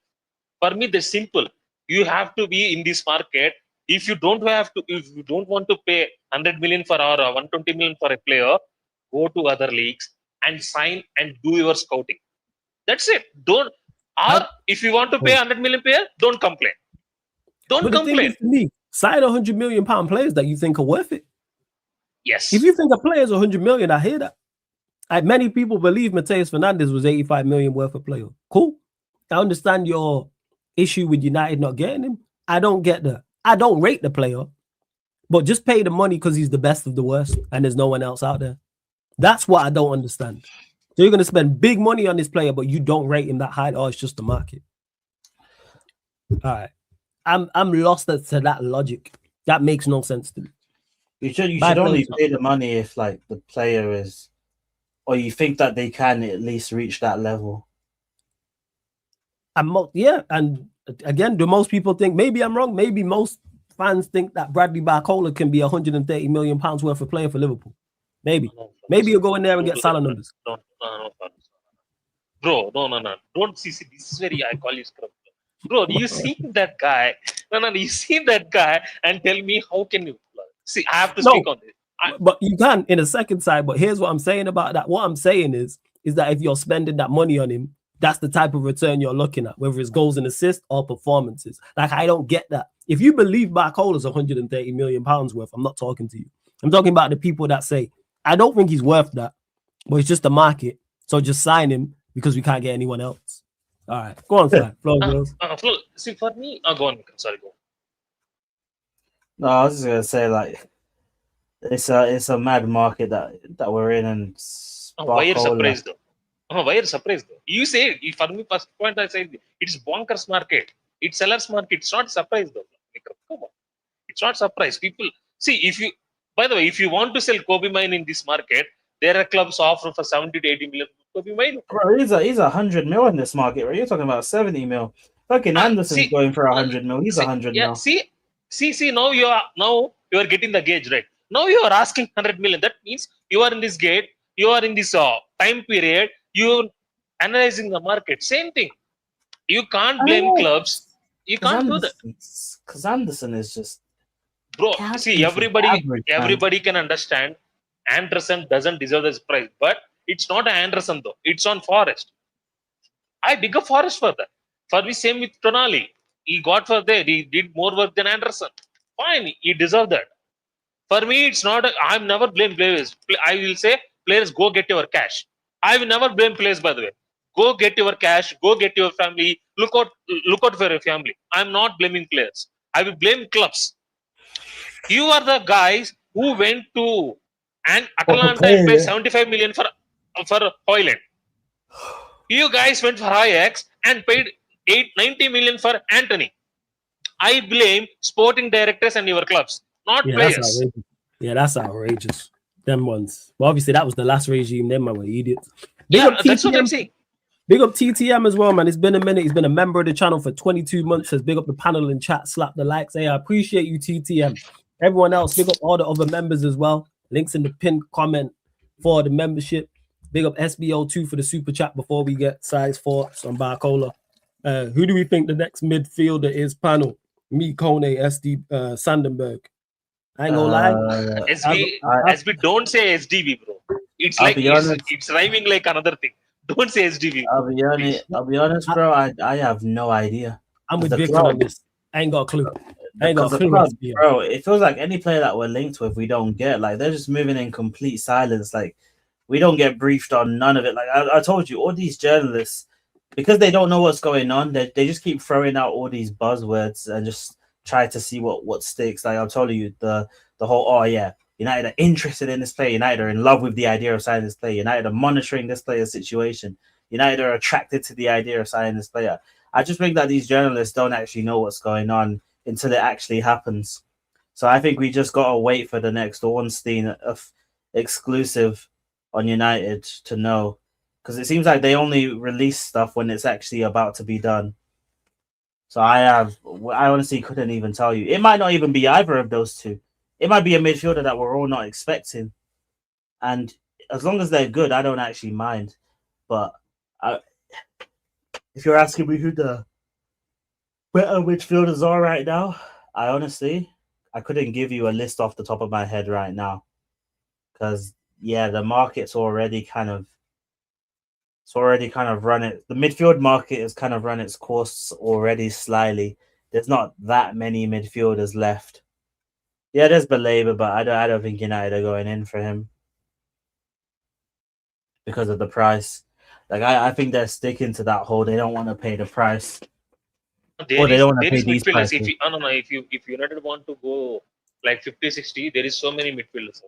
For me, that's simple. You have to be in this market. If you don't want to pay 100 million for or 120 million for a player, go to other leagues and sign and do your scouting. That's it. If you want to pay 100 million player, don't complain. Don't complain. Sign 100 million pound players that you think are worth it. Yes. If you think a player is 100 million, I hear that. Many people believe Matheus Fernandes was 85 million worth of player. Cool. I understand your issue with United not getting him. I don't get that. I don't rate the player, but just pay the money because he's the best of the worst and there's no one else out there. That's what I don't understand. So you're going to spend big money on this player, but you don't rate him that high. Oh, it's just the market. All right. I'm lost to that logic. That makes no sense to me. You should only pay the money if like the player is, or you think that they can at least reach that level. And again, do most people think, maybe I'm wrong, maybe most fans think that Bradley Barcola can be 130 million pounds worth of player for Liverpool. Maybe you'll go in there and get Salah numbers. No. Bro, no. Don't see. This is very, I call you scrub. Bro, you see that guy? No. You see that guy and tell me how can you? See, I have to speak on this. But you can in a second side. But here's what I'm saying about that. What I'm saying is that if you're spending that money on him, that's the type of return you're looking at, whether it's goals and assists or performances. Like, I don't get that. If you believe Barcola's 130 million pounds worth, I'm not talking to you. I'm talking about the people that say, I don't think he's worth that, but it's just the market. So just sign him because we can't get anyone else. All right, go on, sir. See, for me, go on. Sorry, go. No, I was just gonna say, like, it's a mad market that we're in, and why are you surprised though? Why are you surprised though? You say, for me, first point I said, it's bonkers market. It's sellers market. It's not surprise though. Come on, it's not surprise. People see by the way, if you want to sell Kobe Mine in this market, there are clubs offer for 70 to 80 million Kobe Mine. Bro, he's 100 mil in this market, right? You're talking about 70 mil. Fucking Anderson's going for 100 mil. He's 100 mil. See. Now you are getting the gauge right. Now you are asking 100 million. That means you are in this gate. You are in this time period. You analyzing the market. Same thing. You can't blame clubs. You can't do that. Because Anderson is just. Bro, see, everybody can understand Anderson doesn't deserve this price. But it's not an Anderson though. It's on Forest. I bigger Forest for that. For me, same with Tonali. He got for there. He did more work than Anderson. Fine, he deserved that. For me, it's not. I've never blamed players. I will say, players, go get your cash. I will never blame players. By the way, go get your cash. Go get your family. Look out for your family. I'm not blaming players. I will blame clubs. You are the guys who went to Atalanta and paid 75 million for Hoyland. You guys went for Ajax and paid 90 million for Anthony. I blame sporting directors and your clubs, not players. That's outrageous. Them ones. Well, obviously that was the last regime. Them were idiots. That's what I'm saying. Big up TTM as well, man. It's been a minute. He's been a member of the channel for 22 months. Says big up the panel and chat. Slap the likes. Hey, I appreciate you, TTM. Everyone else, big up all the other members as well. Links in the pinned comment for the membership. Big up SBO2 for the super chat before we get size thoughts on Barcola. Who do we think the next midfielder is, panel? Me, Kone, SD, Sandenberg. I ain't gonna lie. SB don't say SDB, bro. It's like it's rhyming like another thing. Don't say SDV. I'll be honest, bro. I have no idea. I'm with The Victor club- on this. I ain't got a clue. I ain't got Because a the clue. club, SBM. bro, it feels like any player that we're linked with, we don't get. Like, they're just moving in complete silence. Like, we don't get briefed on none of it. Like, I told you, all these journalists, because they don't know what's going on, they just keep throwing out all these buzzwords and just try to see what sticks. Like, I'm telling you, the whole, oh, yeah, United are interested in this player. United are in love with the idea of signing this player. United are monitoring this player's situation. United are attracted to the idea of signing this player. I just think that these journalists don't actually know what's going on until it actually happens. So I think we just got to wait for the next Ornstein of exclusive on United to know. Because it seems like they only release stuff when it's actually about to be done. So I honestly couldn't even tell you. It might not even be either of those two. It might be a midfielder that we're all not expecting. And as long as they're good, I don't actually mind. But if you're asking me who the better midfielders are right now, I couldn't give you a list off the top of my head right now. Because, yeah, the market's already kind of run it. The midfield market has kind of run its course already slyly. There's not that many midfielders left. Yeah, there's Baleba, but I don't think United are going in for him because of the price. Like, I think they're sticking to that whole, they don't want to pay the price. There they is, don't want to there pay is these midfielders. prices. If United want to go like 50, 60, there is so many midfielders.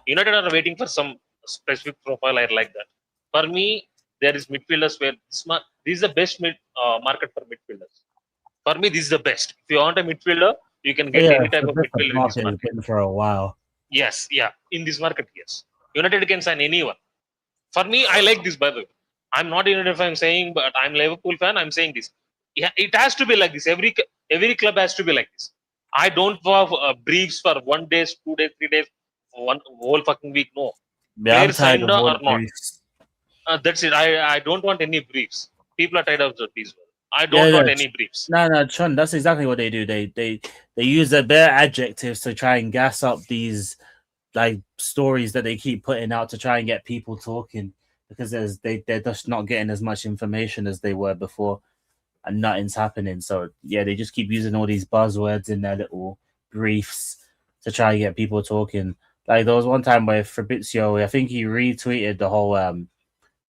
United are waiting for some specific profile like that. For me, there is midfielders where this is the best market for midfielders. For me, this is the best. If you want a midfielder, you can get any type of midfielder in this market. Been for a while. Yes, yeah, in this market, yes. United can sign anyone. For me, I like this, by the way. I'm not United fan saying, but I'm Liverpool fan. I'm saying this. Yeah, it has to be like this. Every club has to be like this. I don't have briefs for 1 day, 2 days, 3 days, one whole fucking week. No. Yeah, I'm tired of all or the not. briefs. That's it. I don't want any briefs. People are tired of these. I don't want any briefs. No, Chun, that's exactly what they do. They use their bare adjectives to try and gas up these like stories that they keep putting out to try and get people talking, because they're just not getting as much information as they were before, and nothing's happening. So yeah, they just keep using all these buzzwords in their little briefs to try and get people talking. Like, there was one time where Fabrizio, I think he retweeted the whole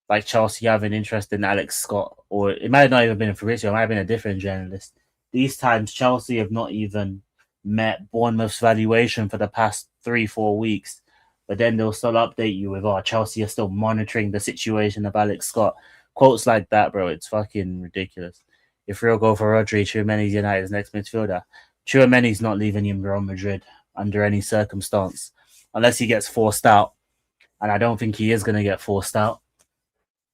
like Chelsea having interest in Alex Scott, or it might not even been Fabrizio, it might have been a different journalist. These times Chelsea have not even met Bournemouth's valuation for the past 3-4 weeks, but then they'll still update you with, Chelsea are still monitoring the situation of Alex Scott. Quotes like that, bro, it's fucking ridiculous. If real go for Rodri, Tchouameni's United's next midfielder. Tchouameni's not leaving Real Madrid under any circumstance, unless he gets forced out, and I don't think he is going to get forced out,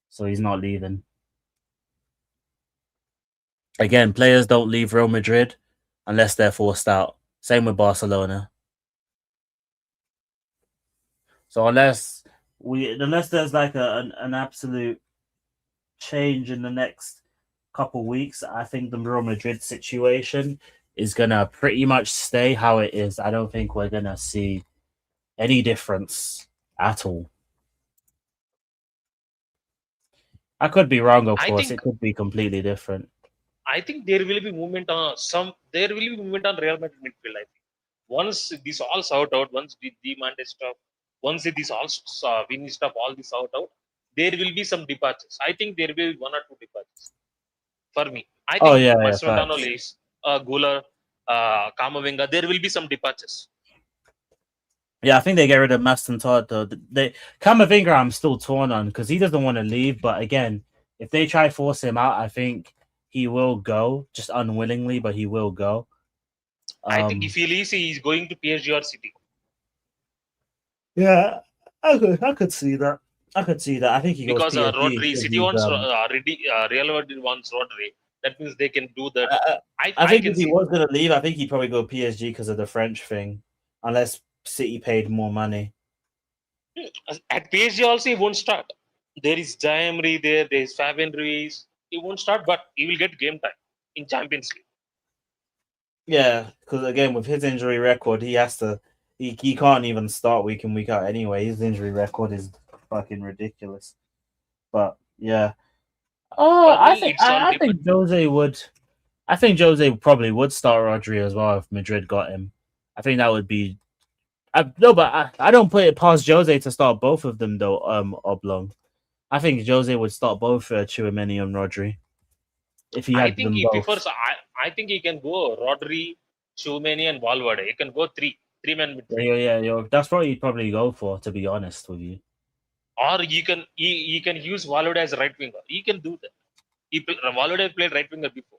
so he's not leaving. Again, players don't leave Real Madrid unless they're forced out. Same with Barcelona. So unless there's like an absolute change in the next couple weeks, I think the Real Madrid situation is gonna pretty much stay how it is. I don't think we're gonna see any difference at all. I could be wrong, of course. It could be completely different. I think there will be movement on Real Madrid midfield. I think once this all sort out, once the DIOMANDE stuff, once this all VINI stuff, all this sort out, there will be some departures. I think there will be 1 or 2 departures. For me, I think Mascherano leaves, Guler, Kamavinga, there will be some departures. Yeah, I think they get rid of Maston Todd though. Kamavinga, I'm still torn on because he doesn't want to leave. But again, if they try force him out, I think he will go, just unwillingly, but he will go. I think if he leaves, he's going to PSG or City. Yeah, I could see that. I think he goes because PSG, Rodri, City wants Real Madrid wants Rodri. That means they can do that. I think if he was going to leave, I think he'd probably go PSG because of the French thing, unless City paid more money. At PSG also, he won't start. There is Jaimri there. There is Fabian Ruiz. He won't start, but he will get game time in Champions League. Yeah, because again, with his injury record, he has to. He can't even start week in, week out anyway. His injury record is fucking ridiculous. But Yeah. For I me, think it's all I think Jose would. I think Jose probably would start Rodri as well if Madrid got him. I think that would be. No, but I don't put it past Jose to start both of them though. Oblong. I think Jose would start both Tchouaméni and Rodri if he I had think them he both. prefers. I think he can go Rodri, Tchouaméni, and Valverde. He can go three men with three. Yeah. That's what he'd probably go for, to be honest with you. Or he can use Valverde as a right winger. He can do that. Valverde played right winger before.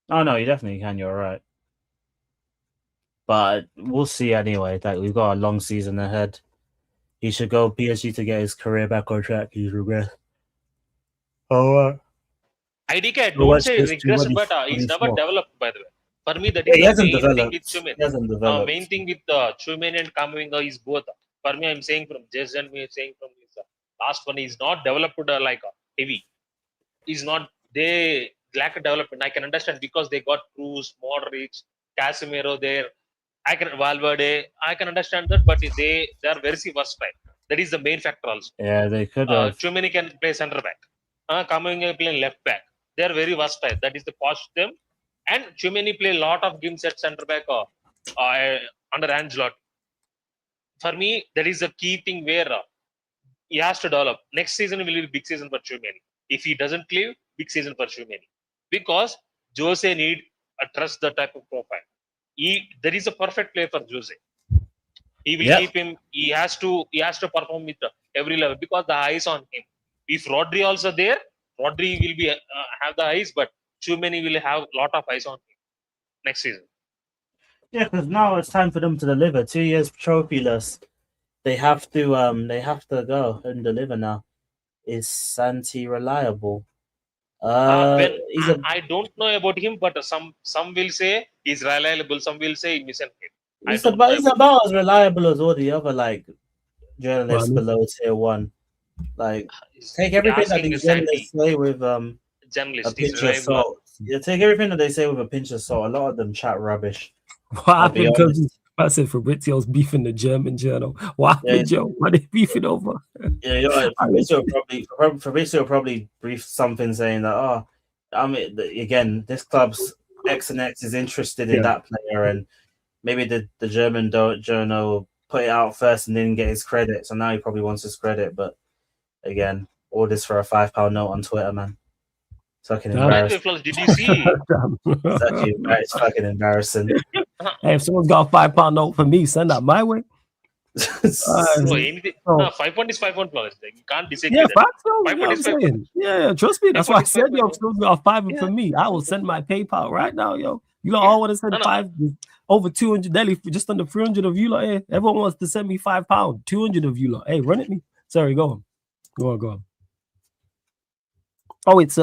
Oh no, you definitely can. You're right. But we'll see anyway. That we've got a long season ahead. He should go PSG to get his career back on track. He's regressed. IDK, don't say regress, but he's never developed, by the way. For me, that is the main thing with Tchouaméni. He hasn't developed. Main thing with Tchouaméni and Kamavinga is both. For me, I'm saying from Jason, me saying from his last one, he's not developed like heavy. He's not. They lack of development. I can understand because they got Cruz, Modric, Casemiro there. I can Valverde. I can understand that, but they are very versatile. That is the main factor also. Yeah, they could have. Tchouaméni can play centre back. Kamavinga playing left back. They are very versatile. That is the positive them. And Tchouaméni play a lot of games at centre back under Ancelotti. For me, that is the key thing where he has to develop. Next season will be a big season for Tchouaméni. If he doesn't clear, big season for Tchouaméni. Because Jose need a trust the type of profile. There is a perfect player for Jose. He will keep him. He has to perform with every level because the eyes on him. If Rodri also there, Rodri will be have the eyes, but Tchouaméni will have a lot of eyes on him next season. Yeah, because now it's time for them to deliver. 2 years trophyless. They have to go and deliver now. Is Santi reliable? I don't know about him, but some will say he's reliable. Some will say he's missing. He's about as reliable as all the other journalists below tier 1. Take everything that these journalists say with a pinch of salt. Yeah, take everything that they say with a pinch of salt. A lot of them chat rubbish. What happened? Because I said Fabrizio's beefing the German journal. What happened, Joe? What are they beefing over? Yeah, you're right. Fabrizio probably briefed something saying that, again, this club's X and X is interested in that player, and maybe the German journal put it out first and didn't get his credit, so now he probably wants his credit. But again, all this for a £5 note on Twitter, man. It's fucking embarrassing. Did you see? It's fucking embarrassing. Hey, if someone's got a £5 note for me, send that my way. 5 pound is 5 pound flawless. You can't disagree. Yeah, that. 5 pound is 5 pound. Yeah, trust me. That's why I said, yo, if someone's got a £5 for me, I will send my PayPal right now, yo. You all want to send 5, over 200, Delhi, just under 300 of you lot. Hey, everyone wants to send me £5, 200 of you lot. Hey, run at me. Sorry, go on. Oh, it's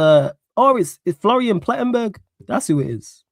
Florian Plettenberg. That's who it is.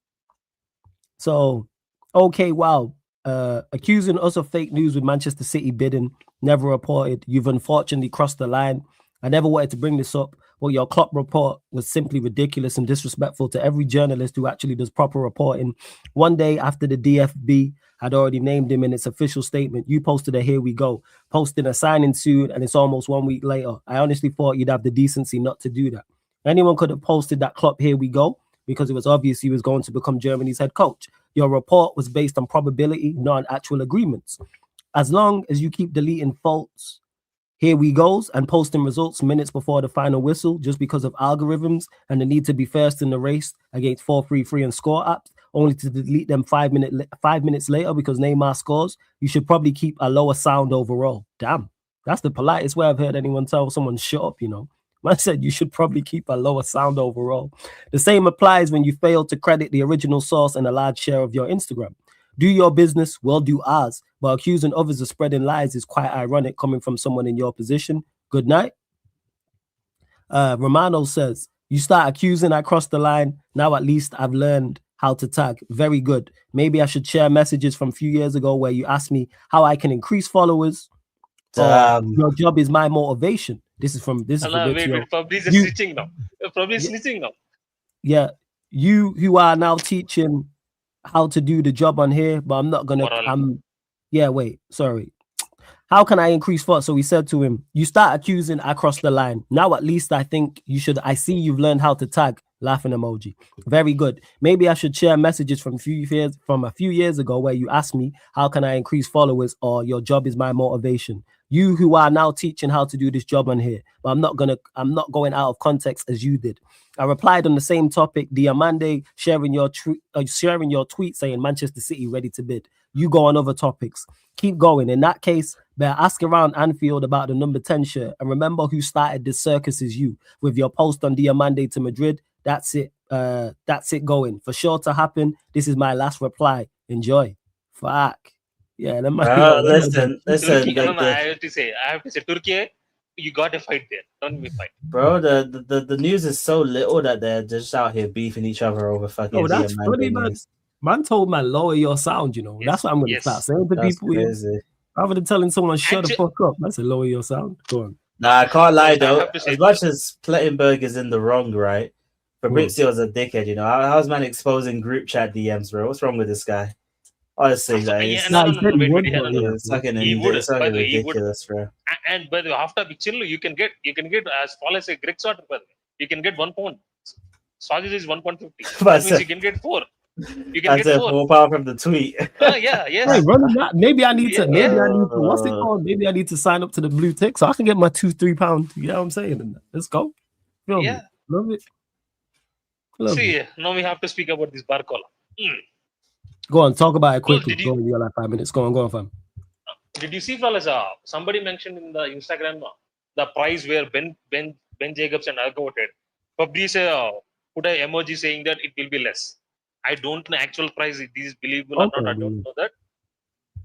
So, okay, wow. Accusing us of fake news with Manchester City bidding, never reported. You've unfortunately crossed the line. I never wanted to bring this up, but your Klopp report was simply ridiculous and disrespectful to every journalist who actually does proper reporting. One day after the DFB had already named him in its official statement, you posted a "Here we go," posting a signing soon, and it's almost 1 week later. I honestly thought you'd have the decency not to do that. Anyone could have posted that Klopp "Here we go" because it was obvious he was going to become Germany's head coach. Your report was based on probability, not on actual agreements. As long as you keep deleting false "Here we goes" and posting results minutes before the final whistle just because of algorithms and the need to be first in the race against 4-3-3 and score apps, only to delete them 5 minutes later because Neymar scores, you should probably keep a lower sound overall. Damn, that's the politest way I've heard anyone tell someone shut up, you know. I said you should probably keep a lower sound overall. The same applies when you fail to credit the original source and a large share of your Instagram. Do your business, we'll do ours. But accusing others of spreading lies is quite ironic coming from someone in your position. Good night. Romano says, you start accusing, I crossed the line. Now at least I've learned how to tag. Very good. Maybe I should share messages from a few years ago where you asked me how I can increase followers. Your job is my motivation. This is wait, Fabrice is snitching now. Fabrice is snitching now. Yeah, you who are now teaching how to do the job on here, but I'm not gonna. Sorry. How can I increase thought? So we said to him, you start accusing, I crossed the line. Now at least I think you should. I see you've learned how to tag. Laughing emoji. Very good. Maybe I should share messages from a few years ago where you asked me, how can I increase followers, or your job is my motivation. You who are now teaching how to do this job on here, but I'm not going out of context as you did. I replied on the same topic. DIOMANDE sharing your tweet saying Manchester City ready to bid. You go on other topics. Keep going. In that case, better ask around Anfield about the number 10 shirt. And remember who started this circus is you. With your post on DIOMANDE to Madrid, that's it. That's it going. For sure to happen. This is my last reply. Enjoy. Fuck. Yeah, listen. I have to say, Turkey, you got a fight there. Don't be fight. Bro, the news is so little that they're just out here beefing each other over fucking. Oh, that's funny, man. Man told man lower your sound, Yes. That's what I'm gonna start saying to people. Crazy. Rather than telling someone shut the fuck up, I said lower your sound. Go on. Nah, I can't lie though. As much as Plettenberg is in the wrong, right? Fabrizio's a dickhead, How's man exposing group chat DMs, bro? What's wrong with this guy? Honestly, it's fucking ridiculous, bro. And by the way, after Bichillo, you can get as far as a Greg Sauter, you can get 1 pound. Sausage is 1.50. That means you can get 4. You can get 4 pound from the tweet. Yes. Hey, maybe I need to. What's it called? Maybe I need to sign up to the blue tick so I can get my 2-3 pound. You know what I'm saying? Let's go. Love it. See, now we have to speak about this Barcola. Go on, talk about it quickly. Go on, you got like 5 minutes. Go on, fam. Did you see, fellas? Somebody mentioned in the Instagram the price where Ben Jacobs and I voted. Fabrice put an emoji saying that it will be less. I don't know actual price. Is this believable or not? I don't know that.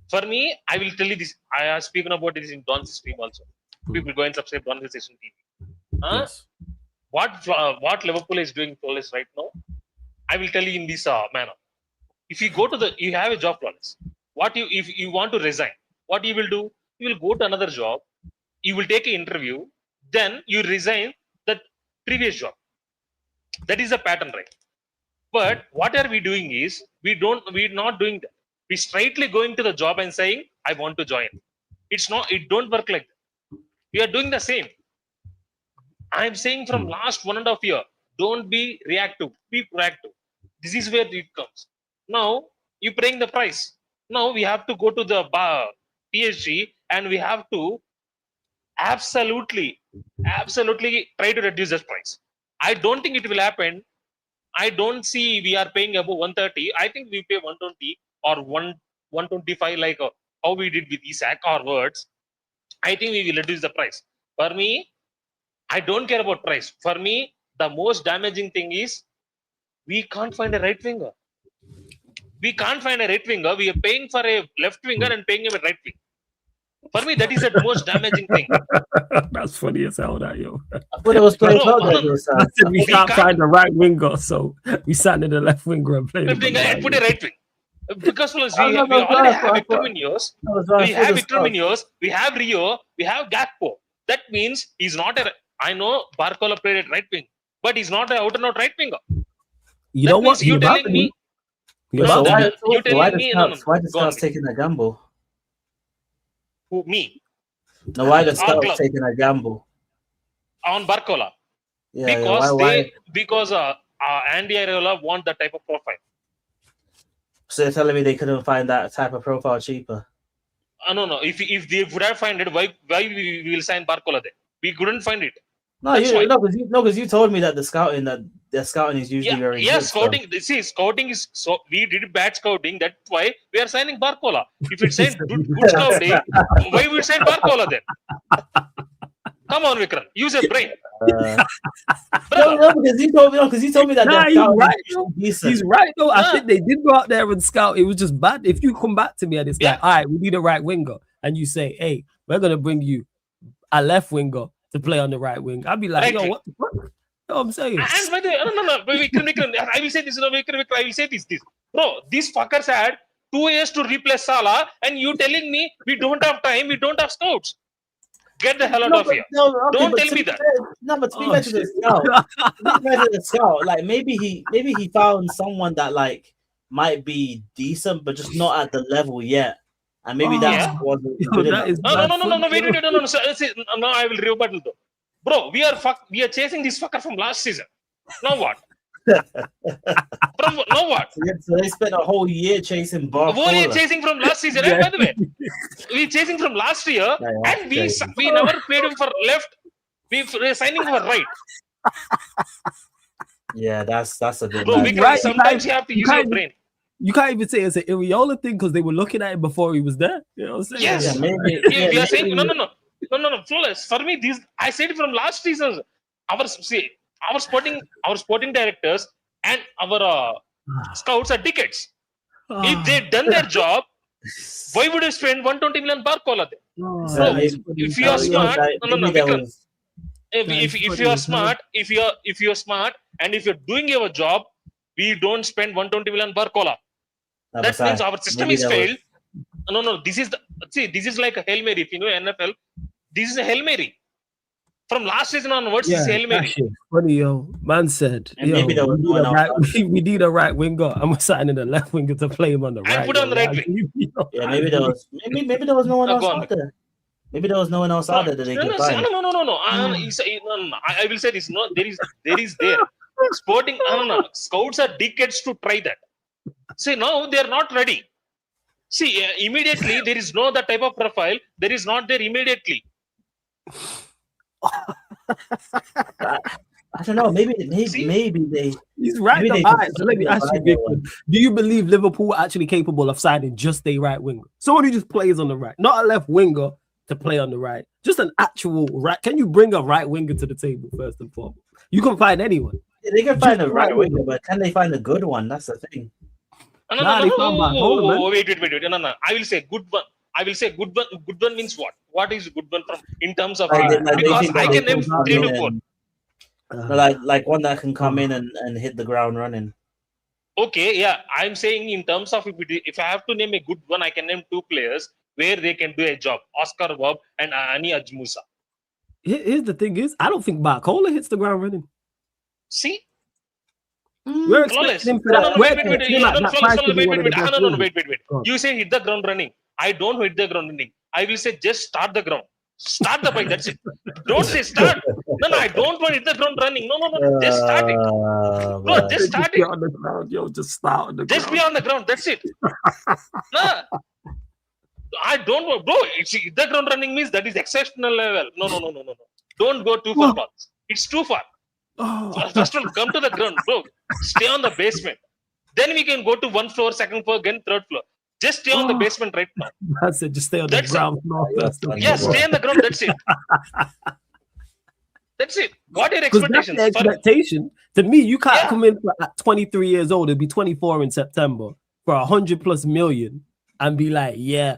For me, I will tell you this. I have spoken about this in Don's stream also. People go and subscribe Don's Station TV. Yes. What Liverpool is doing flawless right now, I will tell you in this manner. If you go to you have a job flawless. If you want to resign, what you will do? You will go to another job. You will take an interview. Then you resign that previous job. That is the pattern, right? But what are we doing is we're not doing that. We straightly going to the job and saying, I want to join. It don't work like that. We are doing the same. I'm saying from last 1.5 years, don't be reactive, be proactive. This is where it comes. Now you're paying the price. Now we have to go to the PSG and we have to absolutely try to reduce this price. I don't think it will happen. I don't see we are paying above 130. I think we pay 120 or 125 like how we did with Isaac or Words. I think we will reduce the price. For me, I don't care about price. For me, the most damaging thing is we can't find a right winger. We can't find a right winger. We are paying for a left winger and paying him a right wing. For me, that is the most damaging thing. That's funny as hell, that yo. But it was playing we can't find the right winger, so we sat in the left winger and played. Left winger and put a right wing. Because we already have Victor Munoz. We have Victor Munoz. We have Rio. We have Gakpo. That means he's not a. I know Barcola played at right wing, but he's not an out and out right winger. You know what? You telling me? Why the scouts taking a gamble? Who, me? No, why the scouts taking a gamble on Barcola? Yeah, because Andy Areola want that type of profile. So they're telling me they couldn't find that type of profile cheaper. No. If they would have found it, why we will sign Barcola then? We couldn't find it. Because you told me that the scouting is usually very good. Scouting. So. See, scouting is so we did bad scouting. That's why we are signing Barcola. If it's saying good scouting, why we sign Barcola then? Come on, Vikram, use your brain. Because he told me that. He's right though. I think they did go out there and scout. It was just bad. If you come back to me and it's like, all right, we need a right winger, and you say, hey, we're gonna bring you a left winger to play on the right wing, I'd be like, yo, what the fuck? You know what I'm saying? And by the way, no. I will say this, I will say this. Bro, these fuckers had 2 years to replace Salah, and you telling me we don't have time, we don't have scouts. Get the hell out of here. Don't tell me that. But to be fair to the scout, like maybe he found someone that like might be decent, but just not at the level yet. and maybe that wasn't good enough. No, wait, no. No, I will rebuttal though. Bro, we are chasing this fucker from last season. Now what? Now what? So they spent a whole year chasing Barcola. Whole year chasing from last season. And by the way, we're chasing from last year, and we never played him for left. We're signing for right. Yeah, that's a bit. Bro, sometimes you have to use your brain. You can't even say it's an Iriola thing because they were looking at it before he was there. You know what I'm saying? Yes. Yeah, we are saying no. Flawless. For me, I said it from last season. Our sporting directors and our scouts are dickheads. If they'd done their job, why would you spend 120 million Barcola there? So if you are smart, if you are smart, if you are smart, and if you're doing your job, we don't spend 120 million Barcola. That means our system is failed. No. This is like a Hail Mary. If you know NFL, this is a Hail Mary. From last season onwards, this is Hail Mary. Funny, yo. Man said, we need a right winger. I'm signing the left winger to play him on the right. And put on the right wing. Yeah, maybe there was no one else out there. Maybe there was no one else out there that they could find. No. I will say this. No, there is there. Sporting, scouts are dickheads to try that. See, now they are not ready. See, immediately there is no that type of profile. There is not there immediately. I don't know. Maybe they. He's right. So let me ask you, Victor, do you believe Liverpool are actually capable of signing just a right winger? Someone who just plays on the right, not a left winger to play on the right, just an actual right. Can you bring a right winger to the table first and foremost? You can find anyone. Yeah, they can find a right winger, but can they find a good one? That's the thing. No. Wait. No. I will say good one. Good one means what? What is good one from in terms of because I can name 3 to 4. Like one that can come in and hit the ground running. Okay, yeah. I'm saying in terms of if I have to name a good one, I can name 2 players where they can do a job: Oscar Bob and Ani Ajmusa. Here's the thing: I don't think Barcola hits the ground running. See. We're expecting him for that. Wait. You say hit the ground running. I don't hit the ground running. I will say just start the ground. Start the bike. That's it. Don't say start. No. I don't want to hit the ground running. No. Just start it. Bro, just start it. On the ground, yo. Just start on the ground. Just be on the ground. That's it. No. I don't want. Bro, hit the ground running means that is exceptional level. No. Don't go too far. It's too far. First of all, come to the ground, bro. Stay on the basement. Then we can go to 1 floor, 2nd floor, again 3rd floor. Just stay on the basement right now. That's it. Just stay on the ground floor first. Yeah, stay on the ground. That's it. That's it. What are your expectations? That's the expectation. To me, you can't come in at 23 years old. It'll be 24 in September for 100+ million and be like, yeah.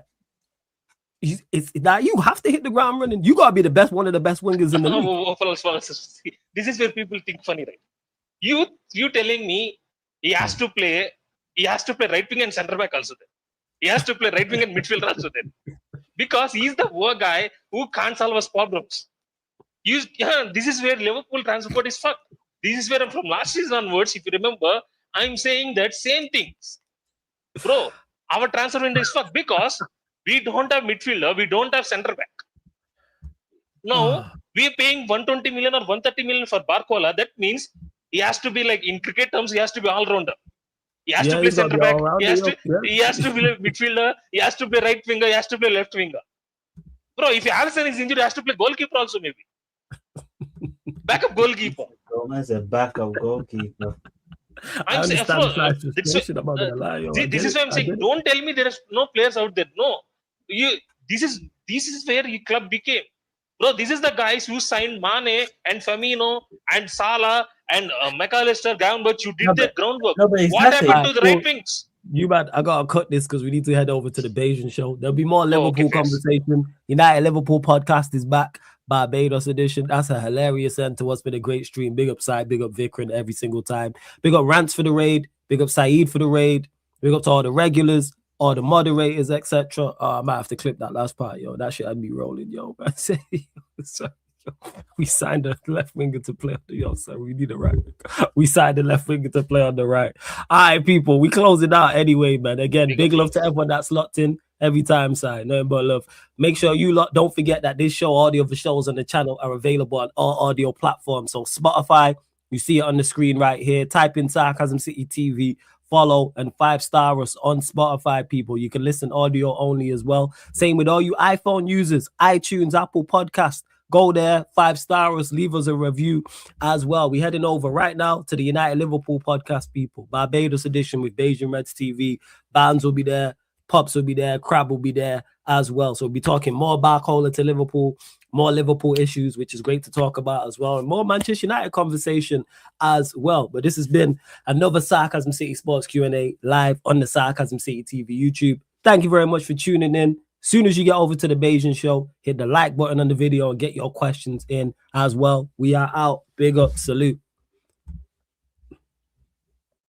It's that you have to hit the ground running. You gotta be one of the best wingers in the league. This is where people think funny, right? You telling me he has to play right wing and center back also then. He has to play right wing and midfielder also then. Because he's the poor guy who can't solve us problems. This is where Liverpool transport is fucked. This is where from last season onwards, if you remember, I'm saying that same things. Bro, our transfer window is fucked because we don't have midfielder, we don't have centre back. Now, we are paying 120 million or 130 million for Barcola. That means he has to be like, in cricket terms, he has to be all-rounder. He has to play centre back, he has to be midfielder, he has to play right winger, he has to play left winger. Bro, if Alisson is injured, he has to play goalkeeper also maybe. Backup goalkeeper. As a backup goalkeeper. I'm saying, this is why I'm saying, don't tell me there is no players out there. No. This is where your club became. Bro, this is the guys who signed Mane and Firmino and Salah and McAllister, but you did their groundwork. What happened to the right wings? I gotta cut this because we need to head over to the Bayesian show. There'll be more Liverpool conversation. United Liverpool podcast is back. Barbados edition. That's a hilarious end to what's been a great stream. Big up Sai, big up Vikran every single time. Big up Rants for the raid. Big up Saeed for the raid. Big up to all the regulars, all the moderators, etc. I might have to clip that last part, yo. That shit had me rolling, yo. We signed a left winger to play on the so we need a right winger. We signed a left winger to play on the right. All right, people, we close it out anyway, man. Again, big love to everyone that's locked in. Every time, side. Nothing but love. Make sure you lot don't forget that this show, all the other shows on the channel are available on all audio platforms. So Spotify, you see it on the screen right here. Type in Sarcasm City TV. Follow and 5-star us on Spotify, people. You can listen audio only as well. Same with all you iPhone users, iTunes, Apple Podcast. Go there, 5-star us, leave us a review as well. We're heading over right now to the United Liverpool podcast, people. Barbados edition with Beijing Reds TV. Bands will be there, Pops will be there, Crab will be there as well. So we'll be talking more Barcola to Liverpool, more Liverpool issues, which is great to talk about as well, and more Manchester United conversation as well. But this has been another Sarcasm City Sports Q&A live on the Sarcasm City TV YouTube. Thank you very much for tuning in. Soon as you get over to the Beijing show, hit the like button on the video and get your questions in as well. We are out. Big up. Salute.